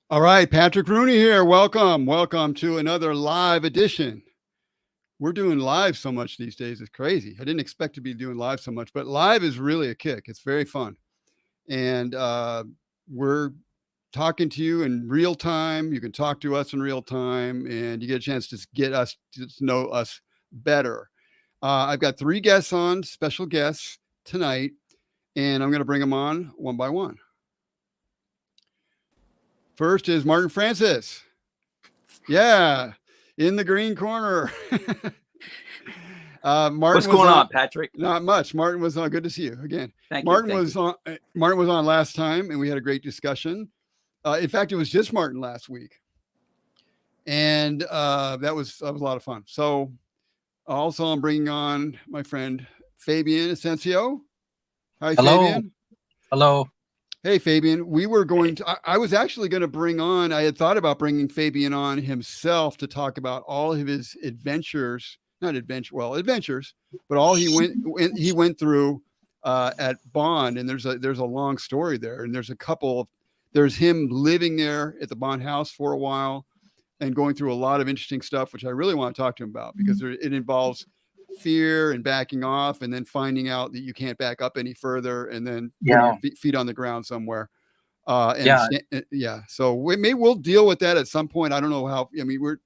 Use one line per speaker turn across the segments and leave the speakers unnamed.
All right, Patrick Rooney here. Welcome to another live edition. We're doing live so much these days. It's crazy. I didn't expect to be doing live so much, but live is really a kick. It's very fun. And we're talking to you in real time. You can talk to us in real time, and you get a chance to get us to know us better. I've got 3 guests on, special guests tonight, and I'm going to bring them on one by one. First is Martin Francis. Yeah, in the green corner.
Martin, what's going on, Patrick?
Not much. Martin was on. Good to see you again.
Thank
Martin
you.
was on last time, and we had a great discussion. In fact, it was just Martin last week, and that was a lot of fun. So, also, I'm bringing on my friend Fabian Asensio. Hi,
hello.
Fabian.
Hello.
Hey, Fabian, we were going to, I was actually going to bring on, I had thought about bringing Fabian on himself to talk about all of his adventures, adventures, but all he went through at Bond. And there's a long story there. And there's him living there at the Bond house for a while and going through a lot of interesting stuff, which I really want to talk to him about because it involves fear and backing off and then finding out that you can't back up any further and then putting your feet on the ground somewhere. So maybe we'll deal with that at some point. I don't know how. I mean, we're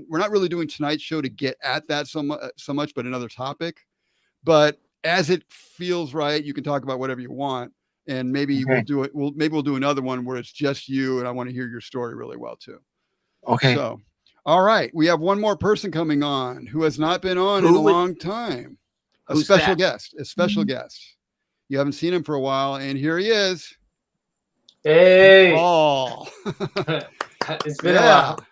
not really doing tonight's show to get at that so much, but another topic. But as it feels right, you can talk about whatever you want, and maybe we'll do it. We'll do another one where it's just you, and I want to hear your story really well too.
Okay.
So. All right, we have one more person coming on who has not been on in a long time. A special guest. You haven't seen him for a while, and here he is.
Hey,
Paul.
It's been a while.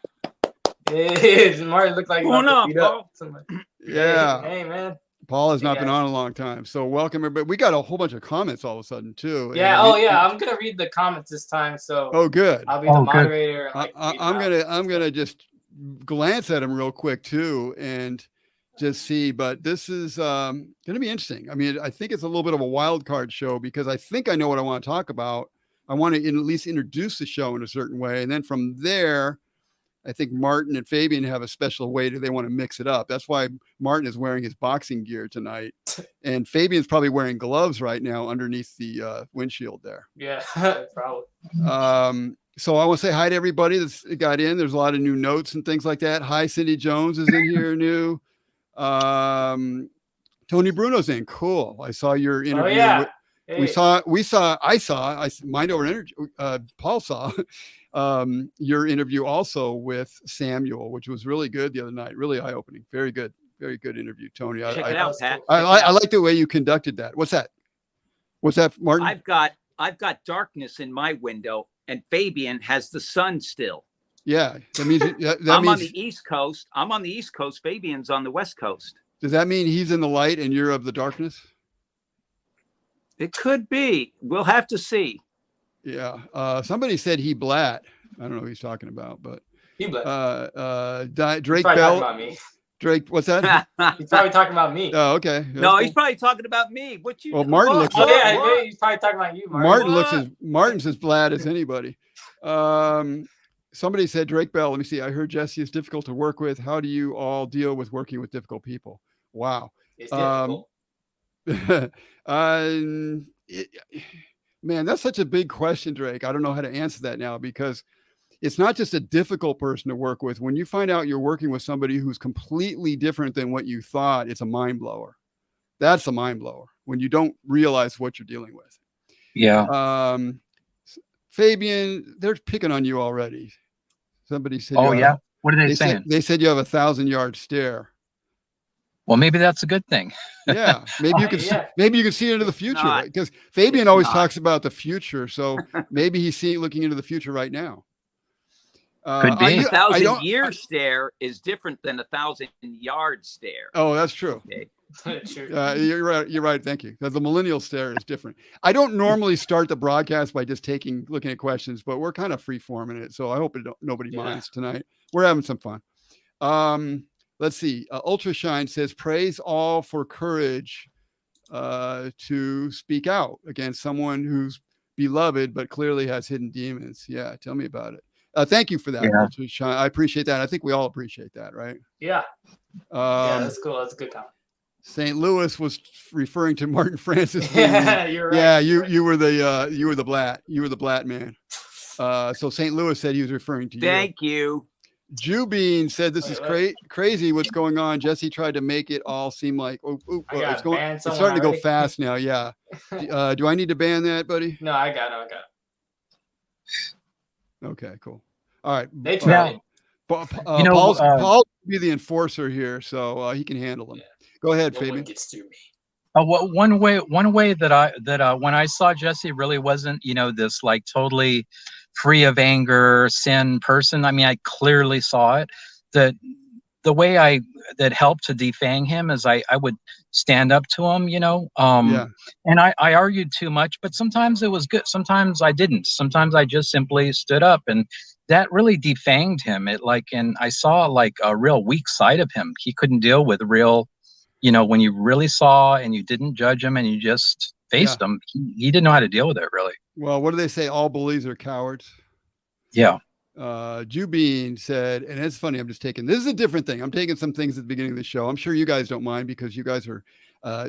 Hey, Martin looked like he about to beat up somebody.
Yeah.
Hey, man.
Paul has not been on in a long time, so welcome everybody. We got a whole bunch of comments all of a sudden too.
Yeah. I'm gonna read the comments this time. So.
Oh, good.
I'll be the moderator.
I'm gonna just glance at him real quick too and just see, but this is going to be interesting. I mean, I think it's a little bit of a wild card show because I think I know what I want to talk about. I want to at least introduce the show in a certain way, and then from there I think Martin and Fabian have a special way that they want to mix it up. That's why Martin is wearing his boxing gear tonight and Fabian's probably wearing gloves right now underneath the windshield there.
Yeah. Probably.
So I want to say hi to everybody that's got in. There's a lot of new notes and things like that. Hi, Cindy Jones is in here new. Tony Bruno's in. Cool. I saw your interview.
Oh, yeah.
Paul saw your interview also with Samuel, which was really good the other night. Really eye-opening. Very good interview, Tony.
Check it out, Pat.
I like the way you conducted that. What's that, Martin?
I've got darkness in my window. And Fabian has the sun still.
Yeah, that means
I'm on the East Coast. I'm on the East Coast. Fabian's on the West Coast.
Does that mean he's in the light and you're of the darkness?
It could be. We'll have to see.
Yeah. Somebody said he blat. I don't know what he's talking about, but
he blat.
Drake Bell.
About me.
Drake, what's that?
He's probably talking about me.
Oh, okay.
That's cool. He's probably talking about me. What you?
Well, Martin looks.
Oh, yeah, he's probably talking about you, Martin.
Martin's as glad as anybody. Somebody said Drake Bell. Let me see. I heard Jesse is difficult to work with. How do you all deal with working with difficult people? Wow.
It's difficult.
Man, that's such a big question, Drake. I don't know how to answer that now because it's not just a difficult person to work with. When you find out you're working with somebody who's completely different than what you thought, it's a mind blower. That's a mind blower when you don't realize what you're dealing with.
Yeah.
Fabian, they're picking on you already. Somebody said,
"Oh yeah, what are they saying?"
They said you have a 1,000-yard stare.
Well, maybe that's a good thing.
Yeah, maybe you can. Maybe you can see into the future because Fabian always talks about the future. So maybe he's looking into the future right now.
Could be.
1,000-year stare is different than 1,000-yard stare.
Oh, that's true.
Okay.
You're right. You're right. Thank you. The millennial stare is different. I don't normally start the broadcast by just looking at questions, but we're kind of free forming it. So I hope nobody minds tonight. We're having some fun. Let's see. Ultra Shine says, praise all for courage to speak out against someone who's beloved, but clearly has hidden demons. Yeah. Tell me about it. Thank you for that.
Yeah.
I appreciate that. I think we all appreciate that, right?
Yeah. Yeah, that's cool. That's a good comment.
St. Louis was referring to Martin Francis.
Yeah, you're right.
Yeah, you were the Blatt man. So St. Louis said he was referring to you.
Thank you.
Jubine said, "This is crazy. What's going on?" Jesse tried to make it all seem like it's starting to go fast now. Yeah. Do I need to ban that, buddy?
No, I got it.
Okay, cool. All right.
They tried.
Paul will be the enforcer here, so he can handle them. Yeah. Go ahead, Fabian.
Gets through me.
One way that when I saw Jesse really wasn't, this like totally free of anger, sin person. I mean, I clearly saw it. The way that helped to defang him is I would stand up to him, and I argued too much, but sometimes it was good. Sometimes I didn't. Sometimes I just simply stood up, and that really defanged him. And I saw like a real weak side of him. He couldn't deal with real, when you really saw and you didn't judge him and you just faced him, he didn't know how to deal with it really.
Well, what do they say? All bullies are cowards.
Yeah.
Jubine said, and it's funny, this is a different thing. I'm taking some things at the beginning of the show. I'm sure you guys don't mind because you guys are,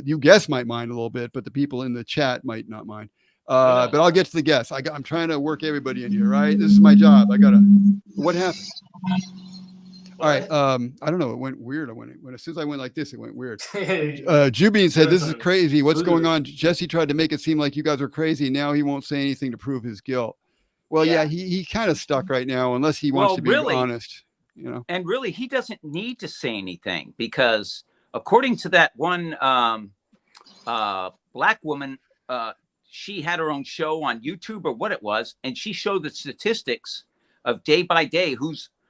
you guests might mind a little bit, but the people in the chat might not mind. But I'll get to the guests. I'm trying to work everybody in here, right? This is my job. What happened? All right. I don't know. It went weird. As soon as I went like this, it went weird. Jubine said, "This is crazy. What's going on?" Jesse tried to make it seem like you guys are crazy. Now he won't say anything to prove his guilt. Well, yeah, he kind of stuck right now, unless he wants to be honest,
And really, he doesn't need to say anything because according to that one black woman, she had her own show on YouTube or what it was, and she showed the statistics of day by day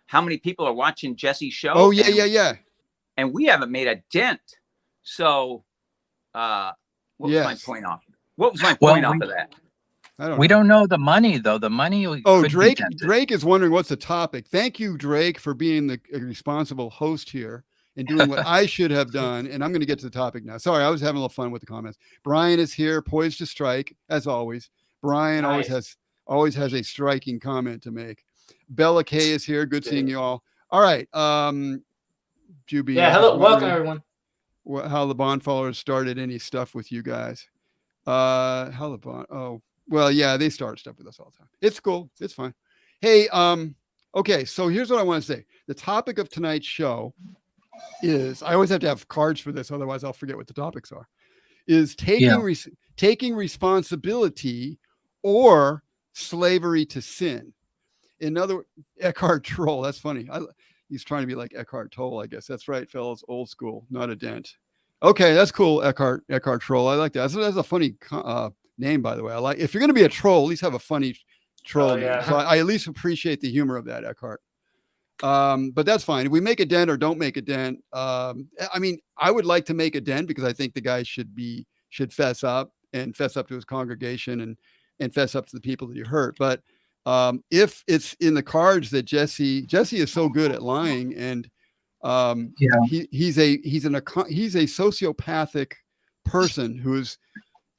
how many people are watching Jesse's show.
Oh, yeah.
And we haven't made a dent. So what was my point off? What was my point off of that?
We don't know the money, though. The money.
Drake is wondering what's the topic. Thank you, Drake, for being the responsible host here and doing what I should have done. And I'm going to get to the topic now. Sorry, I was having a little fun with the comments. Brian is here, poised to strike, as always. Brian always has a striking comment to make. Bella K is here. Good seeing you all. All right. Juby.
Yeah, hello. Welcome, everyone.
How the Bond followers started any stuff with you guys. How the Bond. Oh, well, yeah, they start stuff with us all the time. It's cool. It's fine. Hey, okay, so here's what I want to say. The topic of tonight's show is, I always have to have cards for this, otherwise I'll forget what the topics are, is taking responsibility or slavery to sin. In other words, Eckhart Tolle, that's funny. He's trying to be like Eckhart Tolle, I guess. That's right, fellas, old school, not a dent. Okay, that's cool, Eckhart Tolle. I like that. That's a funny name, by the way. If you're going to be a troll, at least have a funny troll name. So I at least appreciate the humor of that, Eckhart. But that's fine. If we make a dent or don't make a dent, I mean, I would like to make a dent because I think the guy should fess up to his congregation and fess up to the people that he hurt. But if it's in the cards that Jesse is so good at lying, and he's a sociopathic person who's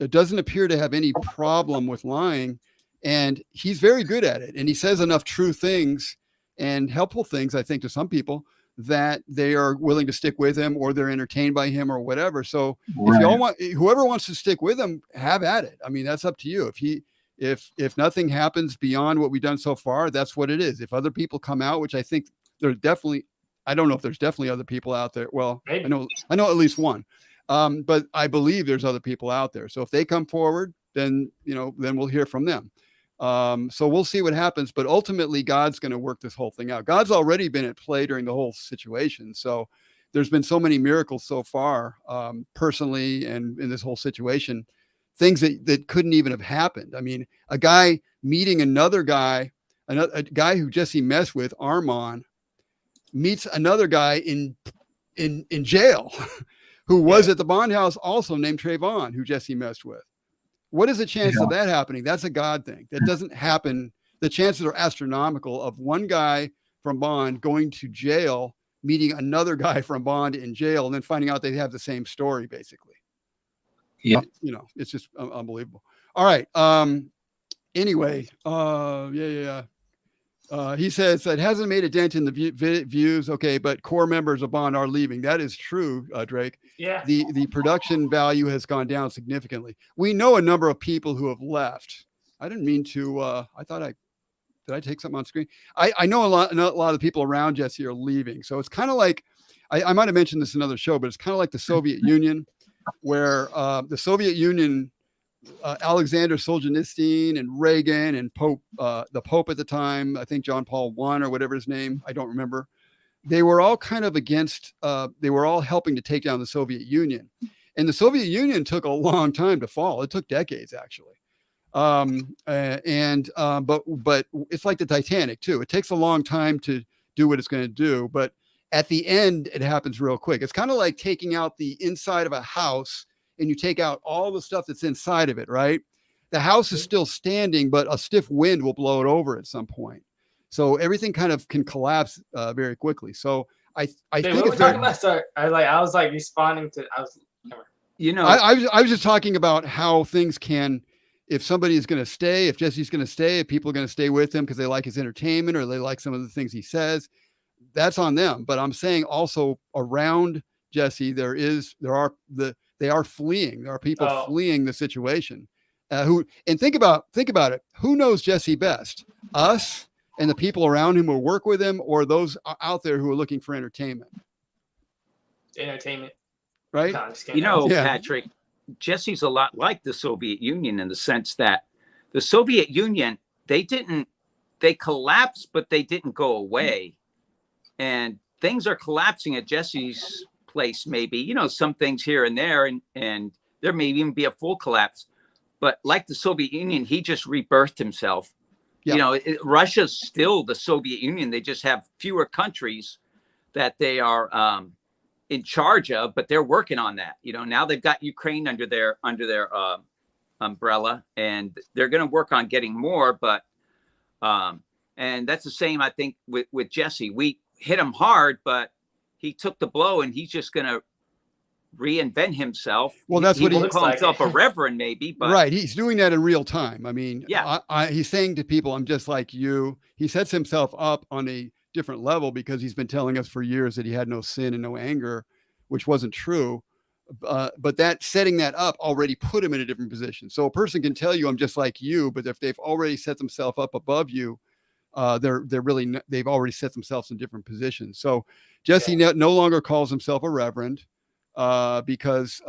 it doesn't appear to have any problem with lying, and he's very good at it, and he says enough true things and helpful things, I think, to some people that they are willing to stick with him, or they're entertained by him, or whatever. So if y'all whoever wants to stick with him, have at it. I mean, that's up to you. If nothing happens beyond what we've done so far, that's what it is. If other people come out, which I think there's definitely, I don't know if there's definitely other people out there. Well, maybe. I know at least one. But I believe there's other people out there. So if they come forward, then we'll hear from them. So we'll see what happens, but ultimately God's going to work this whole thing out. God's already been at play during the whole situation. So there's been so many miracles so far, personally, and in this whole situation, things that couldn't even have happened. I mean, a guy meeting a guy who Jesse messed with, Armand, meets another guy in jail who was at the bond house also, named Trayvon, who Jesse messed with. What is the chance of that happening? That's a God thing. That doesn't happen. The chances are astronomical of one guy from Bond going to jail, meeting another guy from Bond in jail, and then finding out they have the same story, basically.
Yeah.
It's just unbelievable. All right. Anyway, He says it hasn't made a dent in the views. Okay, but core members of Bond are leaving. That is true, Drake.
Yeah.
The production value has gone down significantly. We know a number of people who have left. I didn't mean to. I thought did I take something on screen? I know a lot of people around Jesse are leaving. So it's kind of like I might have mentioned this in another show, but it's kind of like the Soviet Union, where the Soviet Union. Alexander Solzhenitsyn and Reagan and the Pope at the time, I think John Paul I or whatever his name, I don't remember. They were all kind of against, they were all helping to take down the Soviet Union. And the Soviet Union took a long time to fall. It took decades, actually. But it's like the Titanic too. It takes a long time to do what it's going to do. But at the end, it happens real quick. It's kind of like taking out the inside of a house and you take out all the stuff that's inside of it, right? The house is still standing, but a stiff wind will blow it over at some point. So everything kind of can collapse very quickly. So I think
what we're talking about. Sorry, I was like responding to. I
was just talking about how things can, if somebody is going to stay, if Jesse's going to stay, if people are going to stay with him because they like his entertainment or they like some of the things he says, that's on them. But I'm saying also around Jesse, they are fleeing. There are people fleeing the situation. Think about it. Who knows Jesse best? Us and the people around him who work with him, or those out there who are looking for entertainment?
Entertainment,
right?
Patrick, Jesse's a lot like the Soviet Union in the sense that the Soviet Union, they collapsed, but they didn't go away, and things are collapsing at Jesse's place, maybe, some things here and there, and there may even be a full collapse. But like the Soviet Union, he just rebirthed himself. Yeah. Russia's still the Soviet Union. They just have fewer countries that they are in charge of, but they're working on that. Now they've got Ukraine under their umbrella, and they're going to work on getting more. But and that's the same, I think, with Jesse. We hit him hard, but he took the blow, and he's just going to reinvent himself.
Well, that's what he
won't call himself a reverend, maybe, but
right. He's doing that in real time. I mean, yeah, he's saying to people, "I'm just like you." He sets himself up on a different level because he's been telling us for years that he had no sin and no anger, which wasn't true. But that setting that up already put him in a different position. So a person can tell you, "I'm just like you," but if they've already set themselves up above you, they've already set themselves in different positions. So Jesse no longer calls himself a reverend because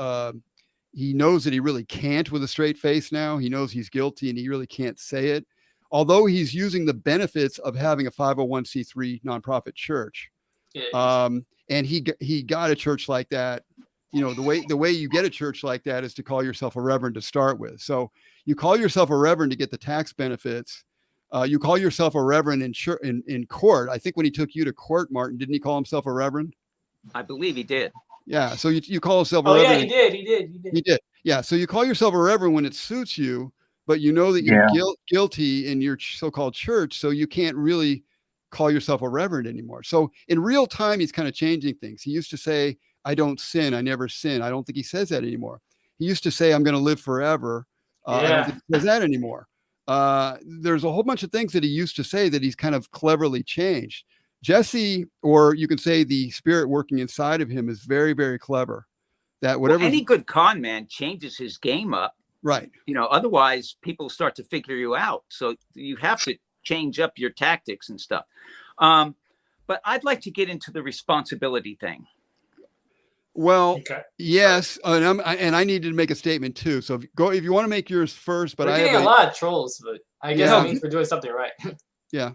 he knows that he really can't with a straight face now. He knows he's guilty and he really can't say it. Although he's using the benefits of having a 501c3 nonprofit church. And he got a church like that. The way you get a church like that is to call yourself a reverend to start with. So you call yourself a reverend to get the tax benefits. You call yourself a reverend in court. I think when he took you to court, Martin, didn't he call himself a reverend?
I believe he did.
Yeah. So you call yourself a reverend.
Yeah, he did.
Yeah. So you call yourself a reverend when it suits you, but you know that you're guilty in your so-called church. So you can't really call yourself a reverend anymore. So in real time, he's kind of changing things. He used to say, "I don't sin. I never sin." I don't think he says that anymore. He used to say, "I'm going to live forever." I don't think he says that anymore. There's a whole bunch of things that he used to say that he's kind of cleverly changed. Jesse, or you can say the spirit working inside of him, is very, very clever. That whatever
any good con man changes his game up,
right?
Otherwise people start to figure you out. So you have to change up your tactics and stuff. But I'd like to get into the responsibility thing.
Well, yes, and I needed to make a statement too. So if you want to make yours first, but
we're getting a lot of trolls, but I guess that means we're doing something right.
Yeah.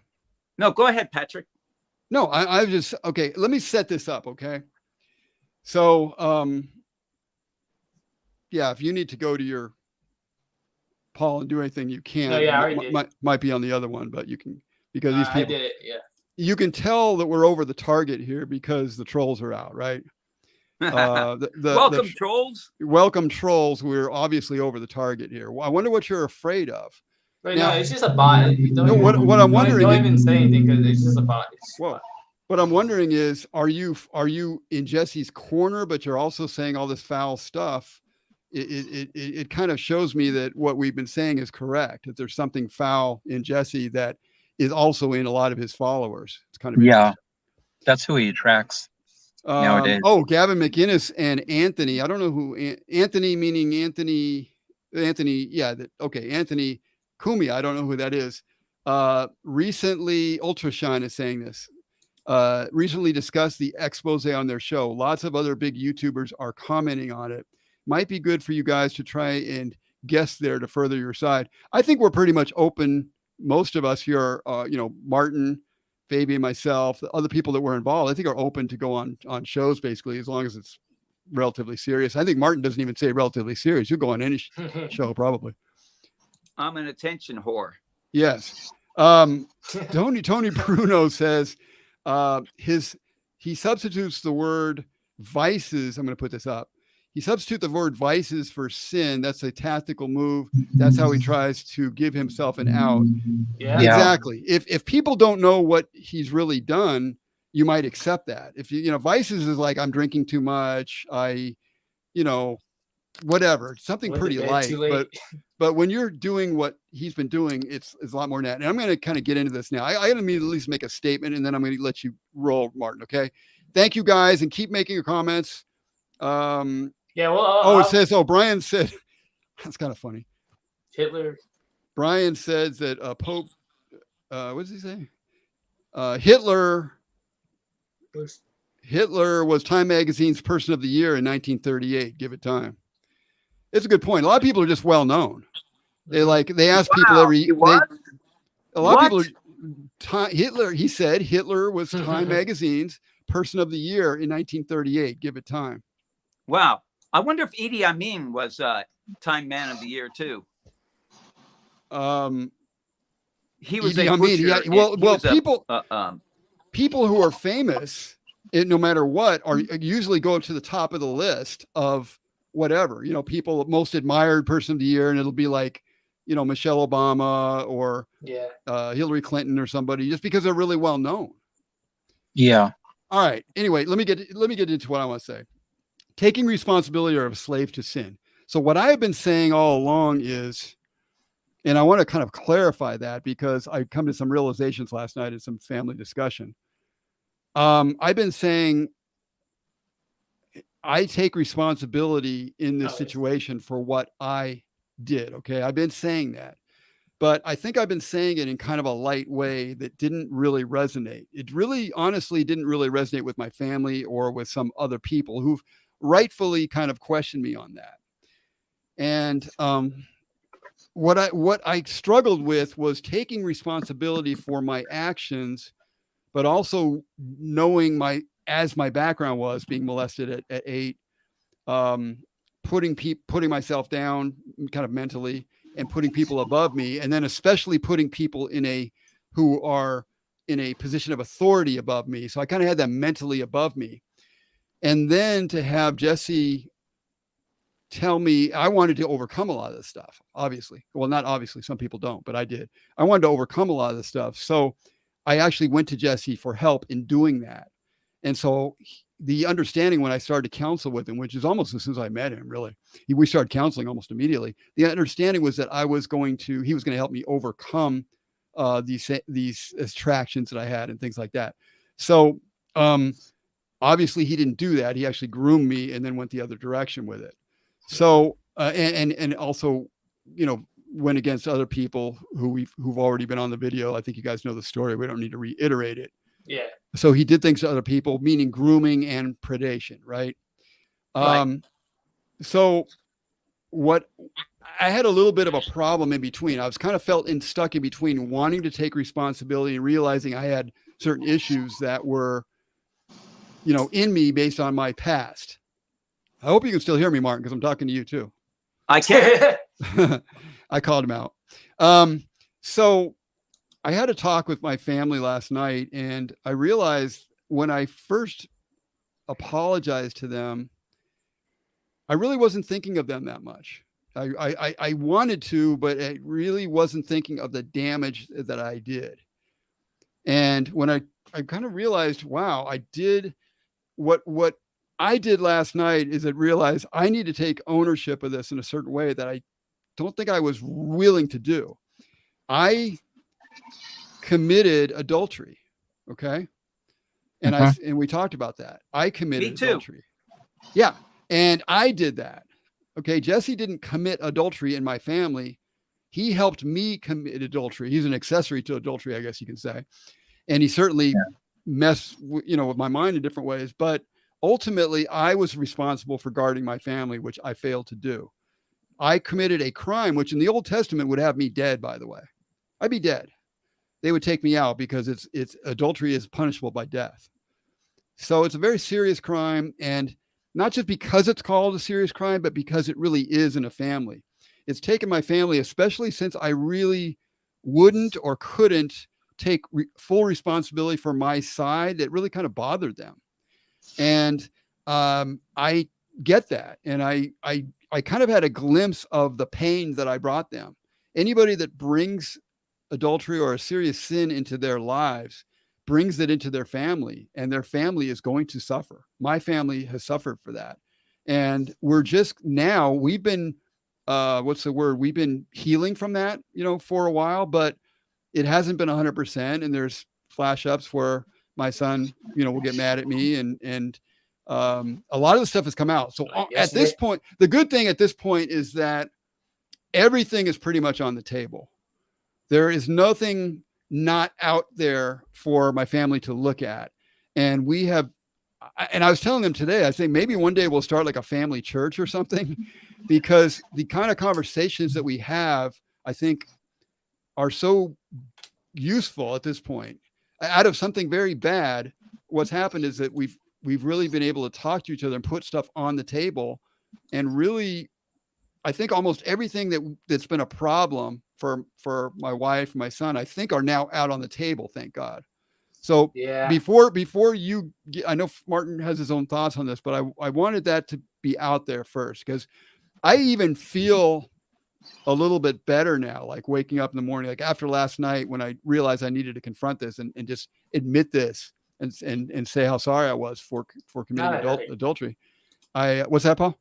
No, go ahead, Patrick.
No, I just okay. Let me set this up, okay? So, if you need to go to your Paul and do anything, you can.
No, I already did.
Might be on the other one, but you can because these people.
I did it. Yeah.
You can tell that we're over the target here because the trolls are out, right?
Welcome, trolls.
Welcome, trolls. We're obviously over the target here. I wonder what you're afraid of.
Right now, it's just a bot.
What I'm wondering.
Don't even say anything because it's just a bot.
Well, what I'm wondering is, are you in Jesse's corner, but you're also saying all this foul stuff? It kind of shows me that what we've been saying is correct. That there's something foul in Jesse that is also in a lot of his followers. It's kind of
Yeah, that's who he attracts nowadays.
Oh, Gavin McInnes and Anthony. I don't know who Anthony, meaning Anthony. Yeah. Okay. Anthony Kumi. I don't know who that is. Recently, Ultrashine is saying this. Recently discussed the Exposé on their show. Lots of other big YouTubers are commenting on it. Might be good for you guys to try and guest there to further your side. I think we're pretty much open. Most of us here are, Martin, Fabian, myself, the other people that were involved, I think are open to go on shows basically, as long as it's relatively serious. I think Martin doesn't even say relatively serious. You'll go on any show probably.
I'm an attention whore.
Yes. Tony Bruno says he substitutes the word vices. I'm going to put this up. He substitutes the word vices for sin. That's a tactical move. That's how he tries to give himself an out.
Yeah.
Exactly. If people don't know what he's really done, you might accept that. If vices is like, I'm drinking too much. Whatever, something pretty light. But when you're doing what he's been doing, it's a lot more than that. And I'm going to kind of get into this now. I got to at least make a statement, and then I'm going to let you roll, Martin. Okay. Thank you guys, and keep making your comments. It says, Brian said, that's kind of funny.
Hitler.
Brian says that Pope, what does he say? Hitler was Time Magazine's Person of the Year in 1938. Give it time. It's a good point. A lot of people are just well known. They ask people a lot of people. Hitler. He said Hitler was Time Magazine's Person of the Year in 1938. Give it time.
Wow. I wonder if Idi Amin was Time Man of the Year too. He was
Idi Amin. People who are famous, no matter what, are usually go to the top of the list of whatever. People most admired person of the year, and it'll be like, Michelle Obama or Hillary Clinton or somebody, just because they're really well known.
Yeah.
All right. Anyway, let me get into what I want to say. Taking responsibility or a slave to sin. So what I have been saying all along is, and I want to kind of clarify that because I come to some realizations last night in some family discussion. I've been saying I take responsibility in this situation for what I did. Okay. I've been saying that, but I think I've been saying it in kind of a light way that didn't really resonate. It really, honestly, didn't really resonate with my family or with some other people who've rightfully kind of questioned me on that. And what I struggled with was taking responsibility for my actions, but also knowing as my background was being molested at 8, putting myself down kind of mentally and putting people above me. And then especially putting people who are in a position of authority above me. So I kind of had them mentally above me. And then to have Jesse tell me, I wanted to overcome a lot of this stuff, obviously. Well, not obviously, some people don't, but I did. I wanted to overcome a lot of this stuff. So I actually went to Jesse for help in doing that. And so the understanding when I started to counsel with him, which is almost as soon as I met him, really, we started counseling almost immediately. The understanding was that he was going to help me overcome these attractions that I had and things like that. So, obviously he didn't do that. He actually groomed me and then went the other direction with it. So, and also, went against other people who've already been on the video. I think you guys know the story. We don't need to reiterate it.
Yeah.
So he did things to other people, meaning grooming and predation. Right. So I had a little bit of a problem in between. I was kind of stuck in between wanting to take responsibility and realizing I had certain issues that were, in me based on my past. I hope you can still hear me, Martin, because I'm talking to you too.
I can.
I called him out. So I had a talk with my family last night, and I realized when I first apologized to them, I really wasn't thinking of them that much. I wanted to, but I really wasn't thinking of the damage that I did. And when I kind of realized, wow, I did what I did last night is I realized I need to take ownership of this in a certain way that I don't think I was willing to do. I committed adultery. Okay. And and we talked about that. I committed adultery. Yeah. And I did that. Okay. Jesse didn't commit adultery in my family. He helped me commit adultery. He's an accessory to adultery, I guess you can say. And he certainly messed, with my mind in different ways. But ultimately, I was responsible for guarding my family, which I failed to do. I committed a crime, which in the Old Testament would have me dead, by the way. I'd be dead. They would take me out because it's adultery is punishable by death. So it's a very serious crime. And not just because it's called a serious crime, but because it really is in a family. It's taken my family, especially since I really wouldn't or couldn't take full responsibility for my side. That really kind of bothered them. And I get that. And I kind of had a glimpse of the pain that I brought them. Anybody that brings adultery or a serious sin into their lives brings it into their family, and their family is going to suffer. My family has suffered for that. And we're just now, we've been, we've been healing from that, for a while, but it hasn't been 100%. And there's flash ups where my son, will get mad at me, and a lot of the stuff has come out. So at this point, the good thing at this point is that everything is pretty much on the table. There is nothing not out there for my family to look at. And we have, and I was telling them today, I think maybe one day we'll start like a family church or something, because the kind of conversations that we have, I think, are so useful at this point. Out of something very bad, what's happened is that we've really been able to talk to each other and put stuff on the table. And really, I think almost everything that's been a problem for my wife and my son, I think, are now out on the table. Thank God. So before you get, I know Martin has his own thoughts on this, but I wanted that to be out there first, because I even feel a little bit better now, like waking up in the morning, like after last night when I realized I needed to confront this and just admit this and say how sorry I was for committing adultery. What's that, Paul?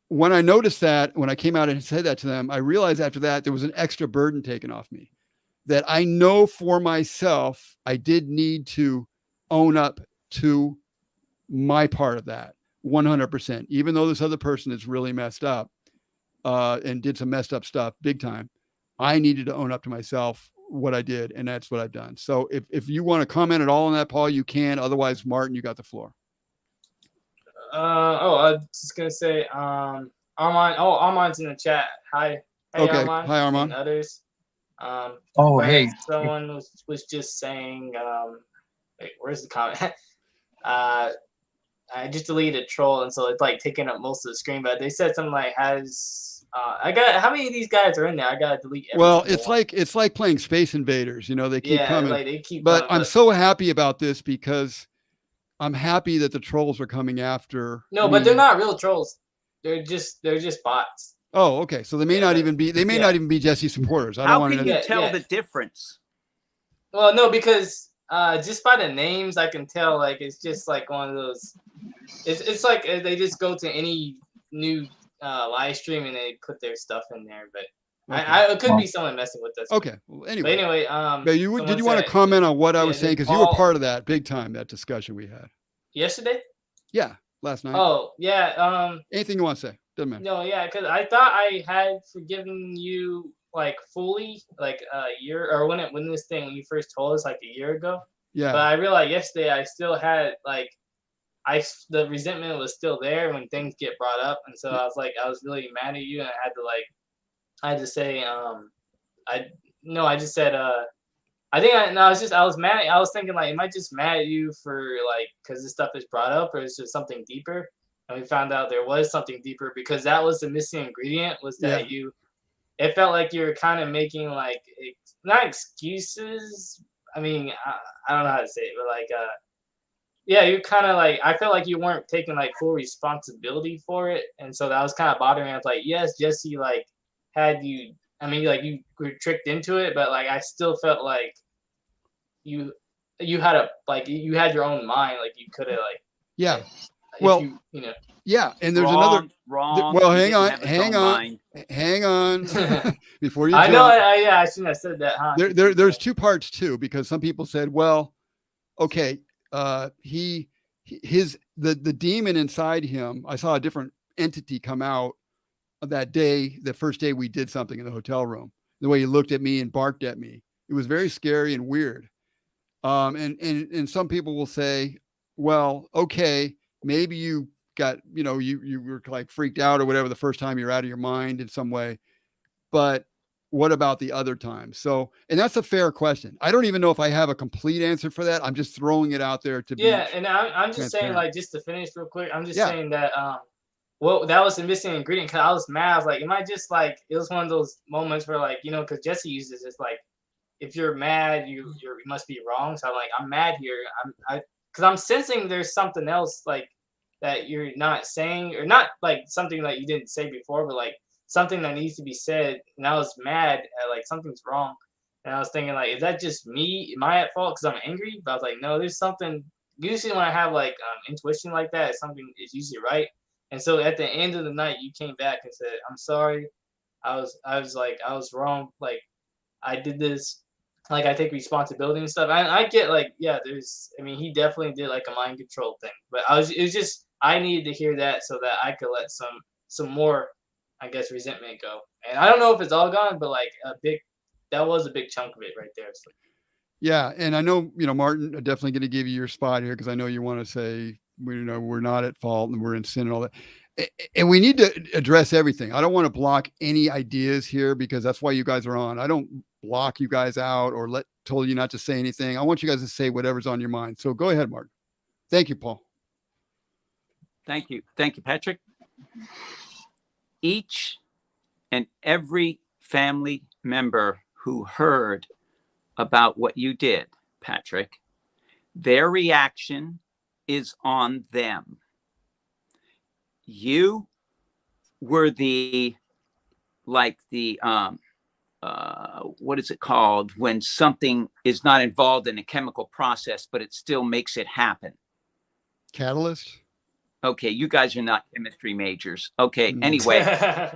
When I noticed that, when I came out and said that to them, I realized after that there was an extra burden taken off me, that I know for myself, I did need to own up to my part of that 100%, even though this other person is really messed up and did some messed up stuff big time. I needed to own up to myself what I did, and that's what I've done. So if you want to comment at all on that, Paul, you can. Otherwise, Martin, you got the floor.
I was just gonna say, Armand. Armand's in the chat. Hi. Hey,
okay.
Armand.
Hi, Armand.
And others.
Hey.
Someone was just saying. Wait, where's the comment? I just deleted a troll, and so it's like taking up most of the screen. But they said something like, "Has how many of these guys are in there? I gotta delete."
Well, it's like playing Space Invaders. They keep coming.
Like they keep.
But I'm so happy about this, because I'm happy that the trolls are coming after.
No, but they're not real trolls. They're just bots.
Oh, okay. So they may not even be. They may not even be Jesse supporters. I don't want to.
How can you tell the difference?
Well, no, because just by the names, I can tell. Like it's just like one of those. It's like they just go to any new live stream and they put their stuff in there. But it could be someone messing with us.
Okay. Well, anyway.
But anyway,
did you want to comment on what I was saying, because you were part of that big time, that discussion we had
yesterday?
Yeah, last night.
Oh yeah.
Anything you want to say? Doesn't matter.
No, yeah, because I thought I had forgiven you like fully, like a year, or when you first told us, like a year ago.
Yeah. But
I realized yesterday I still had like the resentment was still there when things get brought up, and so I was really mad at you, and I had to say I just said I was mad. I was thinking like, am I just mad at you for like because this stuff is brought up, or is there something deeper? And we found out there was something deeper, because that was the missing ingredient, was that it felt like you were kind of making like not excuses. I mean, I don't know how to say it, but like you kind of like, I felt like you weren't taking like full responsibility for it, and so that was kind of bothering me. I was like, yes, Jesse like had you. I mean, like you were tricked into it, but like I still felt like you had you had your own mind, like you could have like
well,
yeah,
and there's
wrong.
Well, hang on, before you
I know.
jump,
Yeah, I shouldn't have said that, huh?
there's two parts too, because some people said, well, okay, the demon inside him, I saw a different entity come out of that day, the first day we did something in the hotel room, the way he looked at me and barked at me. It was very scary and weird. And some people will say, well, okay, maybe you got, you were like freaked out or whatever the first time you're out of your mind in some way, but what about the other times? So, and that's a fair question. I don't even know if I have a complete answer for that. I'm just throwing it out there to be.
Yeah, and I'm just saying,
transparent.
like, just to finish real quick, I'm just
Yeah.
saying that well, that was the missing ingredient, because I was mad. I was like, am I just like, it was one of those moments where, like, because Jesse uses this, like, if you're mad, you must be wrong. So I'm like, I'm mad here. Because I'm sensing there's something else, like, that you're not saying, or not like something that you didn't say before, but like something that needs to be said. And I was mad at, like, something's wrong. And I was thinking, like, is that just me? Am I at fault because I'm angry? But I was like, no, there's something. Usually when I have like intuition like that, it's something is usually right. And so at the end of the night, you came back and said, I'm sorry. I was like, I was wrong. Like, I did this. Like, I take responsibility and stuff. I get, like, yeah, he definitely did like a mind control thing. But it was just, I needed to hear that so that I could let some more, I guess, resentment go. And I don't know if it's all gone, but like that was a big chunk of it right there. So.
Yeah. And I know, Martin, I'm definitely going to give you your spot here, because I know you want to say, we're not at fault and we're in sin and all that. And we need to address everything. I don't want to block any ideas here, because that's why you guys are on. I don't block you guys out or told you not to say anything. I want you guys to say whatever's on your mind. So go ahead, Martin. Thank you, Paul.
Thank you. Thank you, Patrick. Each and every family member who heard about what you did, Patrick, their reaction is on them. You were what is it called when something is not involved in a chemical process, but it still makes it happen?
Catalyst.
Okay, you guys are not chemistry majors. Okay, anyway,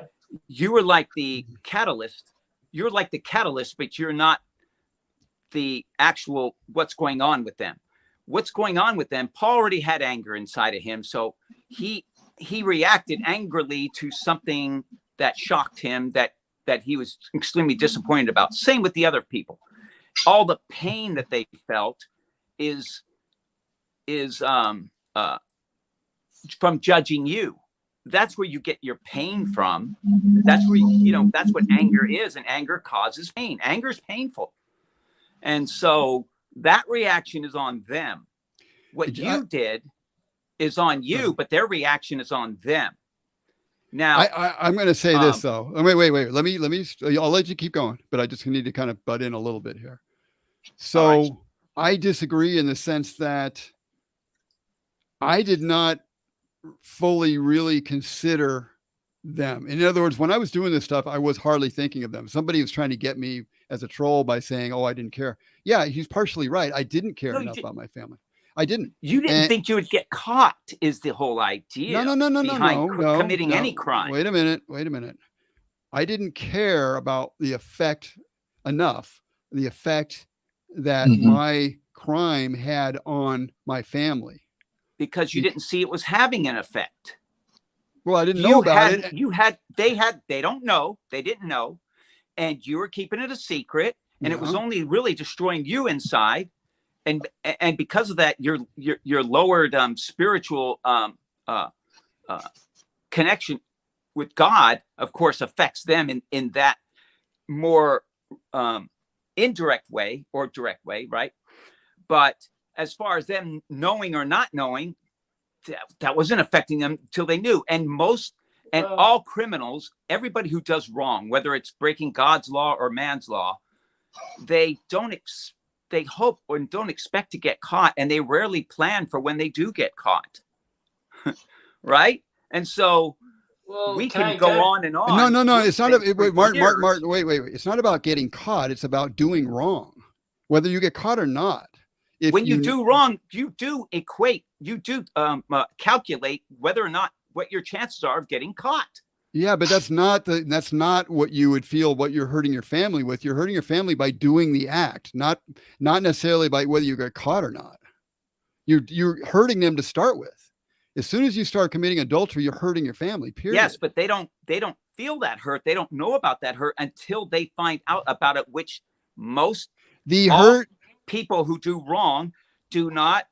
you were like the catalyst. You're like the catalyst, but you're not the actual what's going on with them. What's going on with them? Paul already had anger inside of him, so he reacted angrily to something that shocked him, that he was extremely disappointed about. Same with the other people. All the pain that they felt is from judging you. That's where you get your pain from. That's where that's what anger is, and anger causes pain. Anger is painful, and so that reaction is on them. What you did is on you, but their reaction is on them. Now,
I'm going to say this though. Wait. Let me. I'll let you keep going, but I just need to kind of butt in a little bit here. So right. I disagree in the sense that I did not fully really consider them. In other words, when I was doing this stuff, I was hardly thinking of them. Somebody was trying to get me as a troll by saying, "Oh, I didn't care." Yeah, he's partially right. I didn't care enough about my family. I didn't.
You didn't think you would get caught, is the whole idea.
No.
Committing any crime.
Wait a minute. I didn't care about the effect enough, the effect that my crime had on my family.
Because you didn't see it was having an effect.
Well, I didn't know about it.
They don't know. They didn't know. And you were keeping it a secret. And it was only really destroying you inside. And because of that, your lowered spiritual connection with God, of course, affects them in that more indirect way or direct way, right? But as far as them knowing or not knowing, that wasn't affecting them till they knew. And all criminals, everybody who does wrong, whether it's breaking God's law or man's law, they hope or don't expect to get caught, and they rarely plan for when they do get caught. Right? And so we can go on and on.
No. It's not Martin, wait. It's not about getting caught. It's about doing wrong, whether you get caught or not.
When you do wrong, you do calculate whether or not what your chances are of getting caught.
Yeah, but that's not what you would feel, what you're hurting your family with. You're hurting your family by doing the act, not necessarily by whether you get caught or not. You're hurting them to start with. As soon as you start committing adultery, you're hurting your family, period.
Yes, but they don't feel that hurt. They don't know about that hurt until they find out about it, which most people who do wrong do not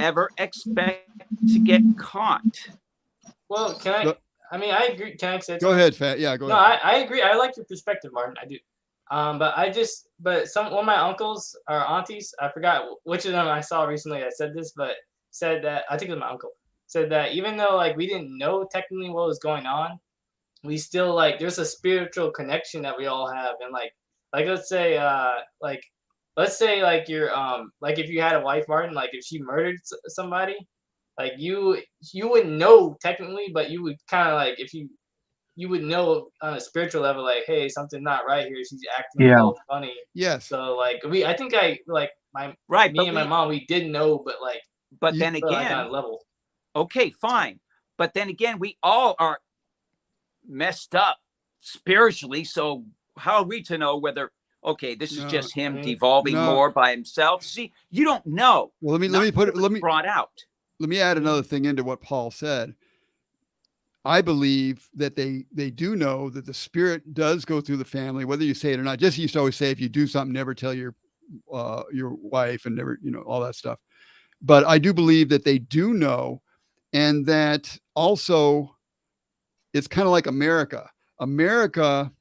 ever expect to get caught.
Well, I mean, I agree. Can I say
Go ahead, Fat. Yeah, go
ahead.
No,
I agree. I like your perspective, Martin. I do. But one of my uncles or aunties, I forgot which of them I saw recently that said this, but said that, I think it was my uncle, said that even though like we didn't know technically what was going on, we still like there's a spiritual connection that we all have, and like let's say like you're like if you had a wife, Martin, like if she murdered somebody, like you wouldn't know technically, but you would kind of like if you would know on a spiritual level, like, hey, something's not right here. She's acting a little funny.
Yes.
So like I think me and my mom, we did know, but like.
But then again, on level. Okay, fine. But then again, we all are messed up spiritually. So how are we to know whether, okay, this is just him devolving more by himself? See, you don't know.
Well, let me
brought out.
Let me add another thing into what Paul said. I believe that they do know that the spirit does go through the family, whether you say it or not. Jesse used to always say, if you do something, never tell your wife and never, all that stuff. But I do believe that they do know, and that also it's kind of like America. America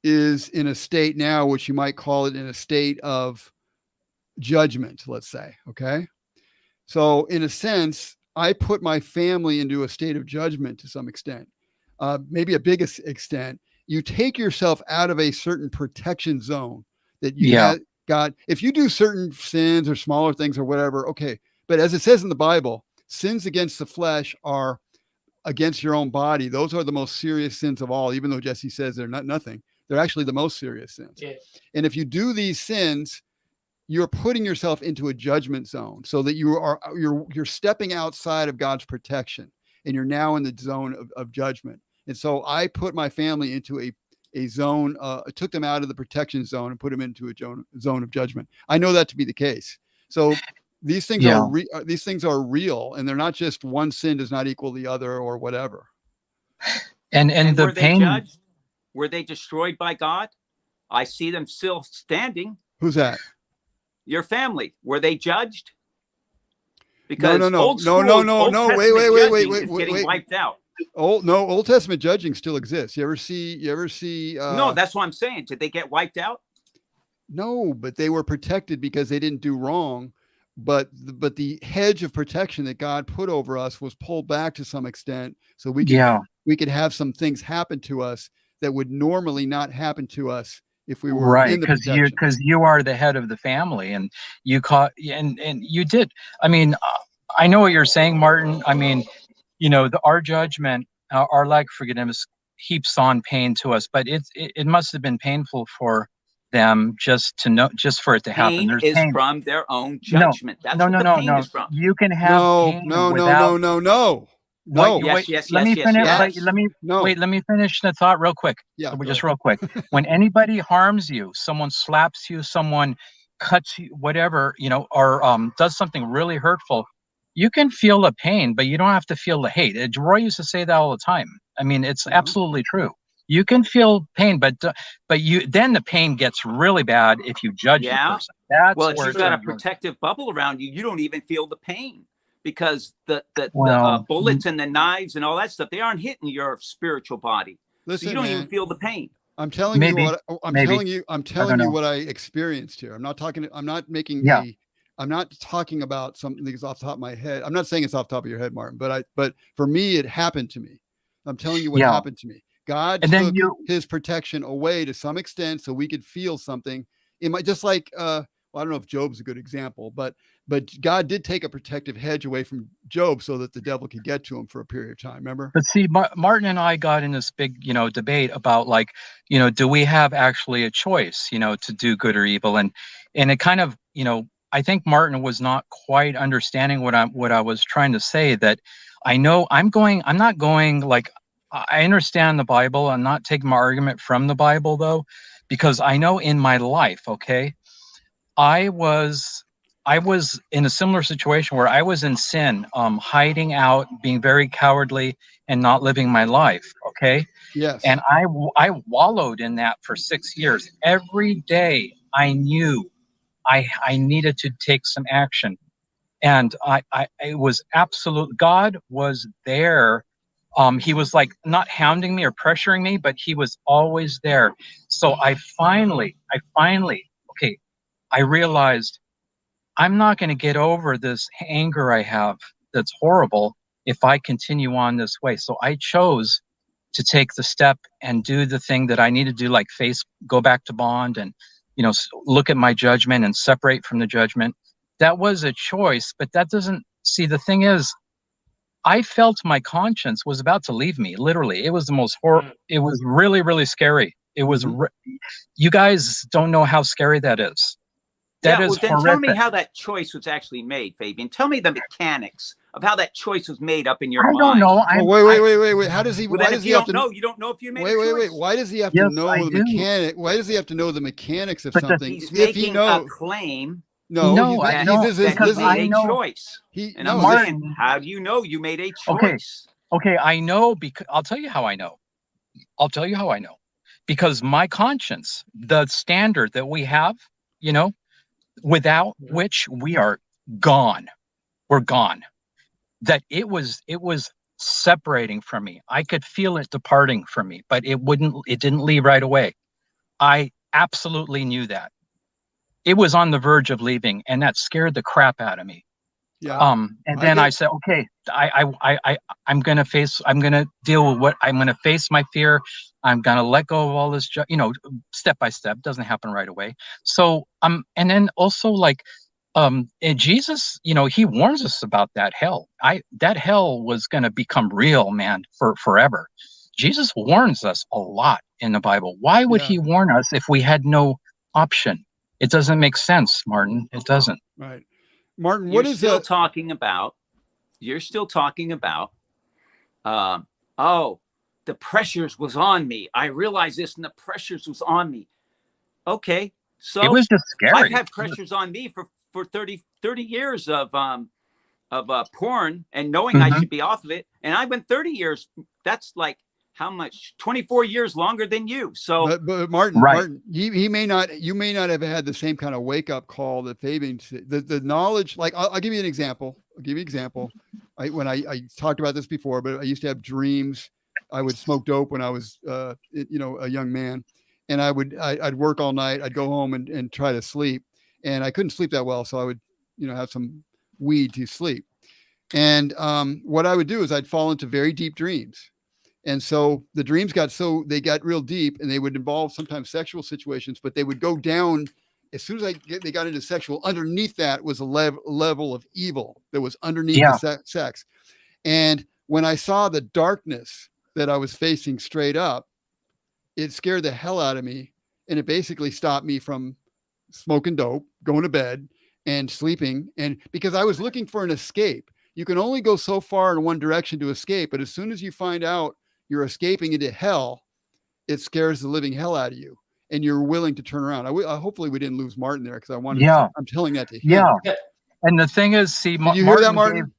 is in a state now, which you might call it in a state of judgment, let's say. Okay. So in a sense, I put my family into a state of judgment to some extent, maybe a big extent. You take yourself out of a certain protection zone that you got. If you do certain sins or smaller things or whatever, okay. But as it says in the Bible, sins against the flesh are against your own body. Those are the most serious sins of all, even though Jesse says they're not nothing. They're actually the most serious sins. Yeah. And if you do these sins, you're putting yourself into a judgment zone, so that you're stepping outside of God's protection, and you're now in the zone of judgment. And so I put my family into a zone, took them out of the protection zone and put them into a zone of judgment. I know that to be the case. So these things are real, and they're not just one sin does not equal the other or whatever.
And the pain.
They judged? Were they destroyed by God? I see them still standing.
Who's that?
Your family. Were they judged? Because
no. Wait.
Getting wiped out.
Old Testament judging still exists. You ever see?
No, that's what I'm saying. Did they get wiped out?
No, but they were protected because they didn't do wrong. But the hedge of protection that God put over us was pulled back to some extent, so we could have some things happen to us that would normally not happen to us if we were in the protection.
Because you are the head of the family, and you caught and you did. I mean, I know what you're saying, Martin. I mean, our judgment, our lack of forgiveness heaps on pain to us, but it must have been painful for them just for it to happen.
Pain is from their own judgment. That's what the pain is from.
You can have pain without.
No.
Yes.
Let me finish the thought real quick.
Yeah,
just real quick. When anybody harms you, someone slaps you, someone cuts you, whatever, or does something really hurtful, you can feel the pain, but you don't have to feel the hate. Roy used to say that all the time. I mean, it's absolutely true. You can feel pain, but then the pain gets really bad if you judge the person.
If you've got a protective bubble around you, you don't even feel the pain, because the bullets and the knives and all that stuff, they aren't hitting your spiritual body.
Listen,
so you don't even feel the pain.
I'm telling you what I experienced here. I'm not talking about something that's off the top of my head. I'm not saying it's off the top of your head, Martin, but for me, it happened to me. I'm telling you what happened to me. God took his protection away to some extent so we could feel something. It might just like, I don't know if Job's a good example, but God did take a protective hedge away from Job so that the devil could get to him for a period of time. Remember?
But see, Martin and I got in this big, debate about do we have actually a choice, to do good or evil? And it kind of, I think Martin was not quite understanding what I was trying to say, that I know I'm not going like I understand the Bible. I'm not taking my argument from the Bible though, because I know in my life, okay, I was in a similar situation where I was in sin, hiding out, being very cowardly, and not living my life. Okay,
Yes.
and I wallowed in that for 6 years. Every day I knew I needed to take some action, and it was absolute. God was there. He was like not hounding me or pressuring me, but he was always there. So I finally, okay, I realized I'm not going to get over this anger I have that's horrible if I continue on this way. So I chose to take the step and do the thing that I need to do, like go back to bond and, look at my judgment and separate from the judgment. That was a choice, but that doesn't, see, the thing is, I felt my conscience was about to leave me. Literally, it was the most it was really, really scary. It was, you guys don't know how scary that is. That is
then
horrific.
tell me how that choice was actually made, Fabian. Tell me the mechanics of how that choice was made up in your mind.
I don't know.
Wait. How does he?
Well,
why
then
does
if
he
you
have
don't
to
know, you don't know if you made a choice.
Wait. Why does he have
Yes,
to know
I
the
do.
mechanic? Why does he have to know the mechanics of
But
something?
He's
If he
making a
knows,
claim
no,
I
that,
don't,
this
that
because
he
I
made a
know.
choice. And I'm
Martin,
saying, how do you know you made a choice?
Okay, I know, because I'll tell you how I know. Because my conscience, the standard that we have, without which we are gone. We're gone. That it was separating from me. I could feel it departing from me, but it didn't leave right away. I absolutely knew that. It was on the verge of leaving, and that scared the crap out of me.
Yeah.
And then I said, okay, I'm going to deal with what I'm going to face my fear. I'm going to let go of all this, step by step. Doesn't happen right away. So, and then also and Jesus, he warns us about that hell. That hell was going to become real, man, for forever. Jesus warns us a lot in the Bible. Why would he warn us if we had no option? It doesn't make sense, Martin. It doesn't.
Right. Martin,
You're still talking about, the pressures was on me. I realized this, and the pressures was on me. Okay. So
it was just scary.
I've had pressures on me for 30 years of porn and knowing I should be off of it. And I went 30 years. That's like how much? 24 years longer than you. So,
but Martin,
right.
Martin, you may not have had the same kind of wake up call that Fabian, the knowledge, like I'll give you an example. When I talked about this before, but I used to have dreams. I would smoke dope when I was, a young man, and I'd work all night. I'd go home and try to sleep, and I couldn't sleep that well. So I would, have some weed to sleep. And what I would do is I'd fall into very deep dreams. And so the dreams got real deep, and they would involve sometimes sexual situations, but they would go down as soon as they got into sexual. Underneath that was a level of evil that was underneath the sex. And when I saw the darkness that I was facing straight up, it scared the hell out of me. And it basically stopped me from smoking dope, going to bed, and sleeping. And because I was looking for an escape, you can only go so far in one direction to escape. But as soon as you find out you're escaping into hell, it scares the living hell out of you, and you're willing to turn around. Hopefully we didn't lose Martin there, because I wanted. I'm telling that to him.
Yeah. And the thing is, see,
did you hear that, Martin?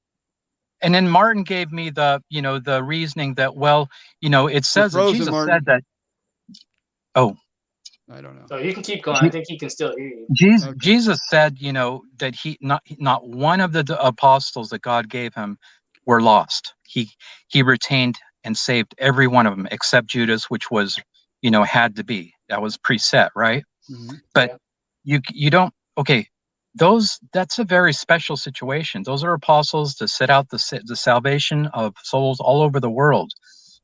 And then Martin gave me the reasoning that, it says that Jesus said that. Oh,
I don't know.
So you can keep going. I think he can still hear you.
Jesus said, that he not one of the apostles that God gave him were lost. He retained and saved every one of them except Judas, which was, had to be. That was preset, right?
Mm-hmm.
But you don't. Okay, that's a very special situation. Those are apostles to set out the salvation of souls all over the world.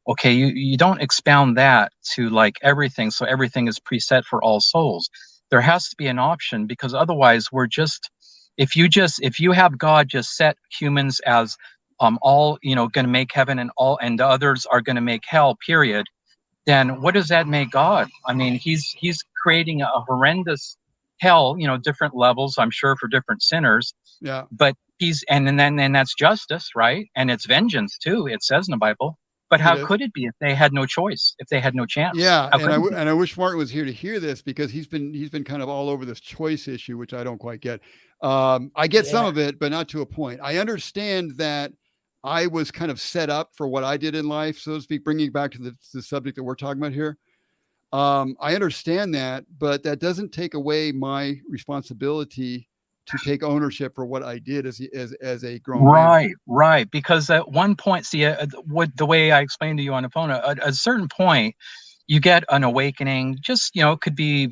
Okay, you don't expound that to like everything, so everything is preset for all souls. There has to be an option, because otherwise we're just, if you have God just set humans as all going to make heaven, and the others are going to make hell, period, then what does that make God? I mean, he's creating a horrendous hell, different levels, I'm sure, for different sinners.
Yeah.
But and that's justice, right? And it's vengeance too, it says in the Bible. But how
It is.
could it be if they had no choice, if they had no chance?
Yeah,
How
and
could it be?
I wish Martin was here to hear this, because he's been kind of all over this choice issue, which I don't quite get. I get some
Yeah.
of it, but not to a point. I understand that I was kind of set up for what I did in life, so to speak, bringing it back to the subject that we're talking about here. I understand that, but that doesn't take away my responsibility to take ownership for what I did as a grown man.
Right, right. Because at one point, see, what the way I explained to you on the phone, at a certain point, you get an awakening. Just it could be,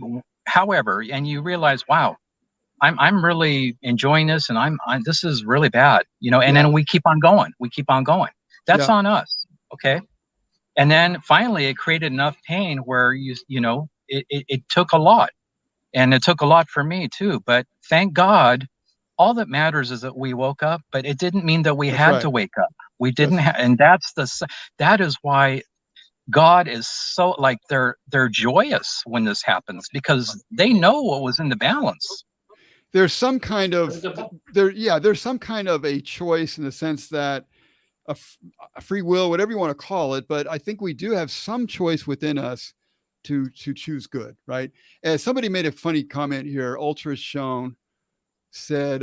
however, and you realize, wow, I'm really enjoying this, and I'm this is really bad, And
Yeah.
then we keep on going. We keep on going. That's
Yeah.
on us, okay? And then finally, it created enough pain where it took a lot. And it took a lot for me too, but thank God, all that matters is that we woke up, but it didn't mean that we
That's
had
right.
to wake up. We
That's-
didn't and that is why God is so, like, they're joyous when this happens, because they know what was in the balance.
There's some kind
That's a
of
good point.
there's some kind of a choice, in the sense that a free will, whatever you want to call it, but I think we do have some choice within us to choose good, right? As somebody made a funny comment here, Ultra Shown said,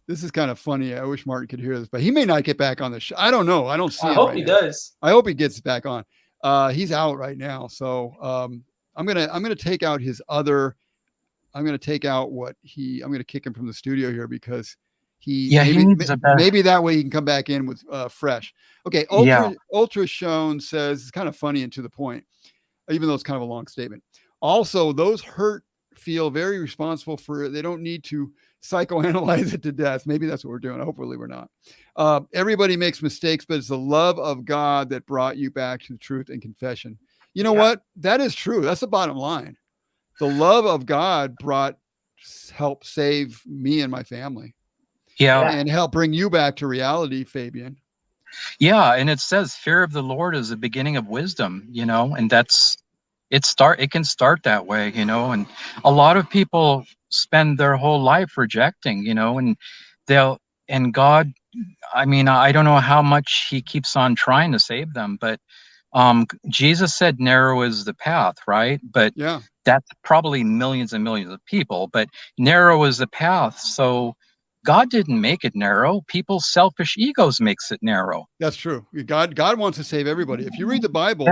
this is kind of funny. I wish Martin could hear this, but he may not get back on the show. I don't know. I don't see
I
him
hope
right
he
now.
does.
I hope he gets back on. He's out right now, so I'm gonna take out his other. I'm gonna take out what I'm gonna kick him from the studio here, because he
needs a better.
maybe that way he can come back in with fresh. Okay, Ultra Shown says, it's kind of funny and to the point, even though it's kind of a long statement. Also, those hurt feel very responsible for it. They don't need to psychoanalyze it to death. Maybe that's what we're doing. Hopefully we're not. Everybody makes mistakes, but it's the love of God that brought you back to the truth and confession. You know what? That is true. That's the bottom line. The love of God help save me and my family.
Yeah.
And help bring you back to reality, Fabian.
Yeah. And it says fear of the Lord is the beginning of wisdom, and it can start that way, and a lot of people spend their whole life rejecting, and God, I mean, I don't know how much he keeps on trying to save them, but Jesus said narrow is the path, right? But
yeah,
that's probably millions and millions of people, but narrow is the path. So God didn't make it narrow. People's selfish egos makes it narrow.
That's true. God wants to save everybody. If you read the Bible,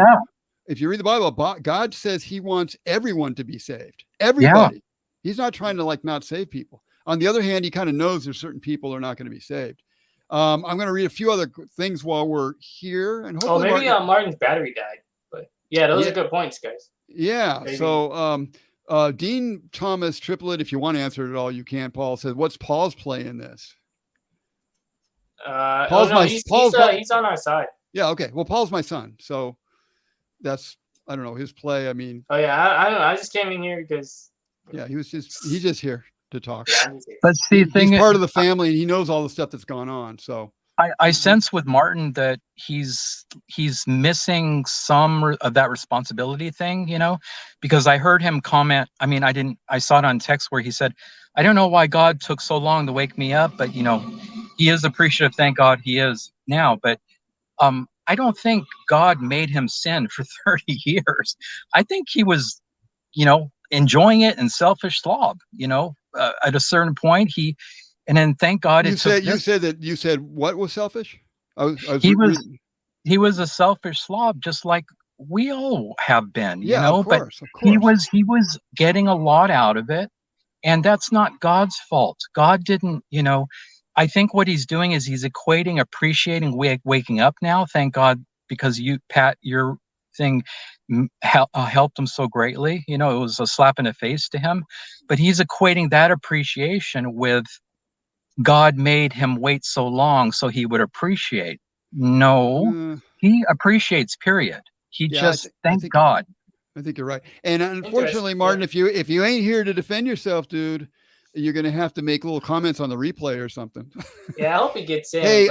God says he wants everyone to be saved. Everybody. Yeah. He's not trying to not save people. On the other hand, he kind of knows there's certain people are not going to be saved. I'm going to read a few other things while we're here, and hopefully
maybe Martin's battery died. But yeah, those are good points, guys.
Yeah. Maybe. So Dean Thomas Triplet, if you want to answer it at all, you can. Paul says, "What's Paul's play in this?"
He's on our side.
Yeah. Okay. Well, Paul's my son, so that's, I don't know, his play. I mean.
Oh yeah, I don't know. I just came in here because.
Yeah, he's just here to talk.
Yeah,
but see,
he's part of the family, and he knows all the stuff that's gone on. So
I sense with Martin that he's missing some of that responsibility thing, because I heard him comment. I mean, I saw it on text where he said, "I don't know why God took so long to wake me up, but he is appreciative. Thank God he is now." But I don't think God made him sin for 30 years. I think he was, enjoying it and selfish slob, at a certain point and then thank God
you said what was selfish?
He was a selfish slob, just like we all have been,
of course,
but he was getting a lot out of it, and that's not God's fault. God didn't, I think what he's doing is he's equating appreciating waking up now. Thank God, because you, Pat, your thing helped him so greatly. It was a slap in the face to him, but he's equating that appreciation with God made him wait so long so he would appreciate. No, he appreciates, period. He thank God.
I think you're right. And unfortunately, Martin, if you ain't here to defend yourself, dude, you're going to have to make little comments on the replay or something.
Yeah, I hope he gets in.
Hey,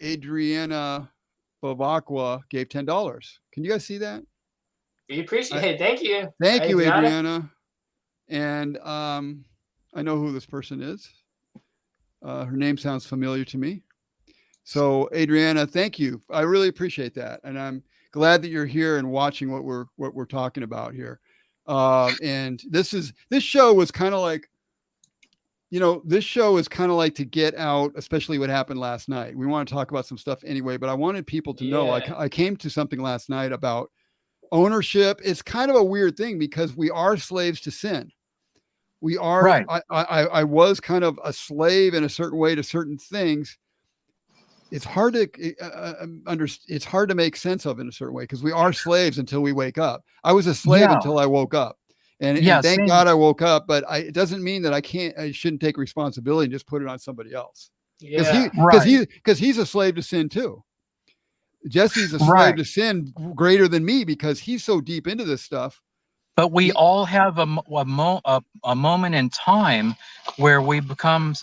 Adriana Bavacqua gave $10. Can you guys see that?
We appreciate it. Thank you.
Thank you, Adriana. And I know who this person is. Her name sounds familiar to me. So Adriana, thank you. I really appreciate that. And I'm glad that you're here and watching what we're talking about here. And this show was kind of like, this show is kind of like to get out, especially what happened last night. We want to talk about some stuff anyway, but I wanted people to know, I came to something last night about ownership. It's kind of a weird thing because we are slaves to sin. We are,
Right.
I was kind of a slave in a certain way to certain things. It's hard to it's hard to make sense of in a certain way because we are slaves until we wake up. I was a slave until I woke up. And thank God I woke up, but it doesn't mean that I shouldn't take responsibility and just put it on somebody else. Because he's a slave to sin too. Jesse's a slave to sin greater than me because he's so deep into this stuff.
But we all have a moment in time where we become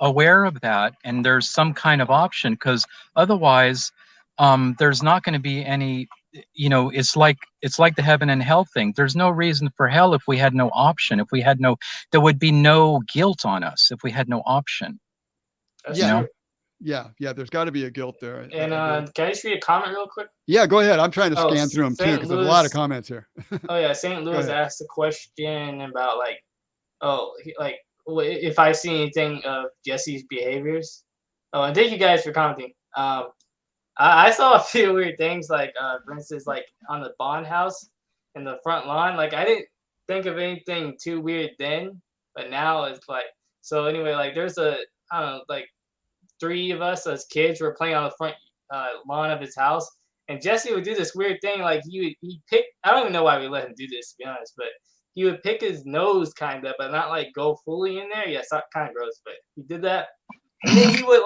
aware of that, and there's some kind of option, because otherwise there's not going to be any, it's like the heaven and hell thing. There's no reason for hell if we had no option. If we had there would be no guilt on us if we had no option.
Yeah, there's got to be a guilt there.
And can I just read a comment real quick?
Yeah, go ahead. I'm trying to scan through them too because there's a lot of comments here.
St. Louis asked a question about if I see anything of Jesse's behaviors. Oh, and thank you guys for commenting. I saw a few weird things, for instance, on the Bond house in the front lawn. I didn't think of anything too weird then, but now it's so anyway, there's three of us as kids were playing on the front lawn of his house, and Jesse would do this weird thing. He pick. I don't even know why we let him do this, to be honest, but he would pick his nose kind of, but not go fully in there. Yeah, it's not kind of gross, but he did that. And then he would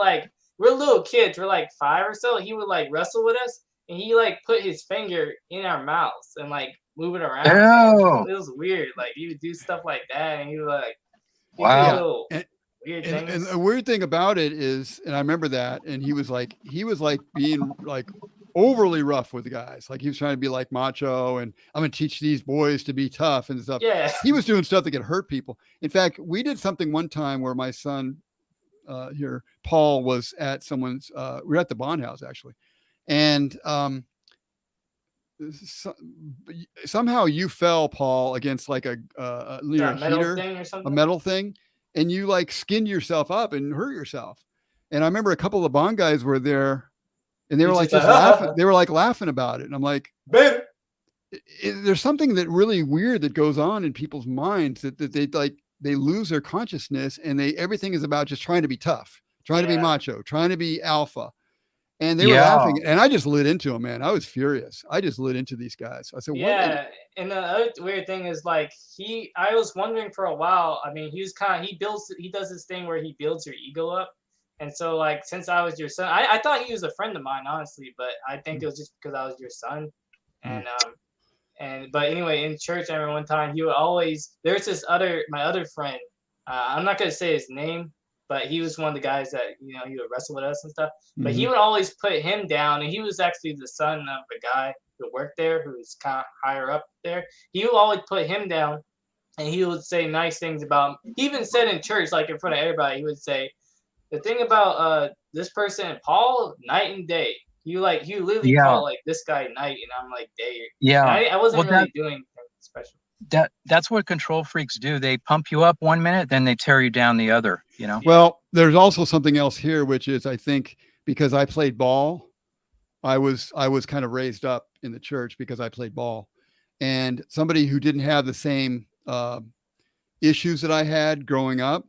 we're little kids, we're 5 or so. He would wrestle with us, and he put his finger in our mouths and move it around.
Oh.
It was weird. He would do stuff like that, and he would
wow.
And the weird thing about it is, and I remember that, and he was being overly rough with the guys. He was trying to be macho, and I'm going to teach these boys to be tough and stuff.
Yeah.
He was doing stuff that could hurt people. In fact, we did something one time where my son here, Paul, was at someone's, we were at the Bond house actually. And somehow you fell, Paul, against a
metal thing or something?
A metal thing. And you skinned yourself up and hurt yourself. And I remember a couple of the Bond guys were there, and they were just laughing. They were laughing about it. And I'm like,
better.
There's something that really weird that goes on in people's minds that they lose their consciousness, and everything is about just trying to be tough, trying to be macho, trying to be alpha. And they were laughing, and I just lit into them, man. I was furious. I just lit into these guys. I said, "What?"
Yeah, and the other weird thing is I was wondering for a while. I mean, he does this thing where he builds your ego up, and so since I was your son, I thought he was a friend of mine, honestly, but I think it was just because I was your son, but anyway, in church, I remember one time he would always. There's my other friend. I'm not gonna say his name. But he was one of the guys that, he would wrestle with us and stuff. But he would always put him down. And he was actually the son of a guy who worked there, who was kind of higher up there. He would always put him down. And he would say nice things about him. He even said in church, in front of everybody, he would say, the thing about this person, Paul, night and day. He literally called this guy night, and I'm day.
Yeah.
I wasn't really doing anything special.
That's what control freaks do. They pump you up 1 minute, then they tear you down the other,
Well, there's also something else here, which is, I think, because I played ball, I was kind of raised up in the church because I played ball, and somebody who didn't have the same issues that I had growing up,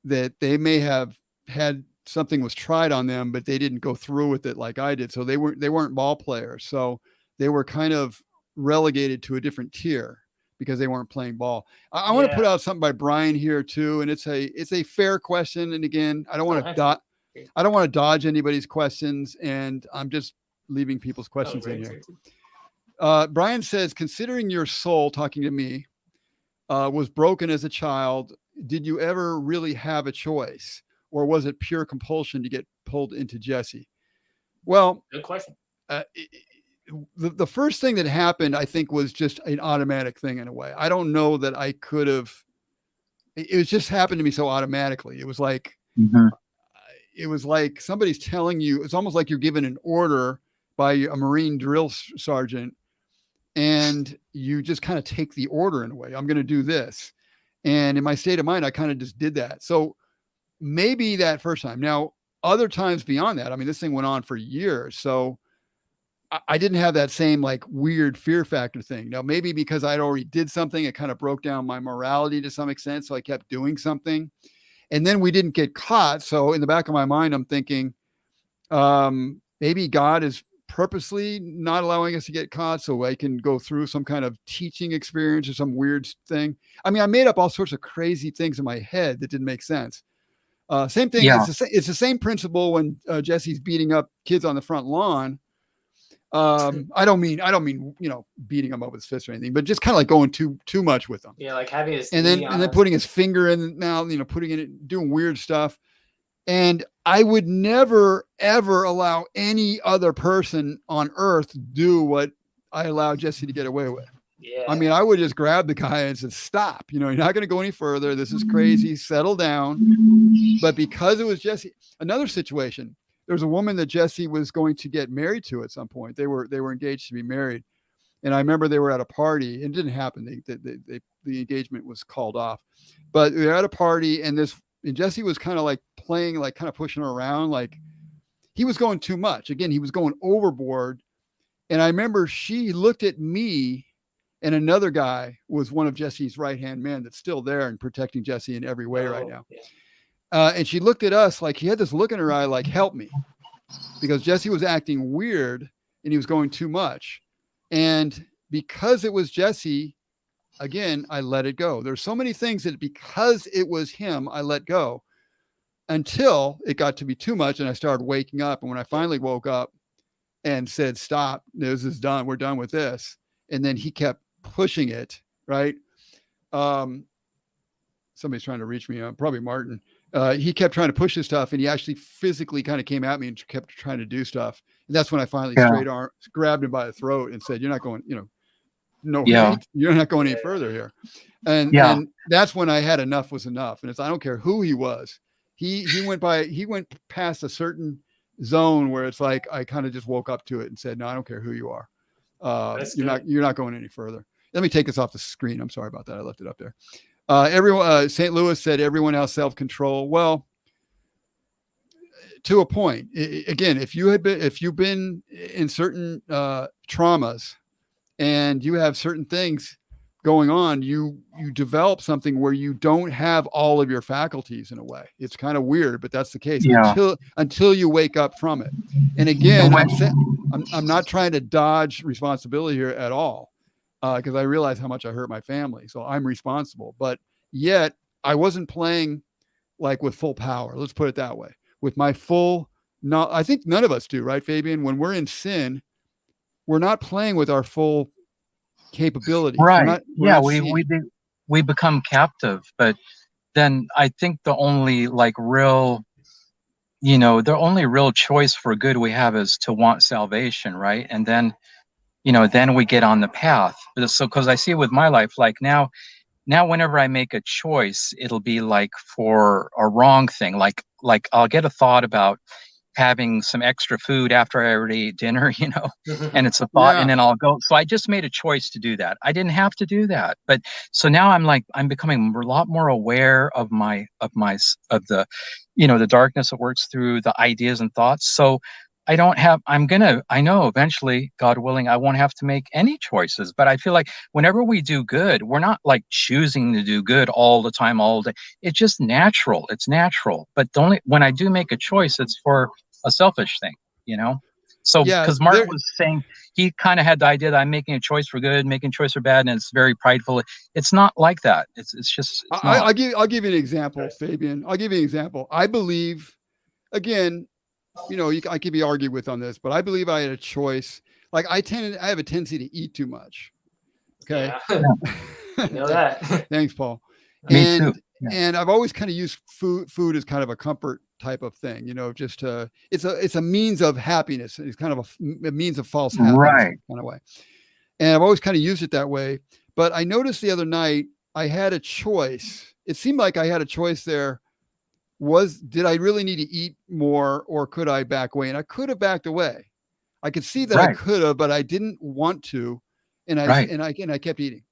that they may have had something was tried on them, but they didn't go through with it like I did. So they weren't ball players. So they were kind of relegated to a different tier because they weren't playing ball. I want to put out something by Brian here too. And it's a fair question. And again, I don't want to dodge anybody's questions, and I'm just leaving people's questions in here. Brian says, considering your soul, talking to me, was broken as a child, did you ever really have a choice, or was it pure compulsion to get pulled into Jesse? Well,
good question.
The first thing that happened, I think, was just an automatic thing in a way. I don't know that I could have, it just happened to me so automatically. It was it was like somebody's telling you, it's almost like you're given an order by a Marine drill sergeant, and you just kind of take the order in a way. I'm going to do this. And in my state of mind, I kind of just did that. So maybe that first time. Now, other times beyond that, I mean, this thing went on for years. So I didn't have that same like weird fear factor thing. Now, maybe because I'd already did something, it kind of broke down my morality to some extent. So I kept doing something. And then we didn't get caught. So in the back of my mind, I'm thinking, maybe God is purposely not allowing us to get caught so I can go through some kind of teaching experience or some weird thing. I mean, I made up all sorts of crazy things in my head that didn't make sense. Same thing.
Yeah.
It's the same principle when Jesse's beating up kids on the front lawn. I don't mean, you know, beating them up with his fist or anything, but just kind of like going too much with them.
Yeah, like having his
and then putting his finger in the mouth, you know, putting in it, doing weird stuff. And I would never, ever allow any other person on earth to do what I allowed Jesse to get away with.
Yeah.
I mean, I would just grab the guy and said, stop, you know, you're not going to go any further. This is crazy. Settle down. But because it was Jesse, another situation, there was a woman that Jesse was going to get married to at some point. They were engaged to be married. And I remember they were at a party, and it didn't happen. The engagement was called off, but they were at a party, and Jesse was kind of like playing, like kind of pushing her around. Like he was going too much. Again, he was going overboard. And I remember she looked at me, and another guy was one of Jesse's right-hand men that's still there and protecting Jesse in every way right now.
Yeah.
And she looked at us like he had this look in her eye, like, help me, because Jesse was acting weird and he was going too much. And because it was Jesse, again, I let it go. There's so many things that because it was him, I let go until it got to be too much. And I started waking up. And when I finally woke up and said, stop, this is done. We're done with this. And then he kept pushing it. Right. Somebody's trying to reach me. Probably Martin. He kept trying to push his stuff, and he actually physically kind of came at me and kept trying to do stuff. And that's when I finally straight arm grabbed him by the throat and said, you're not going, you know, no, you're not going any further here. And that's when I had enough was enough. And it's, I don't care who he was. He went past a certain zone where it's like, I kind of just woke up to it and said, no, I don't care who you are. You're not going any further. Let me take this off the screen. I'm sorry about that. I left it up there. Everyone, St. Louis said everyone has self-control. Well, to a point. Again, if you've been in certain traumas and you have certain things going on, you develop something where you don't have all of your faculties in a way. It's kind of weird, but that's the case until you wake up from it. And again, I'm not trying to dodge responsibility here at all. Because I realized how much I hurt my family. So I'm responsible. But yet I wasn't playing like with full power. Let's put it that way. With my full, I think none of us do, right, Fabian? When we're in sin, we're not playing with our full capability.
Right. We become captive. But then I think the only real choice for good we have is to want salvation, right? And then then we get on the path. So, because I see with my life, like now whenever I make a choice, it'll be like for a wrong thing. Like I'll get a thought about having some extra food after I already ate dinner, and it's a thought, and then I'll go. So I just made a choice to do that. I didn't have to do that, but so now I'm becoming a lot more aware of the, the darkness that works through the ideas and thoughts. So I know eventually, God willing, I won't have to make any choices, but I feel like whenever we do good, we're not like choosing to do good all the time, all day. It's just natural. It's natural. But when I do make a choice, it's for a selfish thing, So, because Mark was saying he kind of had the idea that I'm making a choice for good, making a choice for bad, and it's very prideful. It's not like that. It's just.
I'll give you an example, Fabian. I'll give you an example. I believe, again, I could be argued with on this, but I believe I had a choice. Like I have a tendency to eat too much. Okay.
Yeah. You know that.
Thanks, Paul.
Me too. Yeah.
And I've always kind of used food as kind of a comfort type of thing, it's a means of happiness. It's kind of a means of false happiness,
right,
kind of way. And I've always kind of used it that way. But I noticed the other night I had a choice. It seemed like I had a choice there did I really need to eat more, or could I back away? And I could have backed away. I could see that I
Right.
could have, but I didn't want to. And
Right.
I kept eating.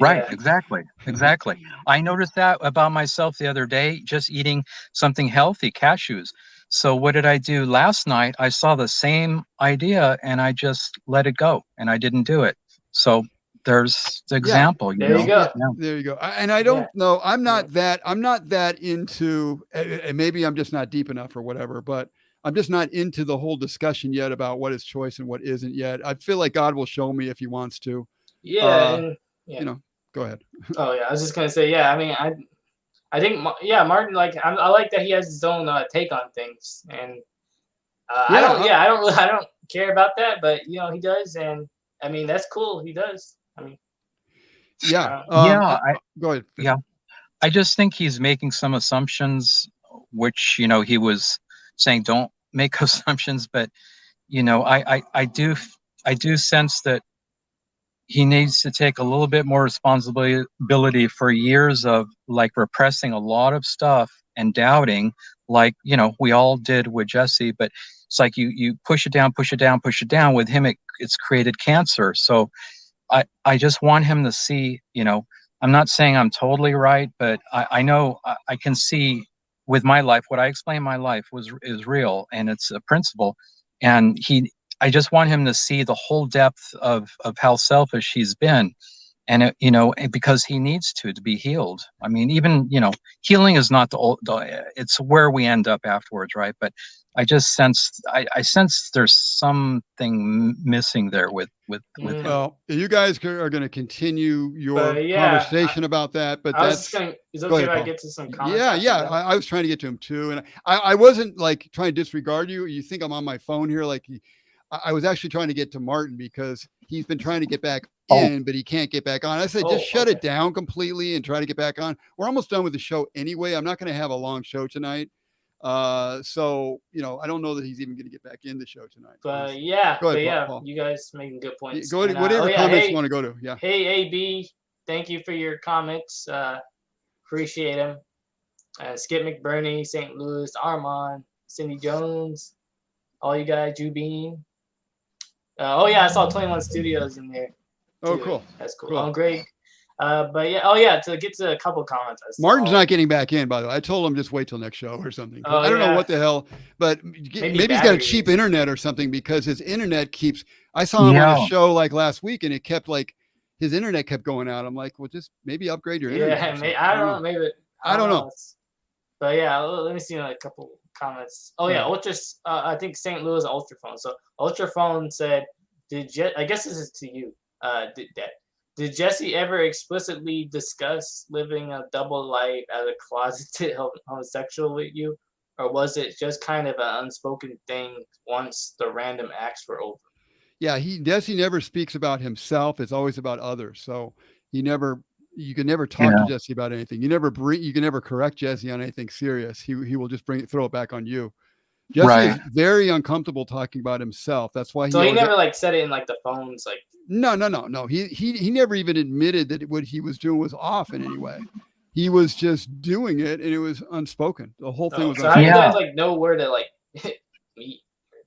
Right,
Yeah.
exactly. Exactly. I noticed that about myself the other day, just eating something healthy, cashews. So what did I do last night? I saw the same idea and I just let it go and I didn't do it. So there's the
Yeah.
example, you
There you
know.
go.
Yeah.
There you go. And I
Yeah.
don't know. I'm not that into, and maybe I'm just not deep enough or whatever, but I'm just not into the whole discussion yet about what is choice and what isn't yet. I feel like God will show me if he wants to.
Yeah. And yeah.
You know, go ahead.
Oh yeah. I was just gonna say, yeah. I mean, I think, yeah, Martin, like, I like that he has his own take on things, and I don't care about that, but you know, he does, and I mean, that's cool. He does. I mean,
Yeah.
Yeah,
Go ahead.
yeah. I just think he's making some assumptions, which, you know, he was saying don't make assumptions, but you know, I do sense that he needs to take a little bit more responsibility for years of like repressing a lot of stuff and doubting, like, you know, we all did with Jesse, but it's like you push it down, push it down, push it down. With him, it's created cancer. So I just want him to see, you know, I'm not saying I'm totally right, but I know I can see with my life, what I explained my life is real and it's a principle. And I just want him to see the whole depth of how selfish he's been. And, you know, because he needs to be healed. I mean, even, you know, healing is not it's where we end up afterwards, right? But I just sense, I sense there's something missing there with him.
Well, you guys are going to continue your
But yeah,
conversation about that, but
I was just gonna. Is it
Go
okay
ahead,
if I
Paul.
get to some comments?
Yeah,
after
yeah.
that?
I was trying to get to him too, and I wasn't like trying to disregard you. You think I'm on my phone here? Like, I was actually trying to get to Martin because he's been trying to get back in, but he can't get back on. I said, just shut it down completely and try to get back on. We're almost done with the show anyway. I'm not going to have a long show tonight. So, you know, I don't know that he's even going to get back in the show tonight.
But yeah,
Go ahead,
but yeah,
Paul.
you guys making good points.
Go ahead,
And,
whatever
yeah,
comments
hey,
you want to go to. Yeah.
Hey, AB, thank you for your comments. Appreciate them. Skip McBurney, St. Louis, Armand, Cindy Jones, all you guys, Jubine. Oh yeah, I saw 21 Studios in there.
Oh,
too.
cool.
That's cool.
Cool.
Greg. But yeah, oh yeah, to get to a couple comments.
Martin's not getting back in, by the way. I told him just wait till next show or something.
Oh,
I don't know
yeah.
what the hell, but maybe he's got a cheap internet or something because his internet keeps. I saw him on a show like last week, and it kept like his internet kept going out. I'm like, well, just maybe upgrade your internet.
Yeah, I don't know. Maybe
I don't know.
But yeah, let me see a couple comments. Oh yeah, I think St. Louis Ultraphone. So Ultraphone said, I guess this is to you. Did Jesse ever explicitly discuss living a double life as a closeted homosexual with you, or was it just kind of an unspoken thing once the random acts were over?
Yeah, Jesse never speaks about himself. It's always about others. So you can never talk to Jesse about anything. You can never correct Jesse on anything serious. He will just throw it back on you. Jesse is very uncomfortable talking about himself. That's why
he never like said it in like the phones, like
no. He never even admitted that what he was doing was off in any way. He was just doing it, and it was unspoken. The whole thing was.
So how do you guys like know where to like meet?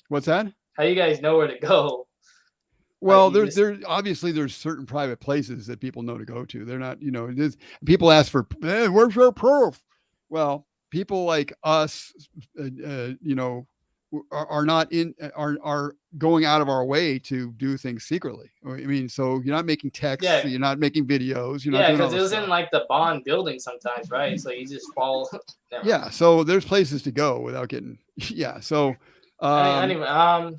What's that?
How do you guys know where to go?
Well, there's certain private places that people know to go to. They're not, you know, people ask for, where's your proof? Well, people like us, you know, are going out of our way to do things secretly. I mean, so you're not making texts, you're not making videos, you're not doing
because it was in like the Bond building sometimes, right? So you just fall.
Yeah, so there's places to go without getting. Yeah, so
anyway,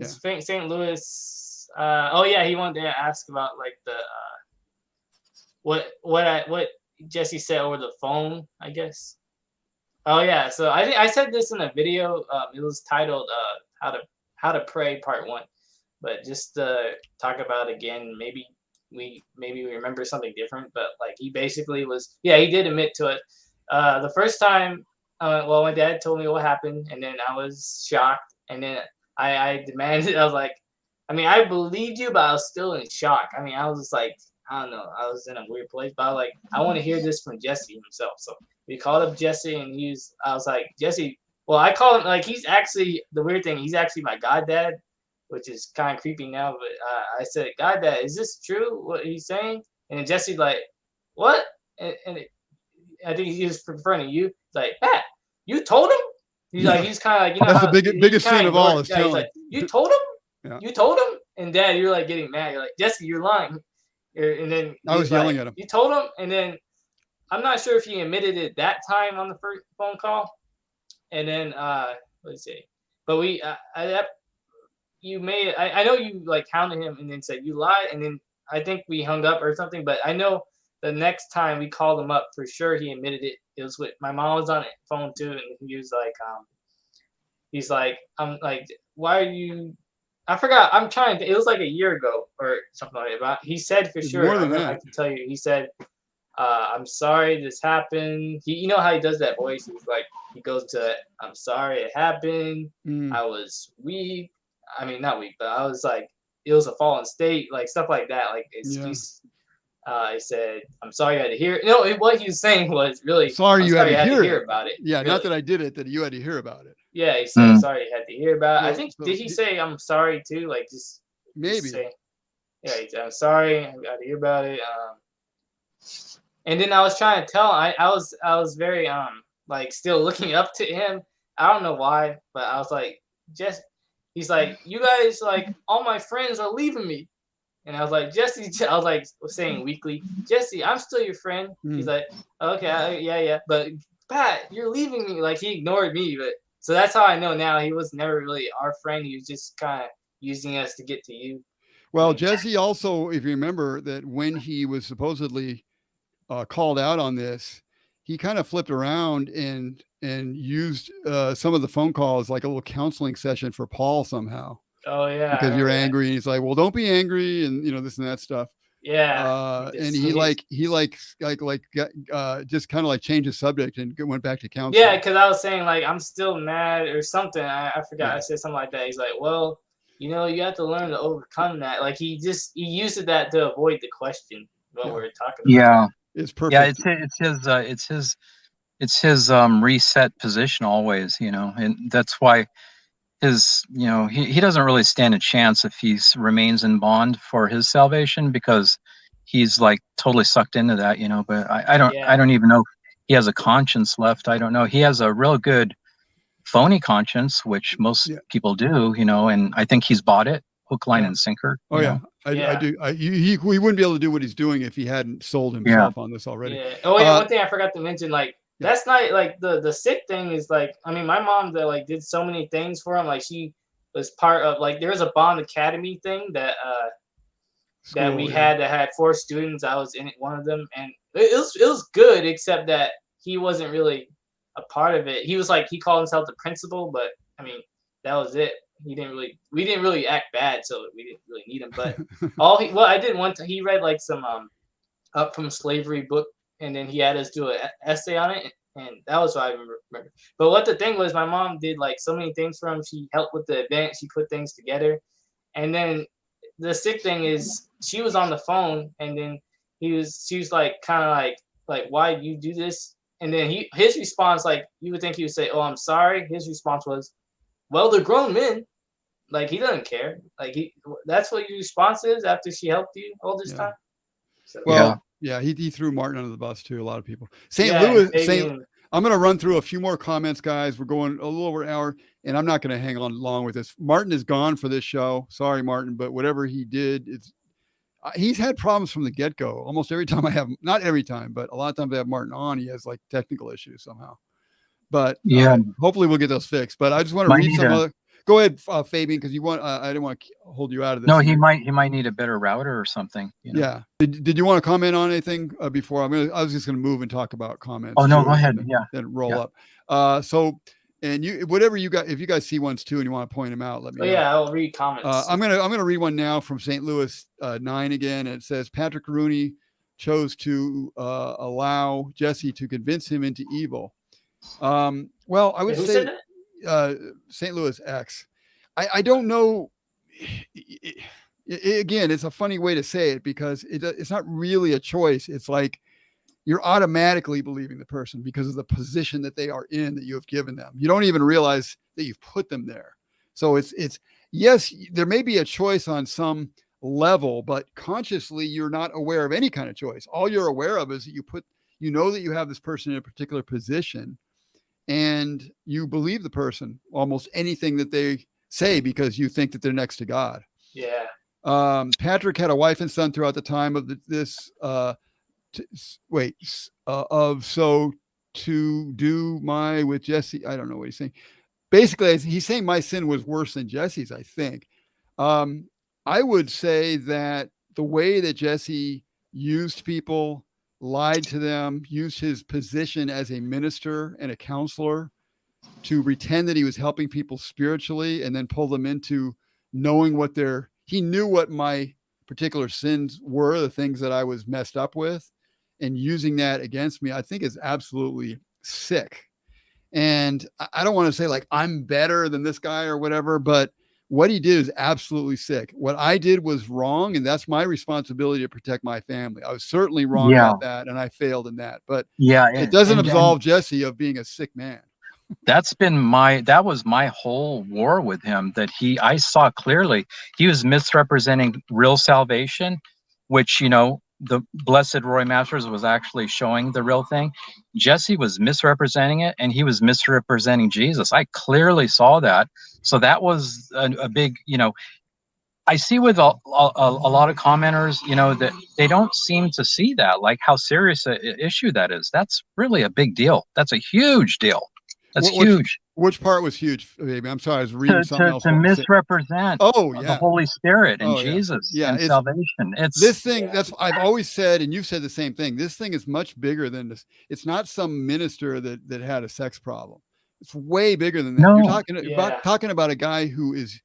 St. Louis. He wanted to ask about like the what Jesse said over the phone, I guess. Oh yeah, so I think I said this in a video. It was titled "How to Pray" Part 1, but just to talk about it again, maybe we remember something different. But like he basically he did admit to it. The first time, my dad told me what happened, and then I was shocked, and then I demanded. I was like, I mean, I believed you, but I was still in shock. I mean, I was just like, I don't know. I was in a weird place, but I was like, I want to hear this from Jesse himself. So we called up Jesse, and I was like, Jesse. Well, I call him like he's actually the weird thing. He's actually my goddad, which is kind of creepy now. But I said, Goddad, is this true? What he's saying? And then Jesse like, what? I think he was referring to you. He's like, Pat, you told him? He's like, he's kind of like, you know,
that's the biggest sin of all. Is telling.
He's like, you told him? Yeah. You told him? And Dad, you're like getting mad. You're like, Jesse, you're lying. And then
I was yelling at him.
You told him, and then I'm not sure if he admitted it that time on the first phone call. And then let's see, but I know you like hounded him and then said you lied, and then I think we hung up or something. But I know the next time we called him up for sure, he admitted it. It was with my mom was on the phone too, and he was like, he's like, I'm like, why are you? I forgot. I'm trying to. It was like a year ago or something like that. He said for sure. I can tell you. He said, "I'm sorry this happened." You know how he does that voice. He's like, he goes to, "I'm sorry it happened. I was weak. I mean, not weak, but I was like, it was a fallen state, like stuff like that. Like excuse." He said, "I'm sorry you had to hear it." No, what he was saying was really
sorry you had to hear
about it.
Yeah,
really.
Not that I did it, that you had to hear about it.
Yeah, he said, sorry you had to hear about it. I think, did he say, I'm sorry too? Like, just
maybe.
Just say, yeah, he said, I'm sorry, I got to hear about it. And then I was trying to tell him, I was very, like, still looking up to him. I don't know why, but I was like, he's like, you guys, like, all my friends are leaving me. And I was like, Jesse, I was like saying weekly, Jesse, I'm still your friend. He's like, okay, yeah. But Pat, you're leaving me. Like, he ignored me, but. So that's how I know now he was never really our friend. He was just kind of using us to get to you.
Well, Jesse also, if you remember that when he was supposedly called out on this, he kind of flipped around and used some of the phone calls like a little counseling session for Paul somehow.
Oh yeah.
Because you're angry. And he's like, well, don't be angry. And you know, this and that stuff.
Yeah.
And he just kind of like changed the subject and went back to counseling.
Yeah, because I was saying like I'm still mad or something. I forgot. I said something like that. He's like, well, you know, you have to learn to overcome that. Like he used that to avoid the question what we were talking about.
Yeah,
it's perfect.
Yeah, it's his reset position always. You know, and that's why he doesn't really stand a chance if he remains in bond for his salvation, because he's like totally sucked into that, but I don't even know if he has a conscience left. I don't know. He has a real good phony conscience, which most people do, and I think he's bought it hook, line, and sinker.
Oh yeah. I do. He wouldn't be able to do what he's doing if he hadn't sold himself on this already.
Yeah. Oh yeah. One thing I forgot to mention, like, that's not like the sick thing is like, I mean, my mom that like did so many things for him. Like she was part of like, there was a Bond Academy thing that we had that had 4 students. I was in it, one of them, and it was good, except that he wasn't really a part of it. He was like, he called himself the principal, but I mean, that was it. We didn't really act bad, so we didn't really need him. But I did one time, he read like some Up From Slavery book, and then he had us do an essay on it, and that was what I remember. But what the thing was, my mom did like so many things for him. She helped with the event. She put things together. And then the sick thing is she was on the phone, and then she was like kind of like, why do you do this? And then his response, like, you would think he would say, oh, I'm sorry. His response was, well, they're grown men. Like, he doesn't care. Like, that's what your response is after she helped you all this time. So,
he threw Martin under the bus too. A lot of people. I'm going to run through a few more comments, guys. We're going a little over an hour, and I'm not going to hang on long with this. Martin is gone for this show. Sorry, Martin, but whatever he did, he's had problems from the get-go. Almost every time not every time, but a lot of times I have Martin on, he has like technical issues somehow. But hopefully we'll get those fixed. But I just want to read some other. Go ahead, Fabian, because I didn't want to hold you out of this.
No, he might need a better router or something.
Yeah. Did you want to comment on anything before? I was just going to move and talk about comments.
Oh no, go ahead.
Then roll up. So, and whatever you got, if you guys see ones too and you want to point them out, let me know.
Yeah, I'll read comments.
I'm gonna read one now from St. Louis 9 again. And it says Patrick Rooney chose to allow Jesse to convince him into evil. Well, I would say St. Louis X. I don't know. again, it's a funny way to say it because it's not really a choice. It's like you're automatically believing the person because of the position that they are in, that you have given them. You don't even realize that you've put them there. So it's yes, there may be a choice on some level, but consciously you're not aware of any kind of choice. All you're aware of is that you know that you have this person in a particular position, and you believe the person almost anything that they say because you think that they're next to God.
Yeah.
Patrick had a wife and son throughout the time of so to do my with Jesse. I don't know what he's saying. Basically, he's saying my sin was worse than Jesse's, I think. I would say that the way that Jesse used people, lied to them, used his position as a minister and a counselor to pretend that he was helping people spiritually and then pull them into knowing he knew what my particular sins were, the things that I was messed up with, and using that against me, I think is absolutely sick. And I don't want to say like I'm better than this guy or whatever, but what he did is absolutely sick. What I did was wrong, and that's my responsibility to protect my family. I was certainly wrong about that, and I failed in that. But it doesn't absolve Jesse of being a sick man.
That was my whole war with him, that I saw clearly he was misrepresenting real salvation, which, the blessed Roy Masters was actually showing the real thing. Jesse was misrepresenting it, and he was misrepresenting Jesus. I clearly saw that. So that was a big, I see with a lot of commenters, that they don't seem to see that, like how serious an issue that is. That's really a big deal. That's a huge deal. That's huge.
Which part was huge, baby? I'm sorry, I was reading something else.
To misrepresent the Holy Spirit and Jesus and salvation. It's
this thing. I've always said, and you've said the same thing. This thing is much bigger than this. It's not some minister that had a sex problem. It's way bigger than that.
No.
You're talking about a guy who is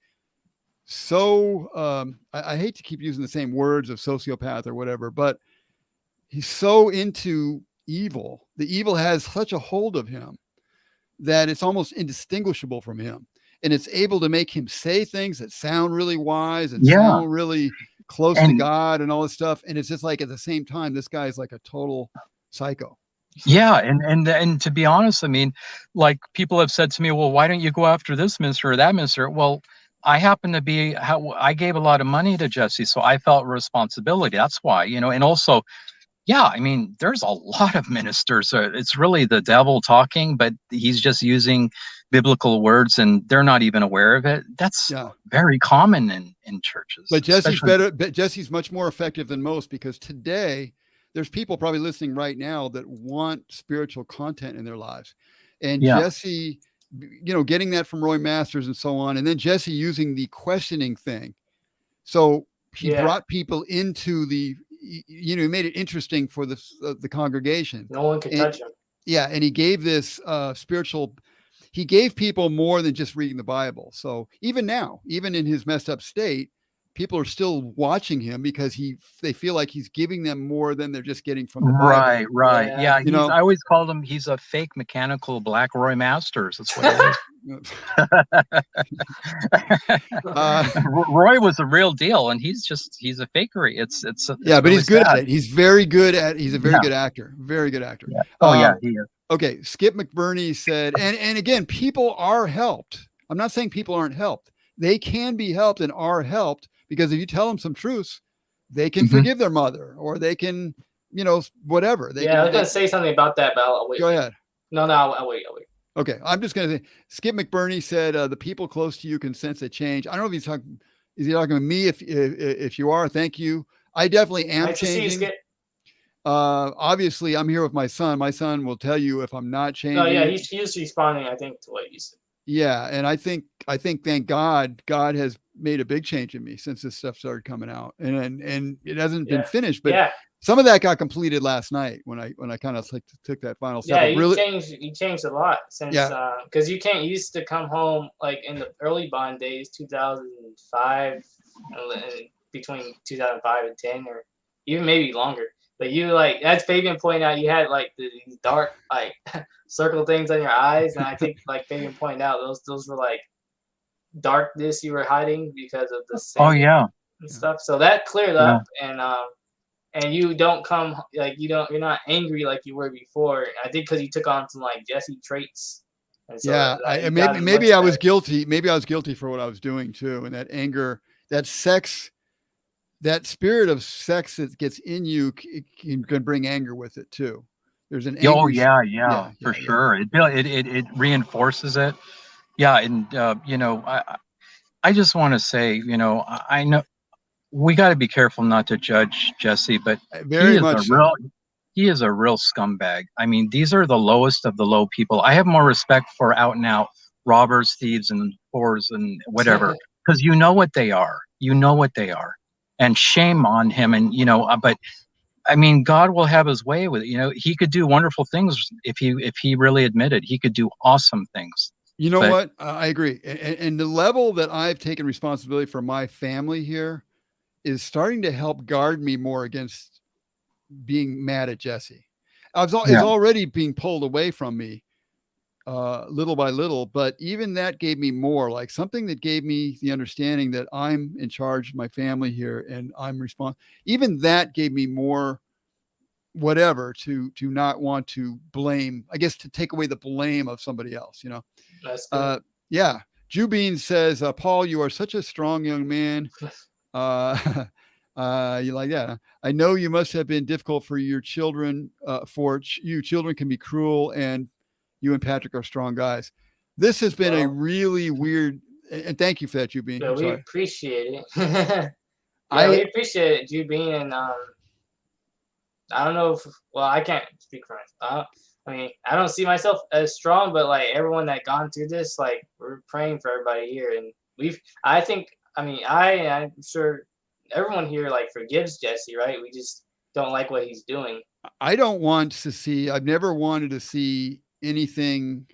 so, I hate to keep using the same words of sociopath or whatever, but he's so into evil. The evil has such a hold of him that it's almost indistinguishable from him. And it's able to make him say things that sound really wise and sound really close to God and all this stuff. And it's just like, at the same time, this guy is like a total psycho.
Yeah. And to be honest, I mean, like people have said to me, well, why don't you go after this minister or that minister? Well, I happen to be, I gave a lot of money to Jesse, so I felt responsibility. That's why, and also, I mean, there's a lot of ministers. It's really the devil talking, but he's just using biblical words and they're not even aware of it. That's very common in churches.
But Jesse's better. But Jesse's much more effective than most, because today there's people probably listening right now that want spiritual content in their lives. And Jesse, getting that from Roy Masters and so on. And then Jesse using the questioning thing. So he brought people into he made it interesting for the congregation.
No one could touch him.
Yeah. And he gave this he gave people more than just reading the Bible. So even now, even in his messed up state, people are still watching him because they feel like he's giving them more than they're just getting from the Bible.
Right. Yeah. I always called him, he's a fake mechanical black Roy Masters. That's what it is. Roy was a real deal, and he's a fakery. It's
but really he's good at it. He's a very good actor. Very good actor.
Yeah. Oh, he is.
Okay. Skip McBurney said, and again, people are helped. I'm not saying people aren't helped. They can be helped and are helped, because if you tell them some truths, they can forgive their mother, or they can, whatever.
I was going to say something about that, but I'll wait.
Go ahead.
No, I'll wait.
Okay. I'm just going to say, Skip McBurney said, the people close to you can sense a change. I don't know if is he talking to me? If you are, thank you. I definitely am
nice
changing.
To see you, Skip.
Obviously I'm here with my son. My son will tell you if I'm not changing.
No, yeah, he's responding, I think, to what you said.
Yeah. And I think, thank God has made a big change in me since this stuff started coming out, and it hasn't been finished, but some of that got completed last night when I kind of took that final step.
Yeah, you changed a lot since, because you can't used to come home like in the early bond days, 2005, and between 2005 and 10, or even maybe longer. But you as Fabian pointed out, you had like these dark circle things on your eyes, and I think like Fabian pointed out, those were like darkness you were hiding because of the sin.
Oh yeah.
and
Yeah.
stuff. So that cleared
Yeah.
up, and you don't come like you're not angry like you were before. I think because you took on some like Jesse traits, and so
Yeah,
you
maybe
got
maybe
much
I was
better.
guilty. Maybe I was guilty for what I was doing too, and that anger, that sex, that spirit of sex that gets in you can bring anger with it too. There's an
Oh
angry,
yeah, for
yeah.
sure. It reinforces it. Yeah, and I just want to say, I know we got to be careful not to judge Jesse, but he
Very
is a
much
real
so.
he is a real scumbag. I mean, these are the lowest of the low people. I have more respect for out and out robbers, thieves, and whores and whatever, because you know what they are. You know what they are, and shame on him. And but I mean, God will have his way with it. He could do wonderful things if he really admitted. He could do awesome things.
You know
But
what? I agree. And the level that I've taken responsibility for my family here is starting to help guard me more against being mad at Jesse. It's
yeah,
already being pulled away from me little by little, but even that gave me more, like something that gave me the understanding that I'm in charge of my family here and I'm responsible. Even that gave me more whatever to not want to blame, I guess, to take away the blame of somebody else,
That's good.
Yeah. Jubin says, Paul, you are such a strong young man. You like that? Huh? I know you must have been difficult for your children. You children can be cruel, and you and Patrick are strong guys. This has been a
Well,
really weird, and thank you for that, Jubin.
yeah,
I'm
we
sorry.
appreciate it. Yeah, we
I
appreciate it, you being I don't know if well, I can't speak for myself. I mean, I don't see myself as strong, but like everyone that gone through this, like we're praying for everybody here, and I think, I mean, I'm sure everyone here like forgives Jesse, right? We just don't like what he's doing.
I don't want to see. I've never wanted to see anything,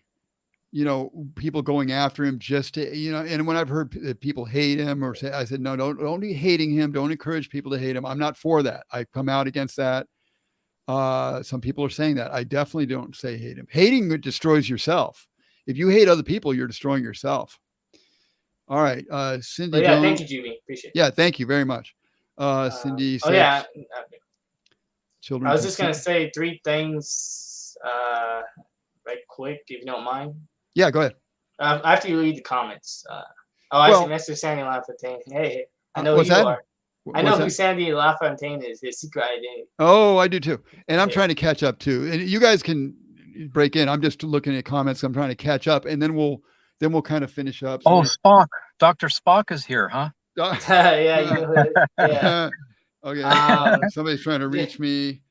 people going after him just to, and when I've heard that people hate him or say, I said, no, don't be hating him. Don't encourage people to hate him. I'm not for that. I come out against that. Some people are saying that. I definitely don't say hate him. Hating destroys yourself. If you hate other people, you're destroying yourself. All right. Cindy
But yeah,
Jones.
thank you, Juby. Appreciate it.
Yeah, thank you very much. Cindy
Oh
said
yeah,
children
I was
can
just gonna say 3 things, right quick, if you don't mind.
Yeah, go ahead.
After you read the comments. I see
Well,
Mr. Sandy LaFontaine. Hey, I know who
what's
you
that?
are. I know
What's
who
that?
Sandy LaFontaine is. His secret identity.
Oh, I do too. And I'm
Yeah.
trying to catch up too. And you guys can break in. I'm just looking at comments. I'm trying to catch up, and then we'll kind of finish up.
oh,
So,
Spock, Dr. Spock is here, huh?
Yeah, you know who it is. Yeah.
Okay. Somebody's trying to reach me.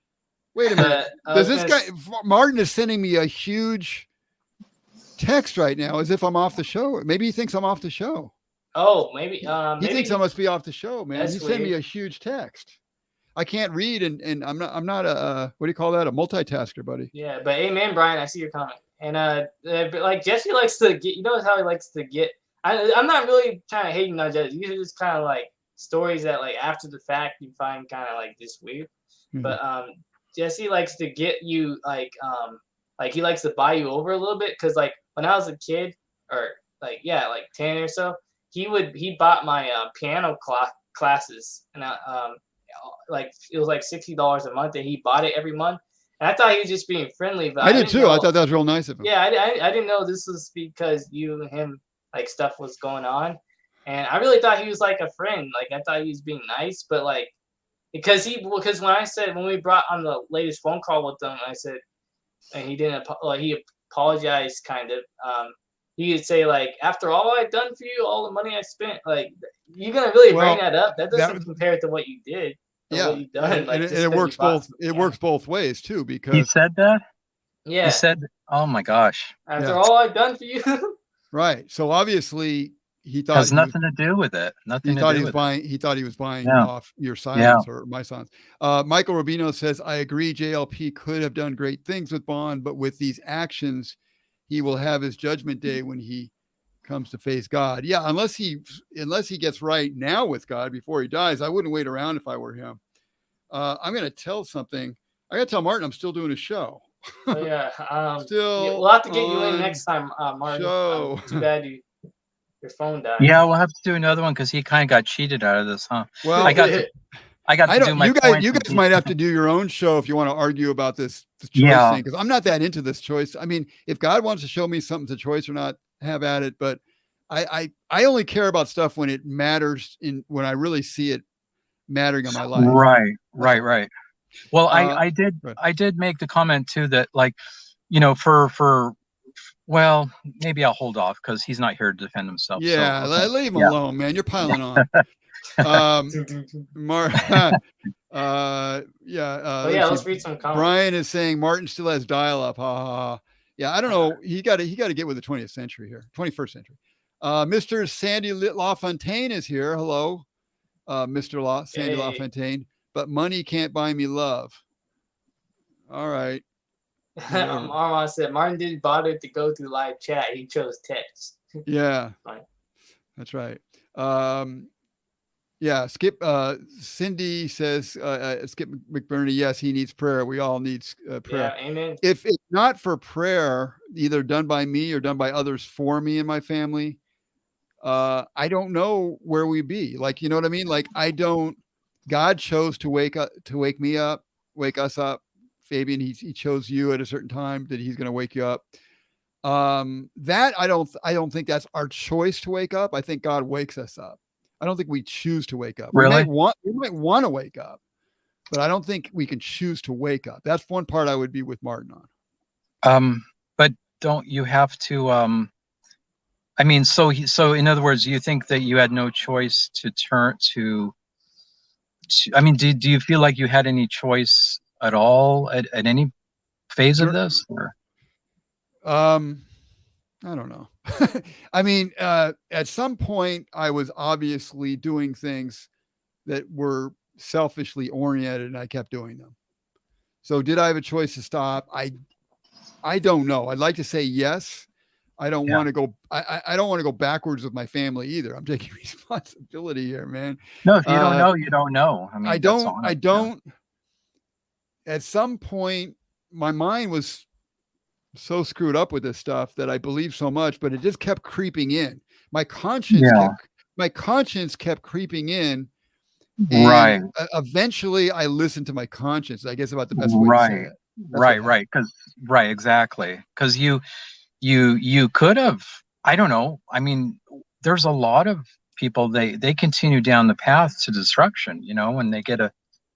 Wait a minute.
But I
Does
was
this
gonna
guy Martin is sending me a huge text right now as if I'm off the show? Maybe he thinks I'm off the show.
Oh, maybe.
He
Maybe
thinks I must be off the show, man.
That's
He sent me
weird.
a huge text. I can't read, and I'm not a what do you call that? A multitasker, buddy.
Yeah, but amen, Brian. I see your comment. And but like Jesse likes to get. You know how he likes to get. I'm not really trying to hate on Jesse. These are just kind of like stories that like after the fact you find kind of like just weird.
Mhm.
But Jesse likes to get you like he likes to buy you over a little bit because like when I was a kid or like 10 or so, he bought my piano classes and like it was like $60 a month and he bought it every month. And I thought he was just being friendly, but
I did
didn't
too.
know,
I thought that was real nice of him.
yeah, I didn't know this was because you and him like stuff was going on, and I really thought he was like a friend. Like I thought he was being nice, but like because when we brought on the latest phone call with him, I said, and he didn't he apologized kind of. He would say like, after all I've done for you, all the money I spent, like you're gonna really bring that up? That doesn't compare to what you did.
Yeah,
what you've done. Like,
and it works both. It works both ways too,
He
because
said that?
yeah,
He said, oh my gosh.
after all I've done for you.
right. So obviously he thought
Has nothing to do with it. Nothing to do with it.
He thought he was buying
Yeah.
off your silence or my silence. Michael Rubino says, I agree. JLP could have done great things with Bond, but with these actions, he will have his judgment day when he comes to face God. Yeah, unless he gets right now with God before he dies, I wouldn't wait around if I were him. I'm going to tell something. I got to tell Martin I'm still doing a show.
Oh, yeah.
Still
we'll have to get you in next time, Martin.
show.
Too bad you. Your phone died.
Yeah, we'll have to do another one because he kind of got cheated out of this, huh?
Well,
I got to do my
you
points.
guys might have to do your own show if you want to argue about this choice
Yeah.
thing, because I'm not that into this choice. I mean, if God wants to show me something's a choice or not, have at it. But I only care about stuff when it matters, when I really see it mattering in my life.
Right. Well, I did make the comment too that, like, you know, well, maybe I'll hold off because he's not here to defend himself.
Yeah,
so, okay.
leave him alone, man. You're piling on.
Let's read some comments.
Brian is saying Martin still has dial-up. Ha ha ha. Yeah, I don't know. He got to get with the 20th century here, 21st century. Mr. Sandy LaFontaine is here. Hello, Mr. Sandy LaFontaine. But money can't buy me love. All right.
Marlon said Martin didn't bother to go to live chat. He chose text.
Yeah,
Fine.
That's right. Yeah, Skip. Cindy says, Skip McBurney. Yes, he needs prayer. We all need prayer.
Yeah, amen.
If it's not for prayer, either done by me or done by others for me and my family, I don't know where we'd be. Like, you know what I mean? Like, God chose to wake us up. Fabian, he chose you at a certain time that he's going to wake you up. That I don't think that's our choice to wake up. I think God wakes us up. I don't think we choose to wake up.
Really?
We might want to wake up, but I don't think we can choose to wake up. That's one part I would be with Martin on.
But don't you have to, I mean, so in other words, you think that you had no choice to turn to I mean, do you feel like you had any choice at all at any phase of this? Or?
I don't know. I mean, at some point I was obviously doing things that were selfishly oriented and I kept doing them. So did I have a choice to stop? I don't know. I'd like to say yes. I don't want to go. I don't want to go backwards with my family either. I'm taking responsibility here, man.
No, if you don't know, you don't know. I mean,
I don't. At some point, my mind was so screwed up with this stuff that I believed so much, but it just kept creeping in. My conscience kept creeping in. And eventually I listened to my conscience, I guess, about the best way to say it.
Right. Exactly. Cause you could have, I don't know. I mean, there's a lot of people, they continue down the path to destruction, you know, when they get a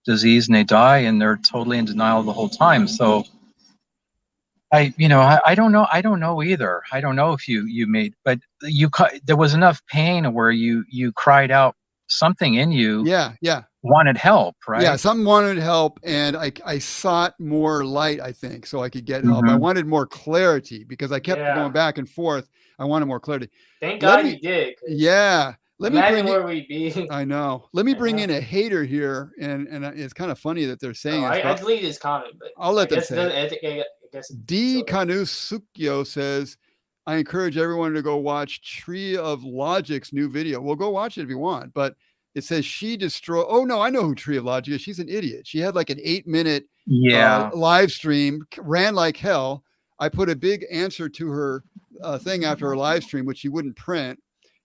disease and they die and they're totally in denial the whole time. So I don't know. I don't know either. I don't know if you made, but there was enough pain where you cried out something in you.
Yeah.
Wanted help, right?
Yeah. Something wanted help. And I sought more light, I think, so I could get help. I wanted more clarity because I kept going back and forth. I wanted more clarity.
Thank God you did.
Yeah.
Imagine where we'd be.
I know. Let me bring in a hater here. And it's kind of funny that they're saying this.
I deleted his comment, but
I'll let them say it. D. Kanusukyo says, I encourage everyone to go watch Tree of Logic's new video. Well, go watch it if you want. But it says she destroyed. Oh, no, I know who Tree of Logic is. She's an idiot. She had like an 8-minute live stream, ran like hell. I put a big answer to her thing after her live stream, which she wouldn't print.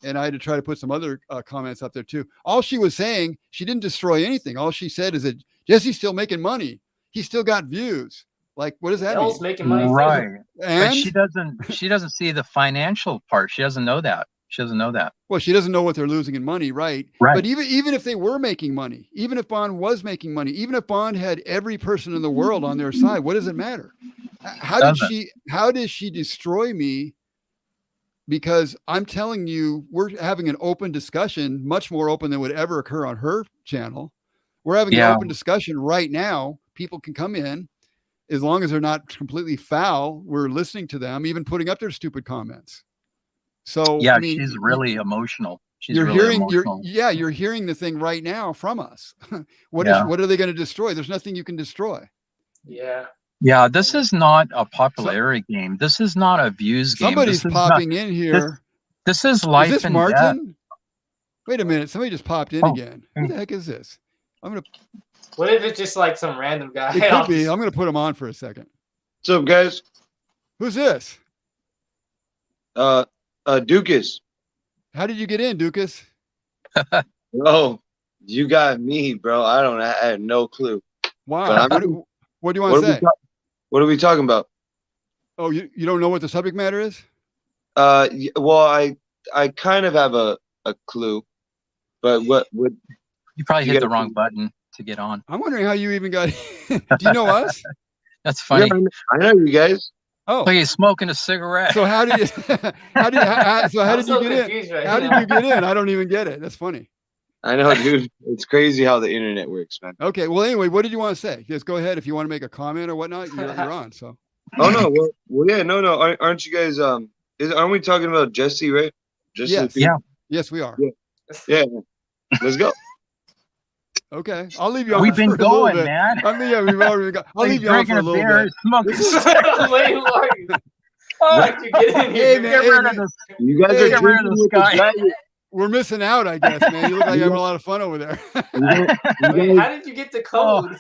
And I had to try to put some other comments up there too. All she was saying, she didn't destroy anything. All she said is that Jesse's still making money. He still got views. Like, what does that mean?
Making money,
right?
And
but she doesn't see the financial part. She doesn't know that.
Well, she doesn't know what they're losing in money, right? But even if they were making money, even if Bond was making money, even if Bond had every person in the world on their side, what does it matter? How did she destroy me? Because I'm telling you, we're having an open discussion, much more open than would ever occur on her channel. We're having an open discussion right now. People can come in. As long as they're not completely foul, we're listening to them, even putting up their stupid comments. So
yeah,
I mean,
she's really emotional.
You're hearing the thing right now from us. What are they going to destroy? There's nothing you can destroy.
Yeah, this is not a popularity game. This is not a views game.
Somebody's popping in here.
This is life. Is this
Martin?
Death.
Wait a minute. Somebody just popped in again. Who the heck is this?
What if it's just like some random guy?
It could be. I'm going to put him on for a second.
What's up, guys?
Who's this?
Dukas.
How did you get in, Dukas?
Bro, you got me, bro. I had no clue.
Why? What do you want to say?
What are we talking about?
Oh, you don't know what the subject matter is?
Well, I kind of have a clue, but what would
You probably hit the wrong button to get on.
I'm wondering how you even got. Do you know us?
That's funny.
Yeah, I know you guys.
Oh,
Look, he's smoking a cigarette.
so how did you? How did you get in?
Right
How
now.
did you get in? I don't even get it. That's funny.
I know, dude. It's crazy how the internet works, man.
Okay. Well, anyway, what did you want to say? Just go ahead if you want to make a comment or whatnot. You're on. So.
Oh no, well, yeah, no. Aren't you guys aren't we talking about Jesse, right? Jesse
Yes.
Lee Peterson?
Yes, we are.
Yeah. Let's go.
Okay, I'll leave you on.
We've been
for a little
going,
bit.
man.
I mean, yeah, we've already got. I'll leave you on for a little bit.
Smoking
Wait, Lord. How'd you get in
Hey,
here?
man,
Get
hey,
rid
man.
of this.
You guys
Hey,
are
get rid of
drinking
this
with the
guy.
dragon.
We're missing out, I guess, man. You look like you're having a lot of fun over there.
Wait, how did you get the code?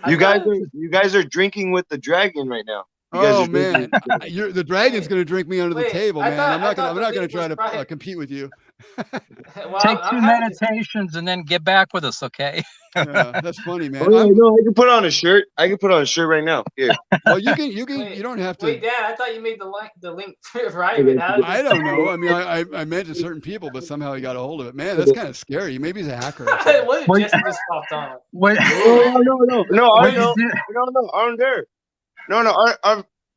You guys are drinking with the dragon right now. You guys
Oh
are drinking
man, the dragon's gonna drink me under the
Wait,
table,
I
man.
thought-
I'm not
I thought
gonna
the
try
link
to
was private.
compete with you.
Well,
Take
I'm
two
happy to-
meditations and then get back with us, okay?
Yeah, that's funny, man.
Oh, yeah, no, I can put on a shirt. I can put on a shirt right now. Here.
Well, you can,
Wait,
you don't have to.
Wait, Dad, I thought you made the link private. How did
I don't know. I mean, I meant to certain people, but somehow he got a hold of it. Man, that's kind of scary. Maybe he's a hacker. Or something.
what did
Wait.
Jesse just popped on?
What?
No,
What you do-
I'm there. No,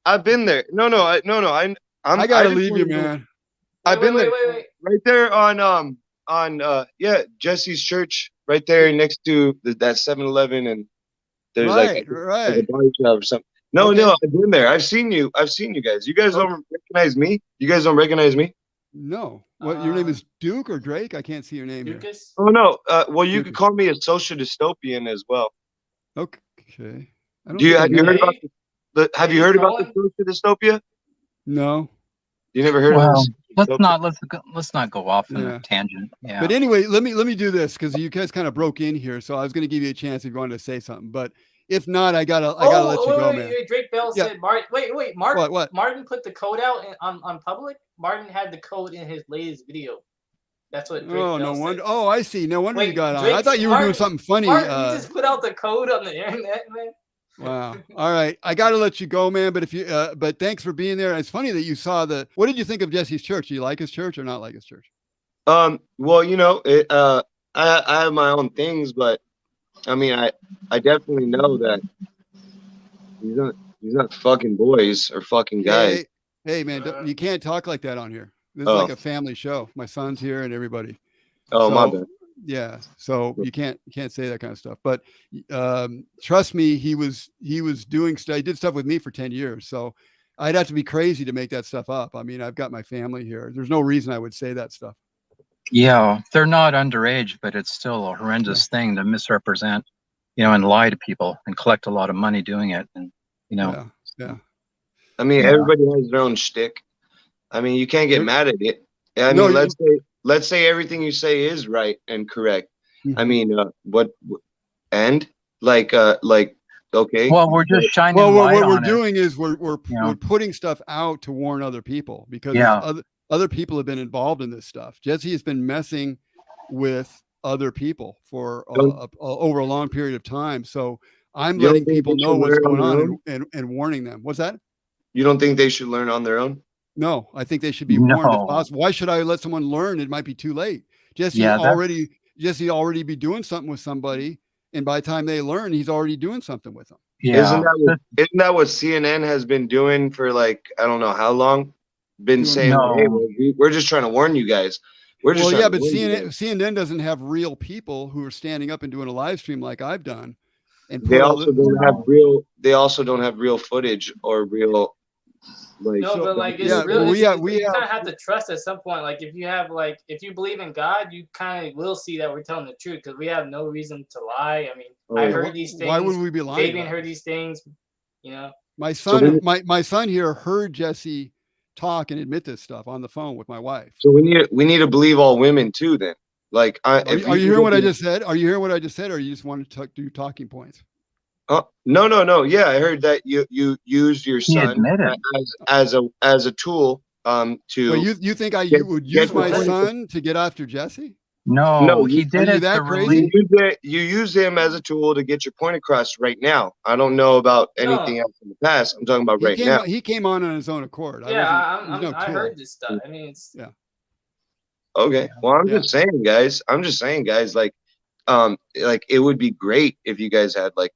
I've been there.
I gotta leave you, man.
I've been there.
Wait.
Right there on Jesse's church, right there next to that 7-Eleven, and there's like a
Right.
bar shop or something. No,
Okay.
I've been there. I've seen you guys. You guys don't recognize me? You guys don't recognize me?
No. What? Your name is Duke or Drake? I can't see your name here.
Lucas?
Oh no. Well, you could call me a social dystopian as well.
Okay. I don't
Have you
think I know.
heard about have you heard about the
Colin?
social dystopia?
No.
You never heard
Well,
of this?
let's not go off on
Yeah.
a tangent. Yeah.
But anyway, let me do this because you guys kind of broke in here, so I was going to give you a chance if you wanted to say something. But if not, I gotta let you go, man.
Drake Bell
Yeah.
said, wait, Martin.
What?
Martin put the code out on public. Martin had the code in his latest video. That's what Drake
Oh,
Bell
no wonder.
said.
Oh, I see. No wonder you
Wait,
got on. I
Drake's-
thought you were doing
Martin-
something funny.
Martin, you just put out the code on the internet, man.
Wow. All right. I got to let you go, man. But if you, but thanks for being there. It's funny that you saw what did you think of Jesse's church? Do you like his church or not like his church?
Well, I have my own things, but I mean, I definitely know that he's not fucking boys or fucking guys.
Hey, man, you can't talk like that on here. This is
Oh.
like a family show. My son's here and everybody.
Oh, my
So,
bad.
Yeah. So you can't say that kind of stuff. But trust me, he did stuff with me for 10 years. So I'd have to be crazy to make that stuff up. I mean, I've got my family here. There's no reason I would say that stuff.
Yeah, they're not underage, but it's still a horrendous thing to misrepresent, and lie to people and collect a lot of money doing it. And
Yeah.
I mean,
Yeah.
everybody has their own shtick. I mean, you can't get mad at it. I
No,
mean, let's say everything you say is right and correct. I mean, okay.
Well, we're just shining
Well,
light
what we're
on it.
doing is we're
Yeah.
putting stuff out to warn other people because
Yeah.
other people have been involved in this stuff. Jesse has been messing with other people for over a long period of time. So I'm
You don't
letting
think
people
they
know
should
what's
learn on
going
their
on and warning them. What's that?
You don't think they should learn on their own?
No, I think they should be warned if
No.
possible. Why should I let someone learn? It might be too late. Jesse
Yeah,
already be doing something with somebody, and by the time they learn, he's already doing something with them.
Yeah.
Isn't that what CNN has been doing for like I don't know how long? Been saying,
No.
hey, we're just trying to warn you guys. We're just
Well,
trying
yeah,
to
but
warn you guys.
CNN doesn't have real people who are standing up and doing a live stream like I've done. And
They
put all
also
this-
don't have real. They also don't have real footage or real. Like,
No, but like it's
yeah,
really
we have-
you kind of have to trust at some point. Like if you believe in God, you kind of will see that we're telling the truth because we have no reason to lie. I mean, I've heard these things.
Why would we be lying?
Fabian
about
heard
it?
these things.
My son, my son here heard Jesse talk and admit this stuff on the phone with my wife.
So we need to believe all women too. Then, like,
Are you hearing what I just said? Are you hearing what I just said, or you just want to do talking points?
No. Yeah, I heard that you used your son
admitted.
as a tool to
Well, you think
get-
you would use
get
my
the-
son to get after Jesse?
No, he
you-
did
are you
it
that
to
crazy?
release.
you use him as a tool to get your point across right now. I don't know about anything
No.
else in the past. I'm talking about right now.
He came on his own accord.
Yeah,
He's no
I
tool.
heard this stuff. I mean, it's
Okay. Well, I'm
Yeah.
just saying, guys. Like it would be great if you guys had like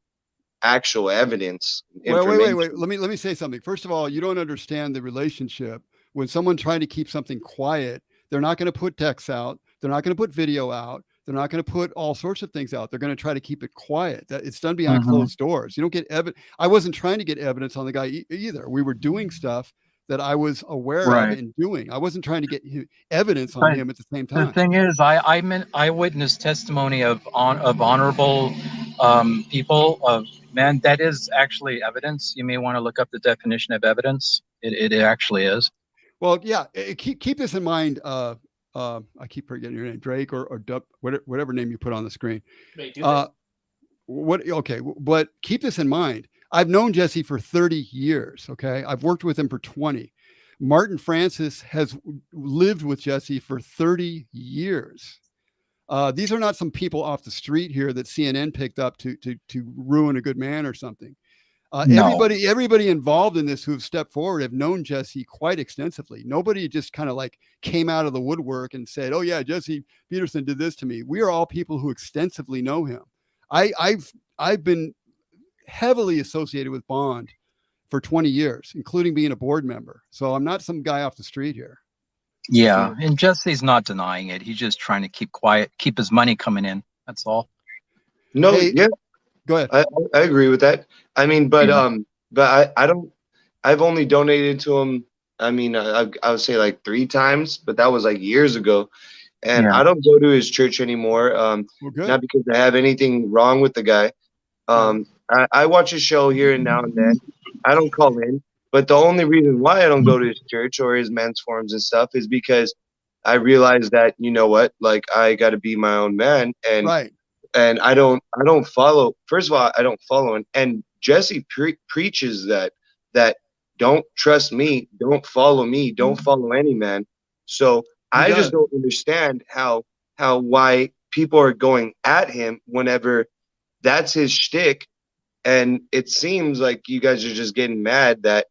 actual evidence.
Well, wait.
information.
Let me say something. First of all, you don't understand the relationship. When someone trying to keep something quiet, they're not going to put texts out. They're not going to put video out. They're not going to put all sorts of things out. They're going to try to keep it quiet. That it's done behind
Mhm.
closed doors. You don't get evidence. I wasn't trying to get evidence on the guy either. We were doing stuff that I was aware
Right.
of and doing. I wasn't trying to get evidence on
But
him at the same
The
time.
thing is, I'm an eyewitness testimony of honorable people of man. That is actually evidence. You may want to look up the definition of evidence. It actually is.
Well, yeah. Keep this in mind. I keep forgetting your name, Drake or Dup, whatever name you put on the screen.
wait, do
Okay, but keep this in mind. I've known Jesse for 30 years. Okay. I've worked with him for 20. Martin Francis has lived with Jesse for 30 years. These are not some people off the street here that CNN picked up to ruin a good man or something.
No.
Everybody involved in this who have stepped forward have known Jesse quite extensively. Nobody just kind of like came out of the woodwork and said, "Oh yeah, Jesse Peterson did this to me." We are all people who extensively know him. I've been heavily associated with Bond for 20 years, including being a board member. So I'm not some guy off the street here.
Yeah, and Jesse's not denying it. He's just trying to keep quiet, keep his money coming in. That's all.
No,
Hey,
yeah,
Go ahead.
I agree with that. I mean, but I don't. I've only donated to him. I mean, I would say like 3 times, but that was like years ago. And
Yeah.
I don't go to his church anymore.
Well, good.
Not because I have anything wrong with the guy. I watch his show here and now and then. I don't call in, but the only reason why I don't go to his church or his men's forums and stuff is because I realize that, you know what, like I got to be my own man, and
Right.
and I don't follow. First of all, I don't follow, and Jesse preaches that don't trust me, don't follow me, don't follow any man. So I
does.
just don't understand why people are going at him whenever that's his shtick. And it seems like you guys are just getting mad that,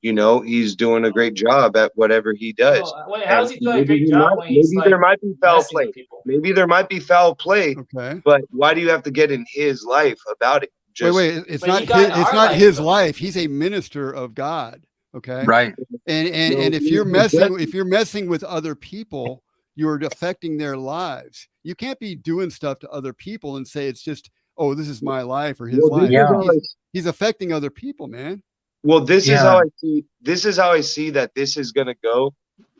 you know, he's doing a great job at whatever he does.
Well, wait, how is he
And
doing a
maybe
great job when he's
maybe there
like
might be foul
messing
play.
with people?
Maybe there might be foul play,
Okay.
but why do you have to get in his life about it? Just,
Wait. It's
But
not
he got
his.
in
It's
our
not
life,
his
though.
life. He's a minister of God. Okay.
Right.
And
No,
if
he-
you're
he
messing
doesn't.
if you're messing with other people, you're affecting their lives. You can't be doing stuff to other people and say it's just, oh, this is my life or his
Well,
life.
this is how
Yeah.
He's affecting other people, man.
Well, this is
Yeah.
how I see. This is how I see that this is gonna go.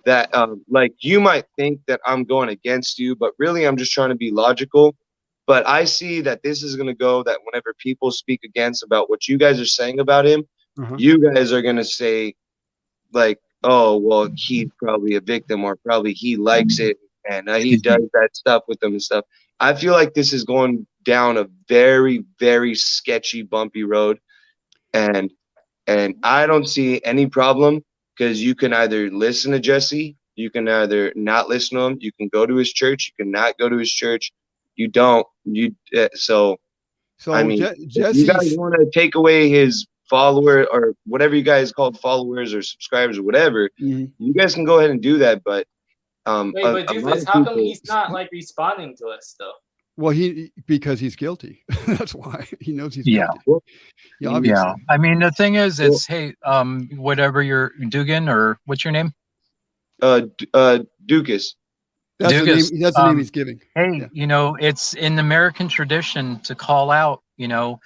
That like you might think that I'm going against you, but really I'm just trying to be logical. But I see that this is gonna go. That whenever people speak against about what you guys are saying about him,
Uh-huh.
you guys are gonna say like, oh, well, he's probably a victim, or probably he likes it and he does that stuff with them and stuff. I feel like this is going down a very, very sketchy, bumpy road, and I don't see any problem because you can either listen to Jesse, you can either not listen to him, you can go to his church, you can not go to his church. You don't. So
So
I mean, if you
Jesse,
guys want to take away his follower or whatever you guys call followers or subscribers or whatever,
Mhm.
you guys can go ahead and do that. But
Wait,
a
but
lot
Doofus,
of
how come
people-
he's not like responding to us though?
well, because he's guilty. That's why he knows he's
Yeah.
guilty. Yeah, obviously.
Yeah. I mean, the thing is, it's hey, whatever your Dugan or what's your name?
Dukas.
That's the
Dugas,
name. That's the name he's giving.
Hey,
Yeah.
you know, it's in American tradition to call out, you know,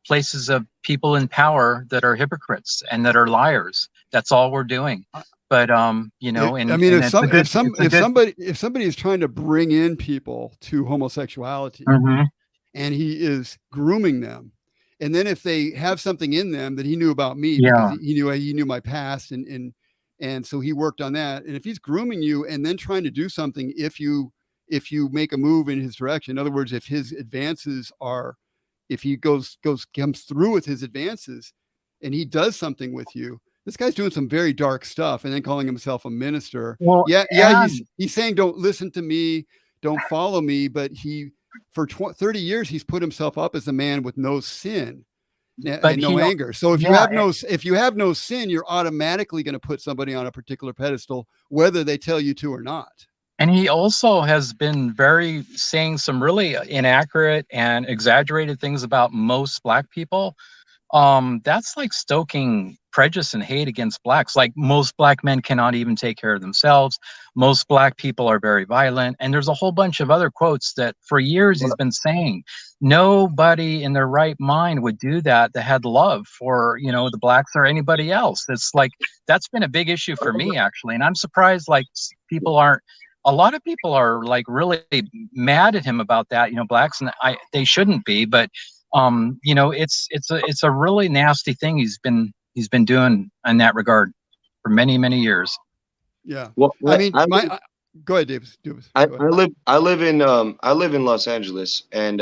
places of people in power that are hypocrites and that are liars. That's all we're doing. But you know,
I
and
mean,
and
if
it's a good-
somebody is trying to bring in people to homosexuality,
Mhm.
and he is grooming them, and then if they have something in them that he knew about me,
Yeah.
because he knew my past, and so he worked on that. And if he's grooming you and then trying to do something, if you make a move in his direction, in other words, if his advances are, if he comes through with his advances, and he does something with you, This guy's doing some very dark stuff and then calling himself a minister.
Well,
Yeah,
and
he's saying don't listen to me, don't follow me, but for 30 years he's put himself up as a man with no sin and no anger. So if you have no sin, you're automatically going to put somebody on a particular pedestal, whether they tell you to or not.
And he also has been saying some really inaccurate and exaggerated things about most Black people. That's like stoking prejudice and hate against Blacks. Like, most Black men cannot even take care of themselves. Most Black people are very violent. And there's a whole bunch of other quotes that for years he's been saying. Nobody in their right mind would do that had love for, the Blacks or anybody else. It's like, that's been a big issue for me, actually. And I'm surprised, like, a lot of people are like really mad at him about that, Blacks, and they shouldn't be, but it's a really nasty thing he's been doing in that regard for many, many years.
Yeah.
Well,
I mean, go ahead, Davis.
I live in Los Angeles, and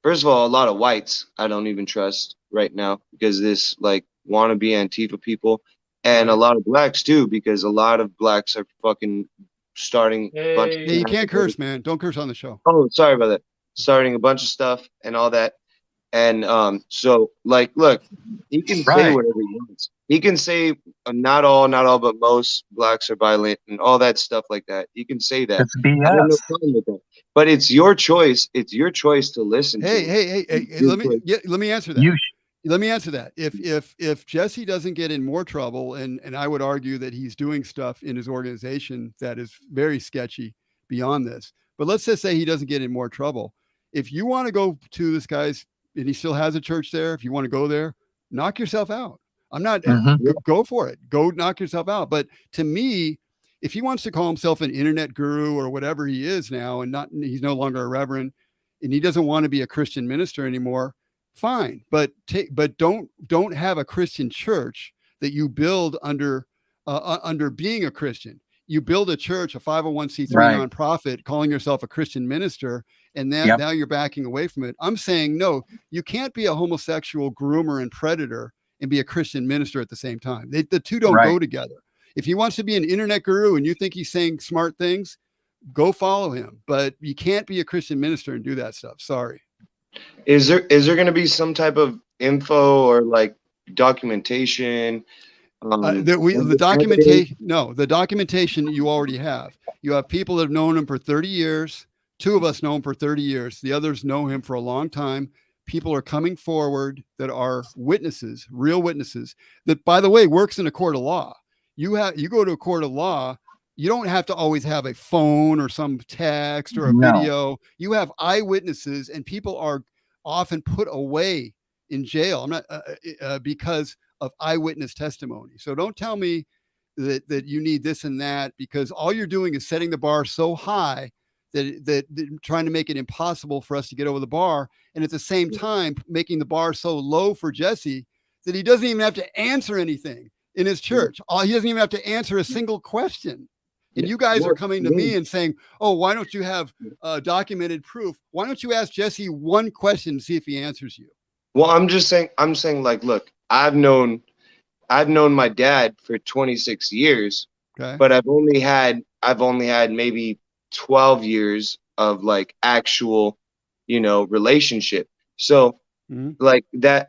first of all, a lot of whites I don't even trust right now because this like wannabe Antifa people, and a lot of Blacks too, because a lot of Blacks are fucking starting.
Hey, you can't curse, man. Don't curse on the show.
Oh, sorry about that. Starting a bunch of stuff and all that. And so like, look, he can say whatever he wants. He can say not all, but most Blacks are violent and all that stuff like that. He can say that.
It's BS.
I have no problem with that. But it's your choice. It's your choice to listen.
Hey, let me answer that. Let me answer that. If Jesse doesn't get in more trouble, and I would argue that he's doing stuff in his organization that is very sketchy beyond this, but let's just say he doesn't get in more trouble. If you want to go to this guy's, and he still has a church there, if you want to go there, knock yourself out. I'm not, go for it. Go knock yourself out. But to me, if he wants to call himself an internet guru or whatever he is now, and he's no longer a reverend, and he doesn't want to be a Christian minister anymore, fine. But don't have a Christian church that you build under being a Christian. You build a church, a 501c3 nonprofit, calling yourself a Christian minister, and now you're backing away from it. I'm saying, no, you can't be a homosexual groomer and predator and be a Christian minister at the same time. The two don't go together. If he wants to be an internet guru and you think he's saying smart things, go follow him. But you can't be a Christian minister and do that stuff. Sorry.
Is there going to be some type of info or like documentation?
The documentation you already have. You have people that have known him for 30 years. Two of us know him for 30 years. The others know him for a long time. People are coming forward that are witnesses, real witnesses, that, by the way, works in a court of law. You go to a court of law, you don't have to always have a phone or some text or a video. You have eyewitnesses, and people are often put away in jail. I'm not because of eyewitness testimony. So don't tell me that you need this and that, because all you're doing is setting the bar so high that trying to make it impossible for us to get over the bar. And at the same time, making the bar so low for Jesse that he doesn't even have to answer anything in his church. He doesn't even have to answer a single question. And you guys are coming to me and saying, oh, why don't you have documented proof? Why don't you ask Jesse one question and see if he answers you?
Well, I'm saying like, look, I've known my dad for 26 years, but I've only had maybe 12 years of like actual, relationship. So like that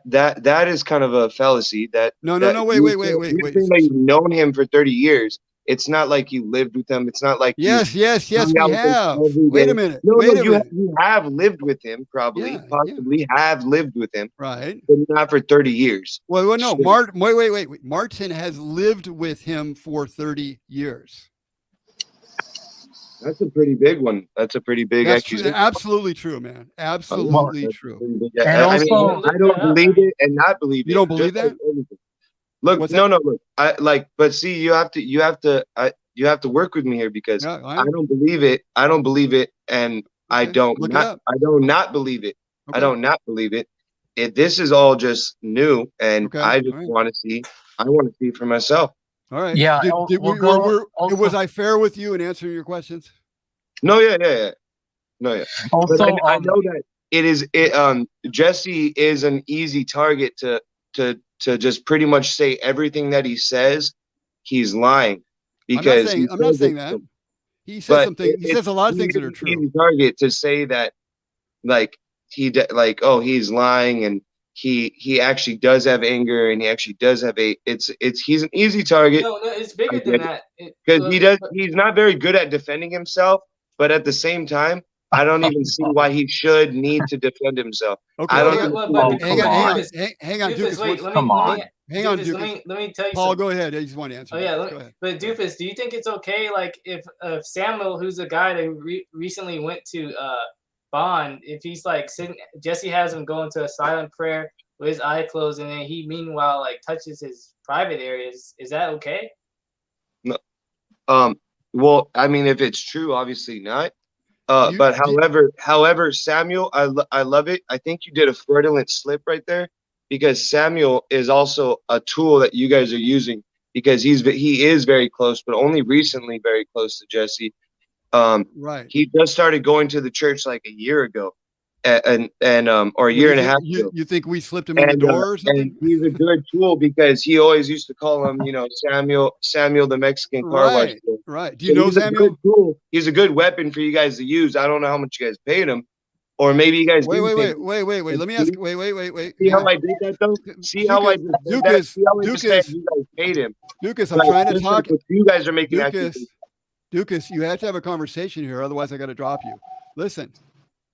is kind of a fallacy. That
no, wait.
You've known him for 30 years. It's not like you lived with him. It's not like
yes, we have. Wait a minute.
You have lived with him, possibly have lived with him,
right?
But not for 30 years.
Well, no, wait. Martin has lived with him for 30 years.
That's a pretty big one. That's a pretty big accusation.
Absolutely true, man. Absolutely true.
And
I don't believe it and not believe it.
You don't believe that?
Look, look. But see, you have to work with me here, because I don't believe it. I don't believe it, and I don't not believe it. Okay. I don't not believe it. This is all just new, and I just want to see. I want to see it for myself.
All right.
Yeah.
Was I fair with you in answering your questions?
No. Yeah. No. Yeah.
Also,
I know that Jesse is an easy target to to just pretty much say everything that he says, he's lying.
I'm
Because
not saying that. He says
but
something. He says a lot of things that are
he's
true.
an easy target to say that, like oh, he's lying, and he actually does have anger, and he actually does have he's an easy target.
No, it's bigger than that.
Because he's not very good at defending himself, but at the same time, I don't even see why he should need to defend himself.
Okay.
I don't
Hang on,
Doofus, wait,
Doofus.
let me tell you
Paul,
something.
go ahead. I just want to answer.
Oh yeah,
go ahead.
but Doofus, do you think it's okay, like if Samuel, who's a guy that recently went to bond, if he's like sitting, Jesse has him go into a silent prayer with his eye closed, and then he meanwhile like touches his private areas, is that okay?
No. Well, I mean, if it's true, obviously not. But however, Samuel, I love it. I think you did a fraudulent slip right there, because Samuel is also a tool that you guys are using, because he is very close, but only recently very close to Jesse.
Right.
He just started going to the church like a year ago, or a year and a half ago.
You think we slipped him in the door or something?
And he's a good tool, because he always used to call him, Samuel the Mexican car wash.
Right. Do you know Samuel?
He's a good weapon for you guys to use. I don't know how much you guys paid him, or maybe you guys.
Wait. Let me ask. Wait.
See how I did that though? See how I just did that? See how I just said you guys paid him?
Lucas, I'm trying to talk.
You guys are making
Lucas, you have to have a conversation here, otherwise I got to drop you. Listen,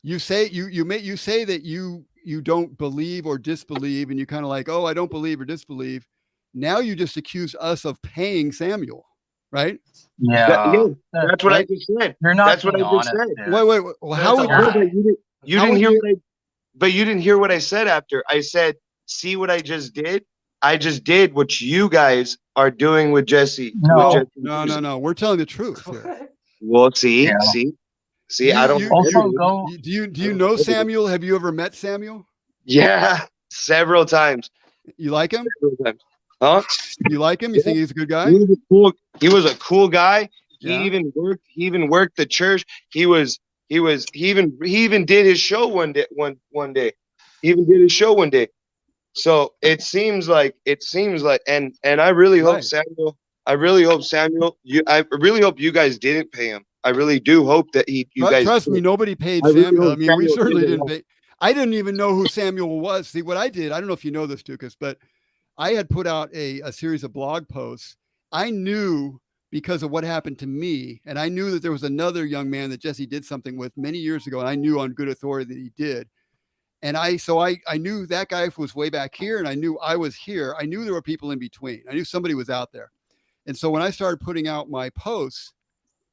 you say that you don't believe or disbelieve, and you kind of like, oh, I don't believe or disbelieve. Now you just accuse us of paying Samuel, right?
Yeah,
that's what I just said.
You're not.
That's what I just said.
Wait. Well, how would
you didn't hear what but you didn't hear what I said after. I said, see what I just did? I just did what you guys are doing with Jesse.
No. We're telling the truth here.
Well, see. I don't.
Do you know Samuel? Have you ever met Samuel?
Yeah, several times.
You like him?
Several times. Huh?
You like him? You think he's a good guy?
He was a cool guy.
Yeah.
He even worked the church. He even did his show one day. He even did his show one day. So it seems like, and I really hope Samuel. I really hope you guys didn't pay him. I really do hope that you guys.
Trust me, nobody paid Samuel. I mean, we certainly didn't pay. I didn't even know who Samuel was. See, what I did, I don't know if you know this, Dukas, but I had put out a series of blog posts. I knew because of what happened to me, and I knew that there was another young man that Jesse did something with many years ago, and I knew on good authority that he did. And I knew that guy was way back here, and I knew I was here. I knew there were people in between. I knew somebody was out there. And so when I started putting out my posts,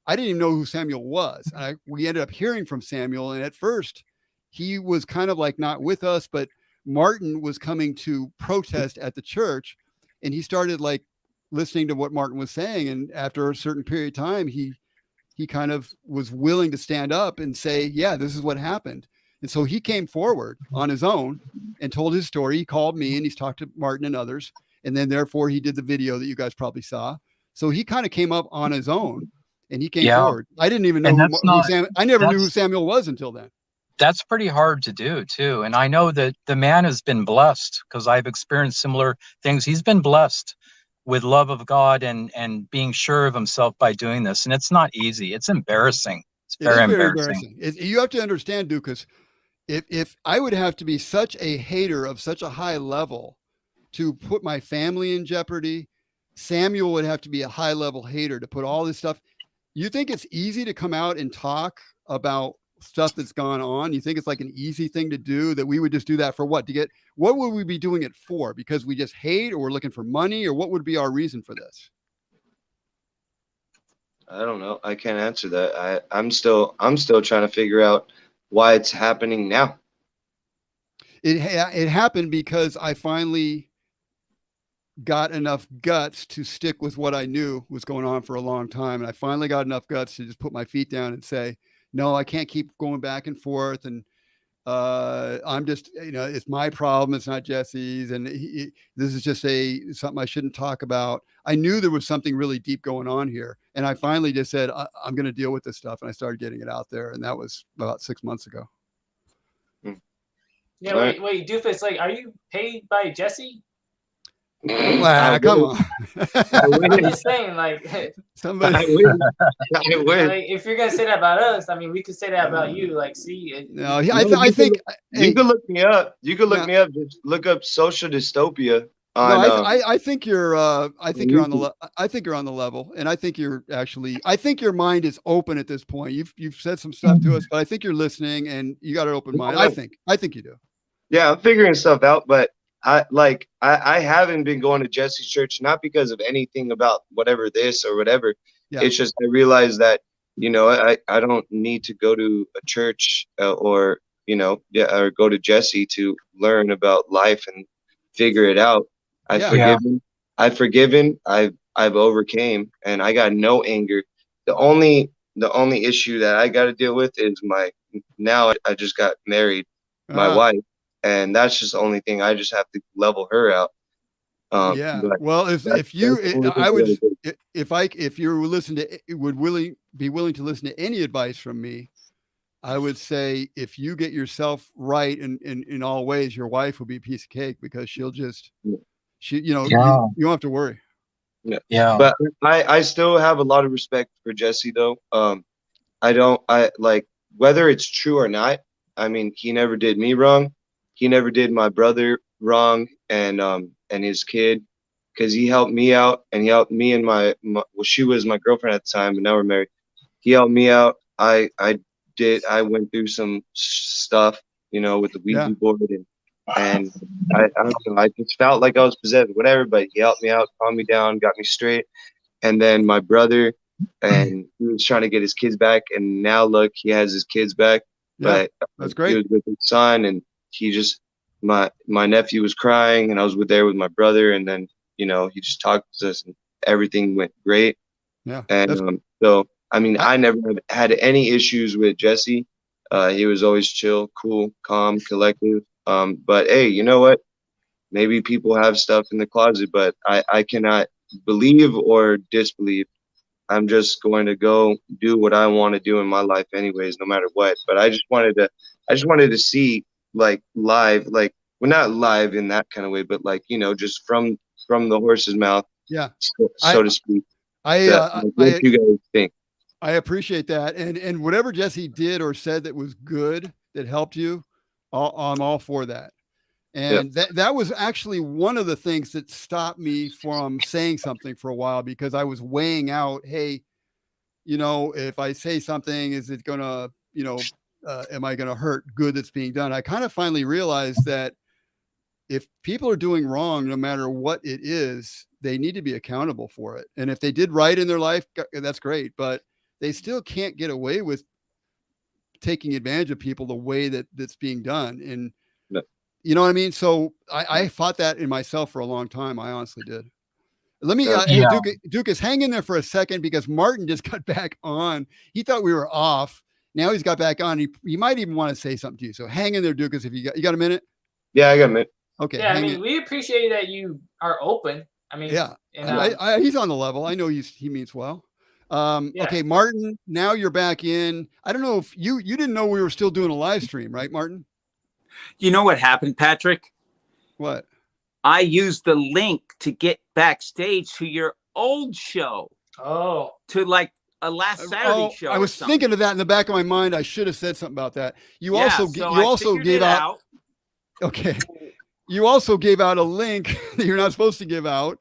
I didn't even know who Samuel was. We ended up hearing from Samuel. And at first he was kind of like not with us, but Martin was coming to protest at the church, and he started like listening to what Martin was saying. And after a certain period of time, he kind of was willing to stand up and say, yeah, this is what happened. And so he came forward on his own and told his story. He called me and he's talked to Martin and others. And then therefore he did the video that you guys probably saw. So he kind of came up on his own and he came forward. I didn't even know I never knew who Samuel was until then.
That's pretty hard to do too. And I know that the man has been blessed because I've experienced similar things. He's been blessed with love of God and being sure of himself by doing this. And it's not easy. It's embarrassing. It's very embarrassing.
You have to understand, Dukas, if I would have to be such a hater of such a high level to put my family in jeopardy, Samuel would have to be a high level hater to put all this stuff. You think it's easy to come out and talk about stuff that's gone on? You think it's like an easy thing to do, that we would just do that for what? What would we be doing it for? Because we just hate, or we're looking for money, or what would be our reason for this?
I don't know. I can't answer that. I'm still trying to figure out why it's happening now.
It happened because I finally got enough guts to stick with what I knew was going on for a long time. And I finally got enough guts to just put my feet down and say, no, I can't keep going back and forth. And I'm just, it's my problem. It's not Jesse's. And this is just something I shouldn't talk about. I knew there was something really deep going on here. And I finally just said, I'm going to deal with this stuff. And I started getting it out there. And that was about 6 months ago.
Yeah. Wait, Doofus, like, are you paid by Jesse?
Wow, come on.
I
I'm
wish.
just saying, like,
Somebody.
I wish. I wish.
like, if you're gonna say that about us, I mean, we could say that about you. Like, see,
No,
No,
I
you
think.
You
Hey,
can look me up. You can look
no,
me up. Just look up social dystopia
no,
on
I think you're I think you're on the
YouTube.
I think you're on the level, and I think you're actually I think your mind is open at this point. You've said some stuff to us, but I think you're listening and you got an open mind. I think you do.
Yeah, I'm figuring stuff out, but I haven't been going to Jesse's church, not because of anything about whatever this or whatever.
Yeah.
It's just I realized that, you know, I don't need to go to a church or, you know, or go to Jesse to learn about life and figure it out. I've
Yeah.
forgiven. I've forgiven. I've overcame, and I got no anger. The only issue that I got to deal with is now I just got married, my
Ah,
wife, and that's just the only thing. I just have to level her out.
yeah.
But
Well,
that's
if you,
the only thing
I
I
would,
gotta do.
if you were listening to, would be willing to listen to any advice from me, I would say if you get yourself right in all ways, your wife will be a piece of cake because she'll just, you know,
Yeah.
you don't have to worry.
Yeah.
But I still have a lot of respect for Jesse though. I like whether it's true or not. I mean, he never did me wrong. He never did my brother wrong and his kid, because he helped me out and he helped me and well, she was my girlfriend at the time, but now we're married. He helped me out. I went through some stuff, you know, with the Ouija
Yeah.
board and I don't know, I just felt like I was possessed, whatever, but he helped me out, calmed me down, got me straight. And then my brother, and he was trying to get his kids back, and now look, he has his kids back.
Yeah.
But
That's
he
great.
was with his son, and he just my nephew was crying, and I was there with my brother, and then, you know, he just talked to us, and everything went great.
Yeah.
And
That's,
so I mean,
I,
I never had any issues with Jesse. He was always chill, cool, calm, collective. But hey, you know what? Maybe people have stuff in the closet, but I cannot believe or disbelieve. I'm just going to go do what I want to do in my life anyways, no matter what. But I just wanted to see, like, live, like, well, not live in that kind of way, but like, you know, just from the horse's mouth,
yeah.
so to speak, that
I,
like, what you guys think.
I appreciate that. And whatever Jesse did or said that was good, that helped you, I'm all for that.
Yeah.
And that was actually one of the things that stopped me from saying something for a while, because I was weighing out, hey, you know, if I say something, is it gonna, you know, am I gonna hurt good that's being done? I kind of finally realized that if people are doing wrong, no matter what it is, they need to be accountable for it. And if they did right in their life, that's great. But they still can't get away with taking advantage of people the way that's being done. And
No.
you know what I mean? So I fought that in myself for a long time. I honestly did. Let me,
Yeah.
hey,
Yeah.
Dukas, hang in there for a second, because Martin just got back on. He thought we were off. Now he's got back on. He might even want to say something to you. So hang in there, Dukas. If you got a minute.
Yeah, I got a minute.
Okay.
yeah, I
hang
mean,
in.
we appreciate that you are open. I mean,
Yeah.
and
He's on the level. I know he means well.
Yeah.
Okay, Martin, now you're back in. I don't know if you didn't know we were still doing a live stream, right, Martin?
You know what happened, Patrick?
What?
I used the link to get backstage to your old show,
oh,
to like a last Saturday show.
I
or
was
something.
thinking of that in the back of my mind. I should have said something about that. You
Yeah,
also
so
you
I
also
figured
gave
it
out. Okay. You also gave out a link that you're not supposed to give out,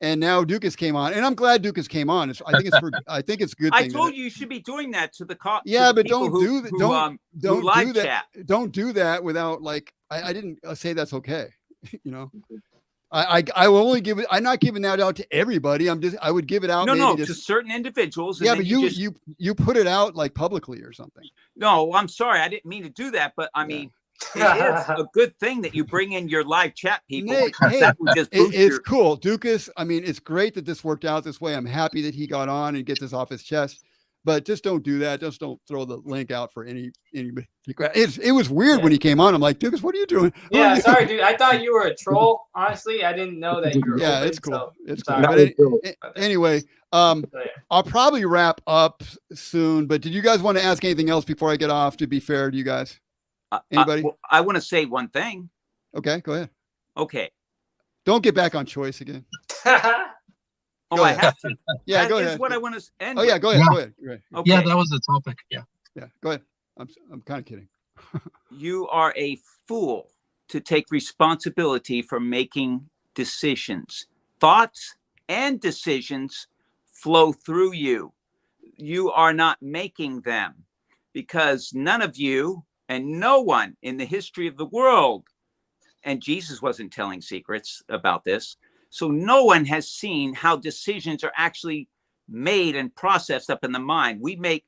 and now Dukas came on, and I'm glad Dukas came on. I think it's a good
I
thing.
told you should be doing that to the
Yeah,
to the
but
people
don't
live
do that.
chat.
Don't do that without, like, I didn't say that's okay. You know, I will only give it. I'm not giving that out to everybody. I would give it out.
No,
maybe
to certain individuals.
Yeah,
and
but
then
you put it out like publicly or something.
No, I'm sorry, I didn't mean to do that, but I
Yeah.
mean, it is a good thing that you bring in your live chat people.
Hey,
That will just boost
it's
your.
cool, Dukas. I mean, it's great that this worked out this way. I'm happy that he got on and gets this off his chest. But just don't do that. Just don't throw the link out for anybody. It was weird when he came on. I'm like, Dukas, what are you doing?
yeah. Sorry, dude. I thought you were a troll. Honestly, I didn't know that you were.
Yeah,
open,
it's cool.
So,
It's cool.
sorry.
But anyway, I'll probably wrap up soon. But did you guys want to ask anything else before I get off? To be fair to you guys, anybody?
I want to say one thing.
Okay, go ahead.
Okay,
Don't get back on choice again.
Oh,
Go
I
ahead.
have to.
Yeah,
That
go
is
ahead.
what I want to end.
Oh yeah,
with.
go ahead.
Yeah.
Go ahead. Go ahead.
Okay.
Yeah, that was the topic. Yeah.
Yeah, go ahead. I'm kind of kidding.
You are a fool to take responsibility for making decisions. Thoughts and decisions flow through you. You are not making them, because none of you and no one in the history of the world, and Jesus wasn't telling secrets about this, so no one has seen how decisions are actually made and processed up in the mind. We make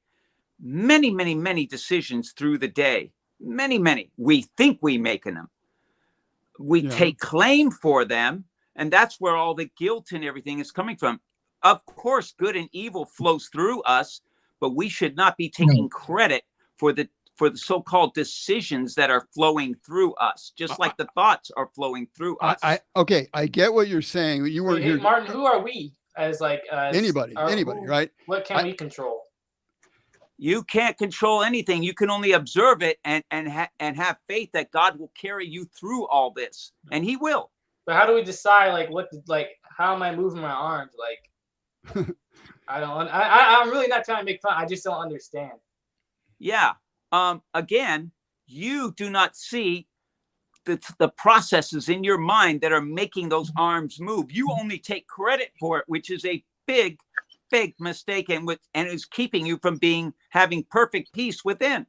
many, many, many decisions through the day. Many, many. We think we're making them. We take claim for them, and that's where all the guilt and everything is coming from. Of course, good and evil flows through us, but we should not be taking credit for the so-called decisions that are flowing through us, just like the thoughts are flowing through us.
Okay, I get what you're saying. You weren't here.
Martin, who are we as
Anybody, right?
What can we control?
You can't control anything. You can only observe it and have faith that God will carry you through all this, and He will.
But how do we decide how am I moving my arms? I'm really not trying to make fun. I just don't understand.
Yeah. Again, you do not see the processes in your mind that are making those arms move. You only take credit for it, which is a big mistake, and is keeping you from having perfect peace within.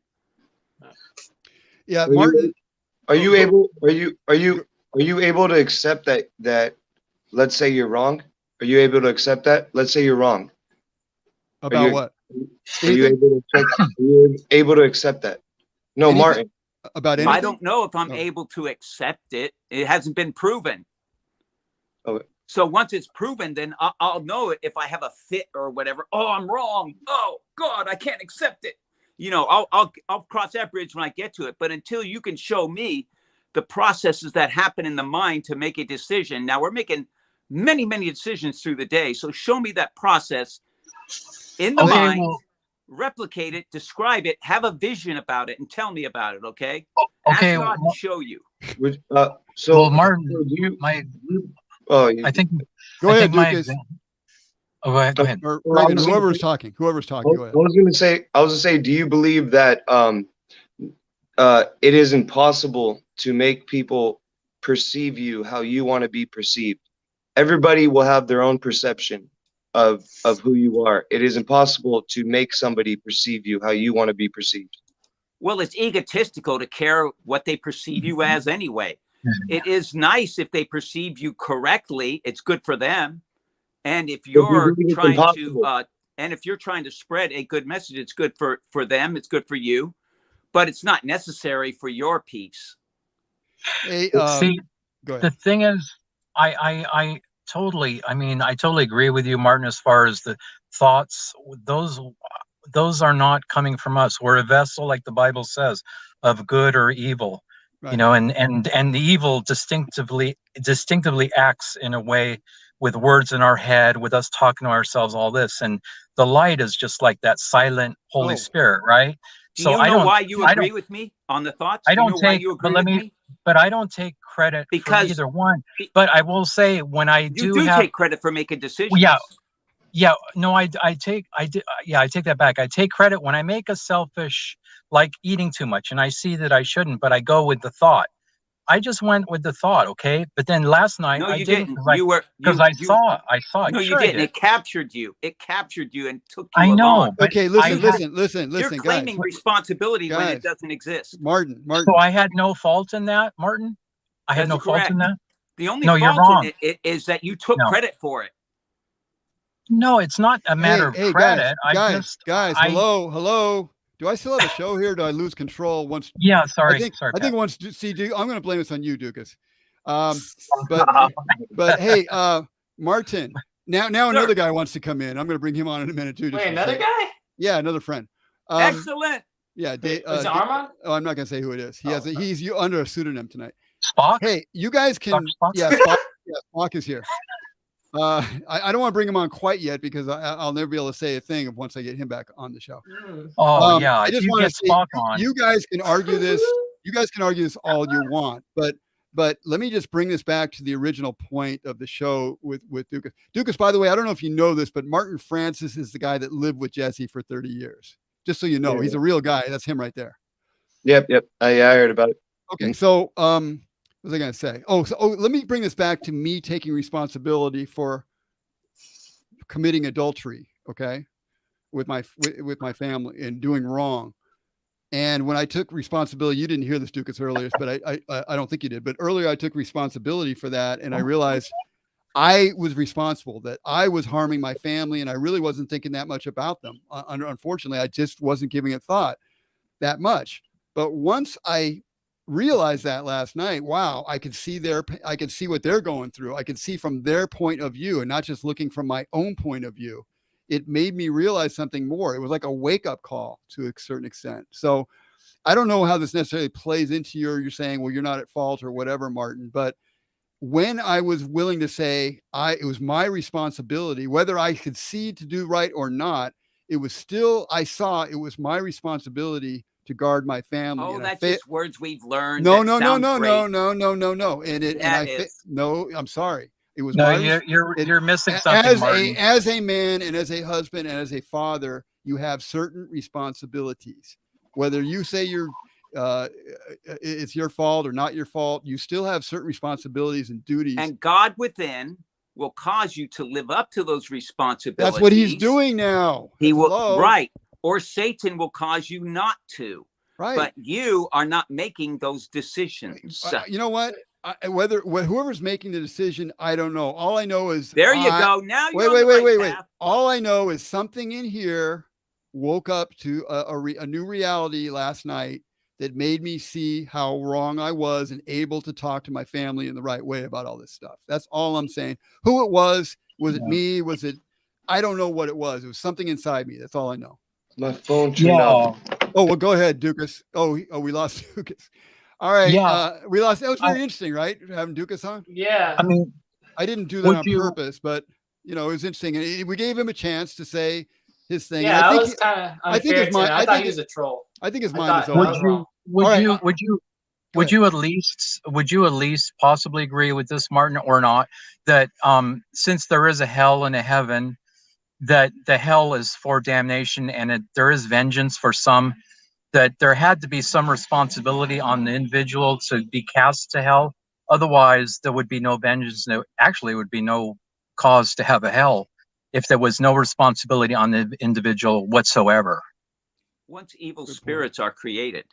Yeah, Martin.
Are you able to accept that let's say you're wrong? Are you able to accept that? Let's say you're wrong.
About what?
Are you able to accept that? No, anything? Martin.
About anything?
I don't know if I'm able to accept it. It hasn't been proven.
Okay.
So once it's proven, then I'll know it if I have a fit or whatever. Oh, I'm wrong. Oh God, I can't accept it. I'll cross that bridge when I get to it. But until you can show me the processes that happen in the mind to make a decision. Now we're making many, many decisions through the day. So show me that process in the mind, replicate it, describe it, have a vision about it, and tell me about it. Okay.
Okay.
Ask God to show you.
Martin, I think.
Go ahead, Lucas.
Go ahead.
Or whoever's talking. Go ahead.
I was going to say, do you believe that it is impossible to make people perceive you how you want to be perceived? Everybody will have their own perception of who you are. It is impossible to make somebody perceive you how you want to be perceived.
Well, it's egotistical to care what they perceive you as anyway. It is nice if they perceive you correctly. It's good for them. And if you're trying to spread a good message, it's good for them. It's good for you, but it's not necessary for your peace.
Hey, go ahead. The thing is, I totally agree with you, Martin, as far as the thoughts. Those are not coming from us. We're a vessel, like the Bible says, of good or evil. Right. And the evil distinctively acts in a way with words in our head, with us talking to ourselves, all this. And the light is just like that silent Holy Spirit, right?
Do you know why you agree with me on the thoughts?
I don't take, but I don't take credit for either one. But I will say, when I do
take credit for making decisions.
Yeah, no, I take that back. I take credit when I make a selfish, like eating too much, and I see that I shouldn't, but I go with the thought. I just went with the thought, okay? But then last night I didn't. Because I saw it.
No, you didn't. It captured you. It captured you and took you
along. I know.
Okay, listen.
You're claiming responsibility when it doesn't exist.
Martin.
So I had no fault in that, Martin? I had no fault in that?
The only fault in it is that you took credit for it.
No, it's not a matter of credit.
Guys, hello. Do I still have a show here? Do I lose control once?
Yeah, sorry.
I think once I'm going to blame this on you, Dukas. But hey, Martin. Now another guy wants to come in. I'm going to bring him on in a minute too.
Wait, another guy?
Yeah, another friend.
Excellent.
Yeah,
is it Armand?
Oh, I'm not going to say who it is. He's under a pseudonym tonight.
Spock.
Hey, you guys can.
Spock?
Yeah, Spock is here. I don't want to bring him on quite yet because I'll never be able to say a thing once I get him back on the show.
Yeah,
I just want to say, you guys can argue this. You guys can argue this all you want, but But let me just bring this back to the original point of the show with Dukas. Dukas, by the way, I don't know if you know this, but Martin Francis is the guy that lived with Jesse for 30 years. Just so you know, he's a real guy. That's him right there.
Yep. I heard about it.
Okay, so what was I going to say? Let me bring this back to me taking responsibility for committing adultery. Okay, with my family and doing wrong. And when I took responsibility, you didn't hear this, Dukas, earlier, but I don't think you did. But earlier, I took responsibility for that, and I realized I was responsible, that I was harming my family, and I really wasn't thinking that much about them. Unfortunately, I just wasn't giving it thought that much. But once I realized that last night, wow, I could see what they're going through. I could see from their point of view, and not just looking from my own point of view. It made me realize something more. It was like a wake-up call to a certain extent. So I don't know how this necessarily plays into you're saying, well, you're not at fault or whatever, Martin. But when I was willing to say it was my responsibility, whether I could see to do right or not, it was still, I saw it was my responsibility to guard my family.
Oh,
and
that's just words we've learned.
No.
No.
I'm sorry. It was
you're missing something, Martin.
As a man and as a husband and as a father, you have certain responsibilities. Whether you say it's your fault or not your fault, you still have certain responsibilities and duties.
And God within will cause you to live up to those responsibilities.
That's what he's doing now.
He will, right? Or Satan will cause you not to.
Right.
But you are not making those decisions.
You know what? Whoever's making the decision, I don't know. All I know is
there you go. Now
wait. All I know is something in here woke up to a new reality last night that made me see how wrong I was and able to talk to my family in the right way about all this stuff. That's all I'm saying. Who it was it me? Was it? I don't know what it was. It was something inside me. That's all I know.
My phone turned off.
Oh, well, go ahead, Dukas. Oh, we lost Dukas. All right.
Yeah.
We lost. That was very interesting, right? Having Dukas on.
Yeah.
I mean,
I didn't do that on purpose, but it was interesting. And we gave him a chance to say his thing.
Yeah, I was kind of unfair to him. I thought he was a troll.
I think his mind is open.
Would you at least possibly agree with this, Martin, or not? That since there is a hell and a heaven, that the hell is for damnation and there is vengeance for some, that there had to be some responsibility on the individual to be cast to hell. Otherwise, there would be no vengeance. No, actually, would be no cause to have a hell if there was no responsibility on the individual whatsoever.
Once evil spirits are created,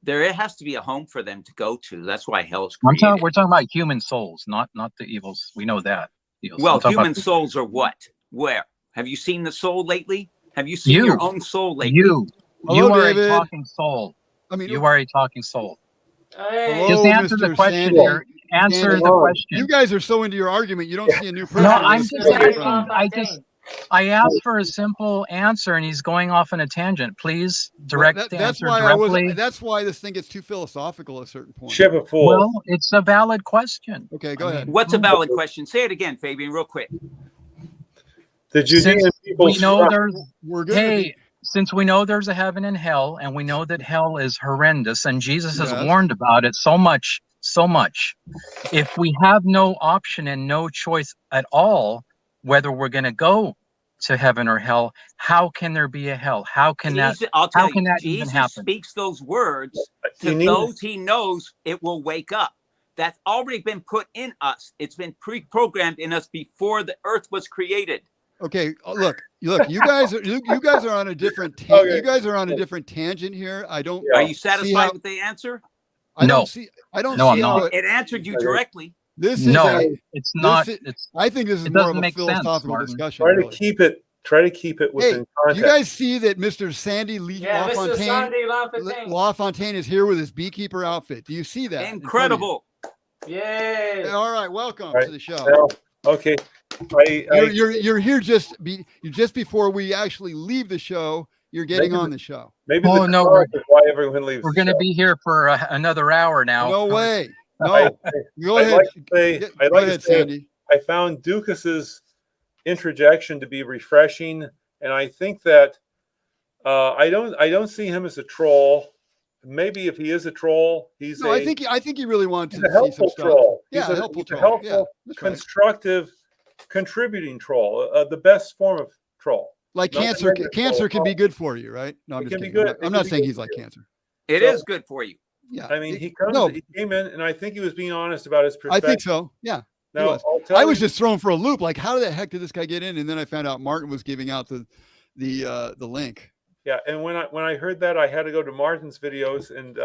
there has to be a home for them to go to. That's why hell is created.
We're talking about human souls, not the evils. We know that.
Well, human souls are what? Where? Have you seen the soul lately? Have you seen your own soul lately?
You
Hello,
are
David.
a talking soul.
I mean,
you are a talking soul.
Hey.
Just answer
Mr.
the question
Sandy.
here. Answer the question.
You guys are so into your argument, you don't see a new person.
No, I'm just asking. I asked for a simple answer, and he's going off on a tangent. Please direct the answer directly.
That's why this thing gets too philosophical at a certain point.
Ship it full.
Well, it's a valid question.
Okay, go ahead.
What's a valid question? Say it again, Fabian, real quick.
The Judean people.
We know since we know there's a heaven and hell, and we know that hell is horrendous, and Jesus has warned about it so much. If we have no option and no choice at all, whether we're going to go to heaven or hell, how can there be a hell? How can that even happen?
Jesus speaks those words to those he knows it will wake up. That's already been put in us. It's been pre-programmed in us before the earth was created.
Okay, look. You guys are on a different. You guys are on a different tangent here. I don't.
Are you satisfied with the answer?
I don't see how
it answered you directly.
It's not. I think this is more of a philosophical discussion.
Try to keep it within context.
You guys see that Mr. Sandy LaFontaine is here with his beekeeper outfit. Do you see that?
Incredible.
Yay.
All right, welcome to the show.
Well, okay.
You're here just before we actually leave the show. You're getting on the show.
Maybe is why everyone leaves.
We're going to be here for another hour now.
No way. No. Go ahead.
I'd like to say, Sandy. I found Dukas's interjection to be refreshing, and I think that I don't see him as a troll. maybe if he is a troll, he's
No, I think he really wanted
he's
to
a
see some
helpful
stuff.
troll.
Yeah,
He's
helpful
he's a
troll. Yeah,
helpful,
that's right.
constructive, contributing troll. The best form of troll.
Like
Not
cancer,
the
cancer
troll.
can be good for you, right? No, I'm
It
just
can be
kidding.
good.
I'm
It
not
can be
saying
good
he's
for
like
you.
cancer.
It is good for you.
Yeah.
I mean, he came in, and I think he was being honest about his
I
perspective.
think so. Yeah.
Now,
was.
I'll tell
I was
you,
just thrown for a loop. Like, how the heck did this guy get in? And then I found out Martin was giving out the link.
yeah. And when I heard that, I had to go to Martin's videos, and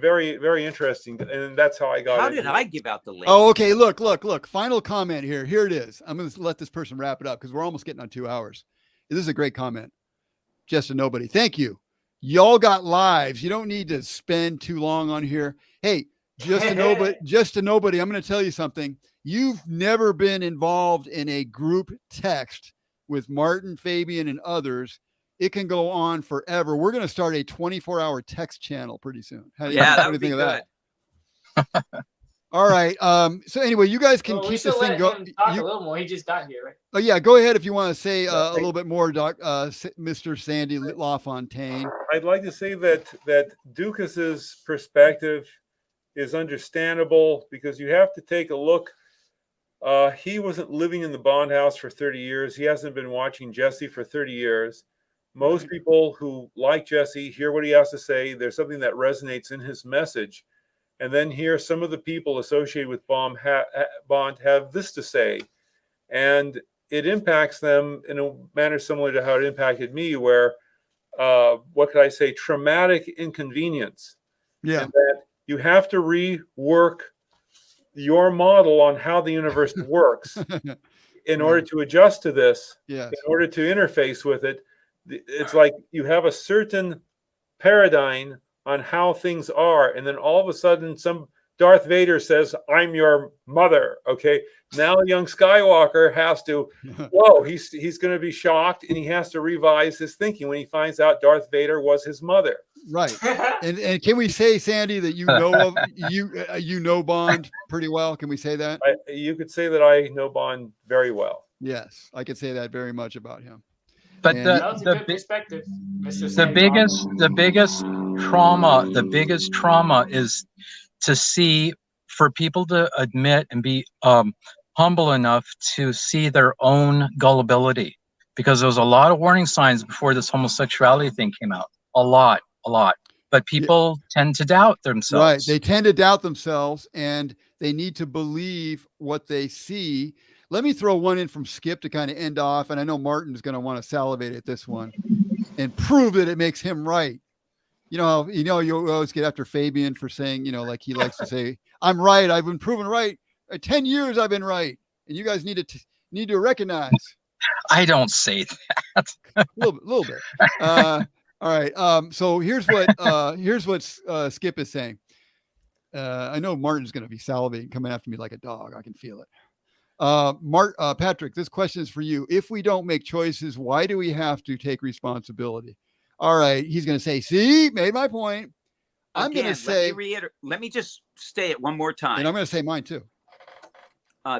very, very interesting. And that's how I got.
How
into
did
it.
I give out the link?
Oh, okay. Look. Final comment here. Here it is. I'm going to let this person wrap it up because we're almost getting on 2 hours. This is a great comment. Just a nobody. Thank you. Y'all got lives. You don't need to spend too long on here. Hey, just a nobody. I'm going to tell you something. You've never been involved in a group text with Martin, Fabian, and others. It can go on forever. We're going to start a 24-hour text channel pretty soon.
Yeah, that would be good.
All right. So anyway, you guys can keep this thing going.
Talk a little more. He just got here, right?
Oh yeah, go ahead if you want to say a little bit more, Mr. Sandy LaFontaine.
I'd like to say that Ducas's perspective is understandable because you have to take a look. He wasn't living in the Bond house for 30 years. He hasn't been watching Jesse for 30 years. Most people who like Jesse hear what he has to say. There's something that resonates in his message. And then here, some of the people associated with Bond have this to say. And it impacts them in a manner similar to how it impacted me, where, what could I say, traumatic inconvenience.
Yeah.
And that you have to rework your model on how the universe works in order to adjust to this,
yes.
in order to interface with it. It's like you have a certain paradigm on how things are, and then all of a sudden some Darth Vader says, "I'm your mother." Okay, now young Skywalker has to, whoa, he's going to be shocked, and he has to revise his thinking when he finds out Darth Vader was his mother.
Right. And can we say, Sandy, that you know Bond pretty well? Can we say that?
You could say that I know Bond very well.
Yes, I could say that very much about him.
But
And
That was a good perspective, Mr.
the
Sandy.
biggest trauma is to see, for people to admit and be humble enough to see their own gullibility, because there was a lot of warning signs before this homosexuality thing came out. A lot, but people tend to doubt themselves.
Right. They tend to doubt themselves, and they need to believe what they see. Let me throw one in from Skip to kind of end off. And I know Martin's going to want to salivate at this one and prove that it makes him right. You always get after Fabian for saying, like he likes to say, "I'm right. I've been proven right. 10 years I've been right." And you guys need to recognize.
I don't say that.
a little bit. All right. So here's what Skip is saying. I know Martin's going to be salivating, coming after me like a dog. I can feel it. Patrick, this question is for you. If we don't make choices, why do we have to take responsibility? All right. He's going to say, "See, made my point." I'm going to say,
let me just say it one more time.
and I'm going to say mine too.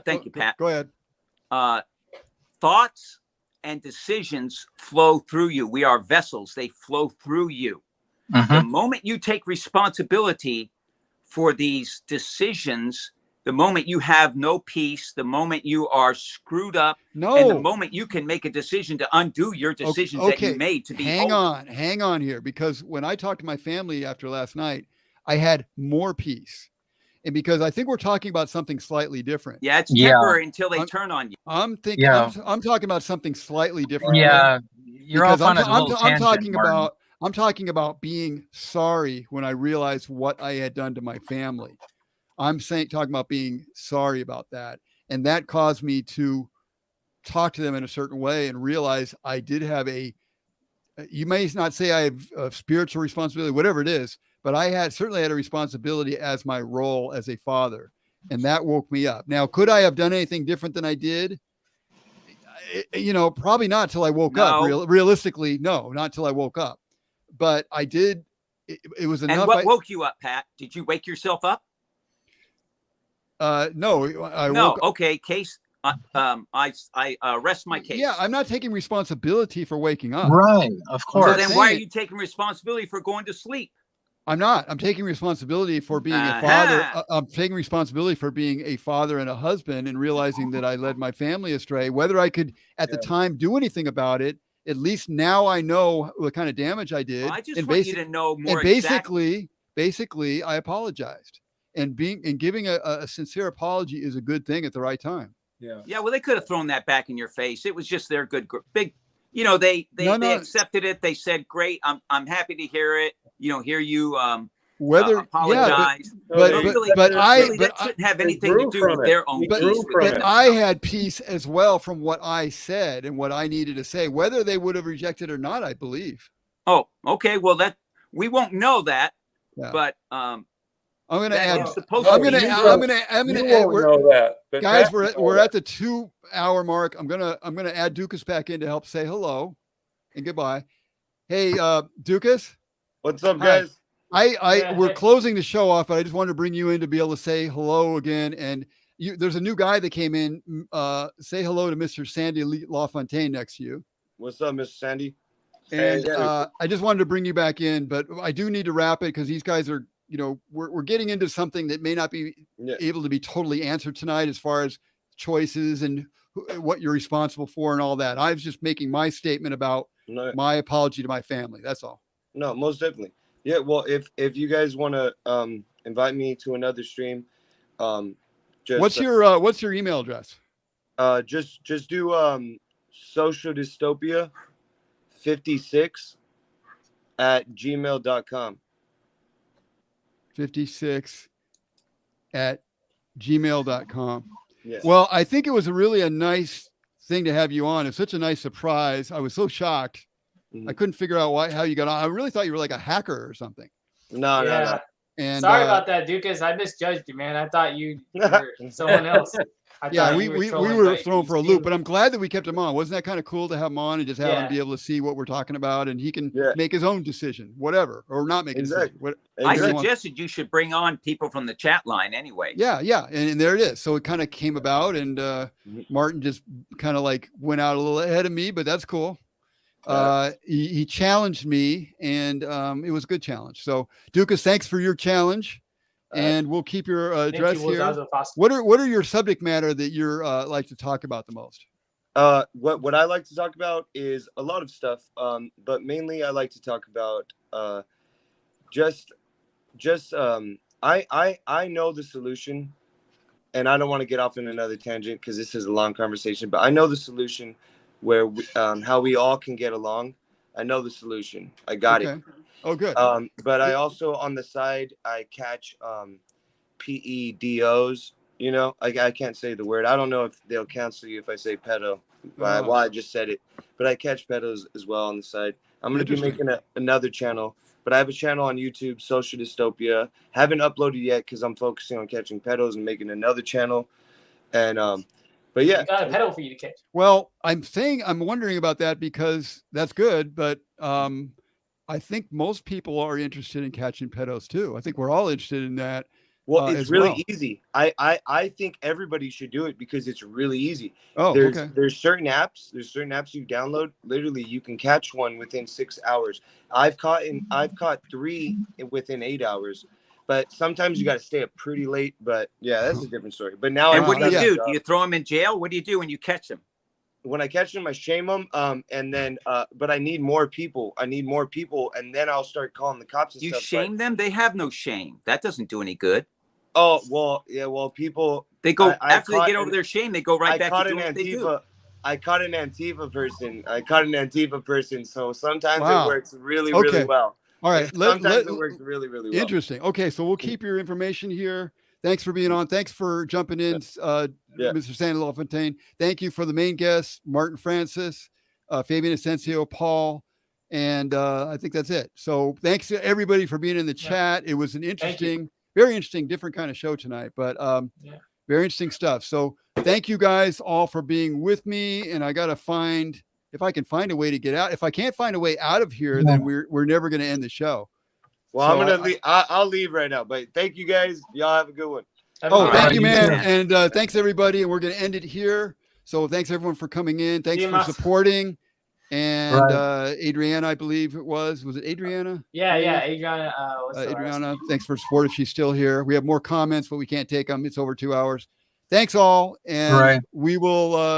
Thank you, Pat.
Go ahead.
Thoughts and decisions flow through you. We are vessels. They flow through you.
Mm-hmm.
The moment you take responsibility for these decisions, the moment you have no peace, the moment you are screwed up, and the moment you can make a decision to undo your decisions that you made to be
hang on here, because when I talked to my family after last night, I had more peace. And because I think we're talking about something slightly different.
Yeah, it's temporary until they turn on you.
I'm thinking I'm talking about something slightly different.
Yeah, you're off on a little tangent,
I'm talking about being sorry when I realized what I had done to my family. I'm talking about being sorry about that. And that caused me to talk to them in a certain way and realize I did have you may not say I have a spiritual responsibility, whatever it is, but I certainly had a responsibility as my role as a father. And that woke me up. Now, could I have done anything different than I did? Probably not till I woke up. Realistically, no, not till I woke up. But I did. It was enough.
And what woke you up, Pat? Did you wake yourself up?
No.
No. Okay. Case. I rest my case.
Yeah, I'm not taking responsibility for waking up.
Right. Of course.
So then why are you taking responsibility for going to sleep?
I'm not. I'm taking responsibility for being a father. I'm taking responsibility for being a father and a husband, and realizing that I led my family astray. Whether I could at the time do anything about it, at least now I know what kind of damage I did.
Well, I just
and
want you to know more
and
exactly.
basically, I apologized. And giving a sincere apology is a good thing at the right time.
Yeah.
Yeah. Well, they could have thrown that back in your face. It was just their good, big. You know, they accepted it. They said, "Great, I'm happy to hear it. You know, hear you apologize."
But
that shouldn't have anything to do with their own peace.
But I had peace as well from what I said and what I needed to say, whether they would have rejected or not, I believe.
Oh, okay. Well, we won't know that, but
I'm going to add. Guys, we're at the 2-hour mark. I'm gonna add Dukas back in to help say hello and goodbye. Hey, Dukas.
What's up, guys?
We're closing the show off, but I just wanted to bring you in to be able to say hello again. And there's a new guy that came in. Say hello to Mr. Sandy LaFontaine next to you.
What's up, Mr. Sandy?
And I just wanted to bring you back in, but I do need to wrap it because these guys are, we're getting into something that may not be able to be totally answered tonight as far as choices and what you're responsible for and all that. I was just making my statement about my apology to my family. That's all.
No, most definitely. Yeah. Well, if you guys want to invite me to another stream,
what's your email address?
Just do social dystopia 56 at gmail.com.
56 at gmail.com.
Yes.
Well, I think it was a nice thing to have you on. It's such a nice surprise. I was so shocked. I couldn't figure out how you got on. I really thought you were like a hacker or something.
No.
And
sorry about that, Dukas. I misjudged you, man. I thought you were someone else.
We were thrown for a loop, but I'm glad that we kept him on. Wasn't that kind of cool to have him on and just have him be able to see what we're talking about, and he can make his own decision, whatever, or not make a decision.
I suggested you should bring on people from the chat line anyway.
Yeah, and there it is. So it kind of came about, and Martin just kind of like went out a little ahead of me, but that's cool. He challenged me, and it was a good challenge. So Dukas, thanks for your challenge, and we'll keep your address here. What are your subject matter that you're like to talk about the most?
What I like to talk about is a lot of stuff, but mainly I like to talk about I know the solution, and I don't want to get off in another tangent because this is a long conversation, but I know the solution where how we all can get along. I know the solution. I got it.
Oh, good.
But I also, on the side, I catch PEDOs. I can't say the word. I don't know if they'll cancel you if I say pedo. Well, I just said it. But I catch pedos as well on the side. I'm going to be making another channel. But I have a channel on YouTube, Social Dystopia. Haven't uploaded yet because I'm focusing on catching pedos and making another channel. And but yeah,
you got a pedo for you to catch.
Well, I'm wondering about that because that's good, but I think most people are interested in catching pedos too. I think we're all interested in that.
Well, it's really easy. I think everybody should do it because it's really easy. There's certain apps you download. Literally, you can catch one within 6 hours. I've caught 3 within 8 hours. But sometimes you got to stay up pretty late. But yeah, that's a different story. But now,
what do you do? Do you throw them in jail? What do you do when you catch them?
When I catch them, I shame them. And then, but I need more people. And then I'll start calling the cops.
You shame them? They have no shame. That doesn't do any good.
Oh well, yeah. Well, people
they go after they get over their shame. They go right back to doing what they do.
I caught an Antifa person. So sometimes it works really well.
All right.
Sometimes it works really, really well.
Interesting. Okay, so we'll keep your information here. Thanks for being on. Thanks for jumping in, Mr. Sandy LaFontaine. Thank you for the main guests, Martin Francis, Fabian Asensio, Paul, and I think that's it. So thanks to everybody for being in the chat. It was an very interesting, different kind of show tonight, but very interesting stuff. So thank you guys all for being with me, and I got to if I can find a way to get out. If I can't find a way out of here, then we're never going to end the show.
Well, so I'm going to leave. I'll leave right now, but thank you guys. Y'all have a good one.
Thank you, man. And thanks everybody. And we're going to end it here. So thanks everyone for coming in. Thanks for supporting. and Adriana, I believe it was it Adriana?
Yeah, Adriana. What's the last
Adriana,
name?
thanks for support if she's still here. We have more comments, but we can't take them. It's over 2 hours. Thanks all. And we will,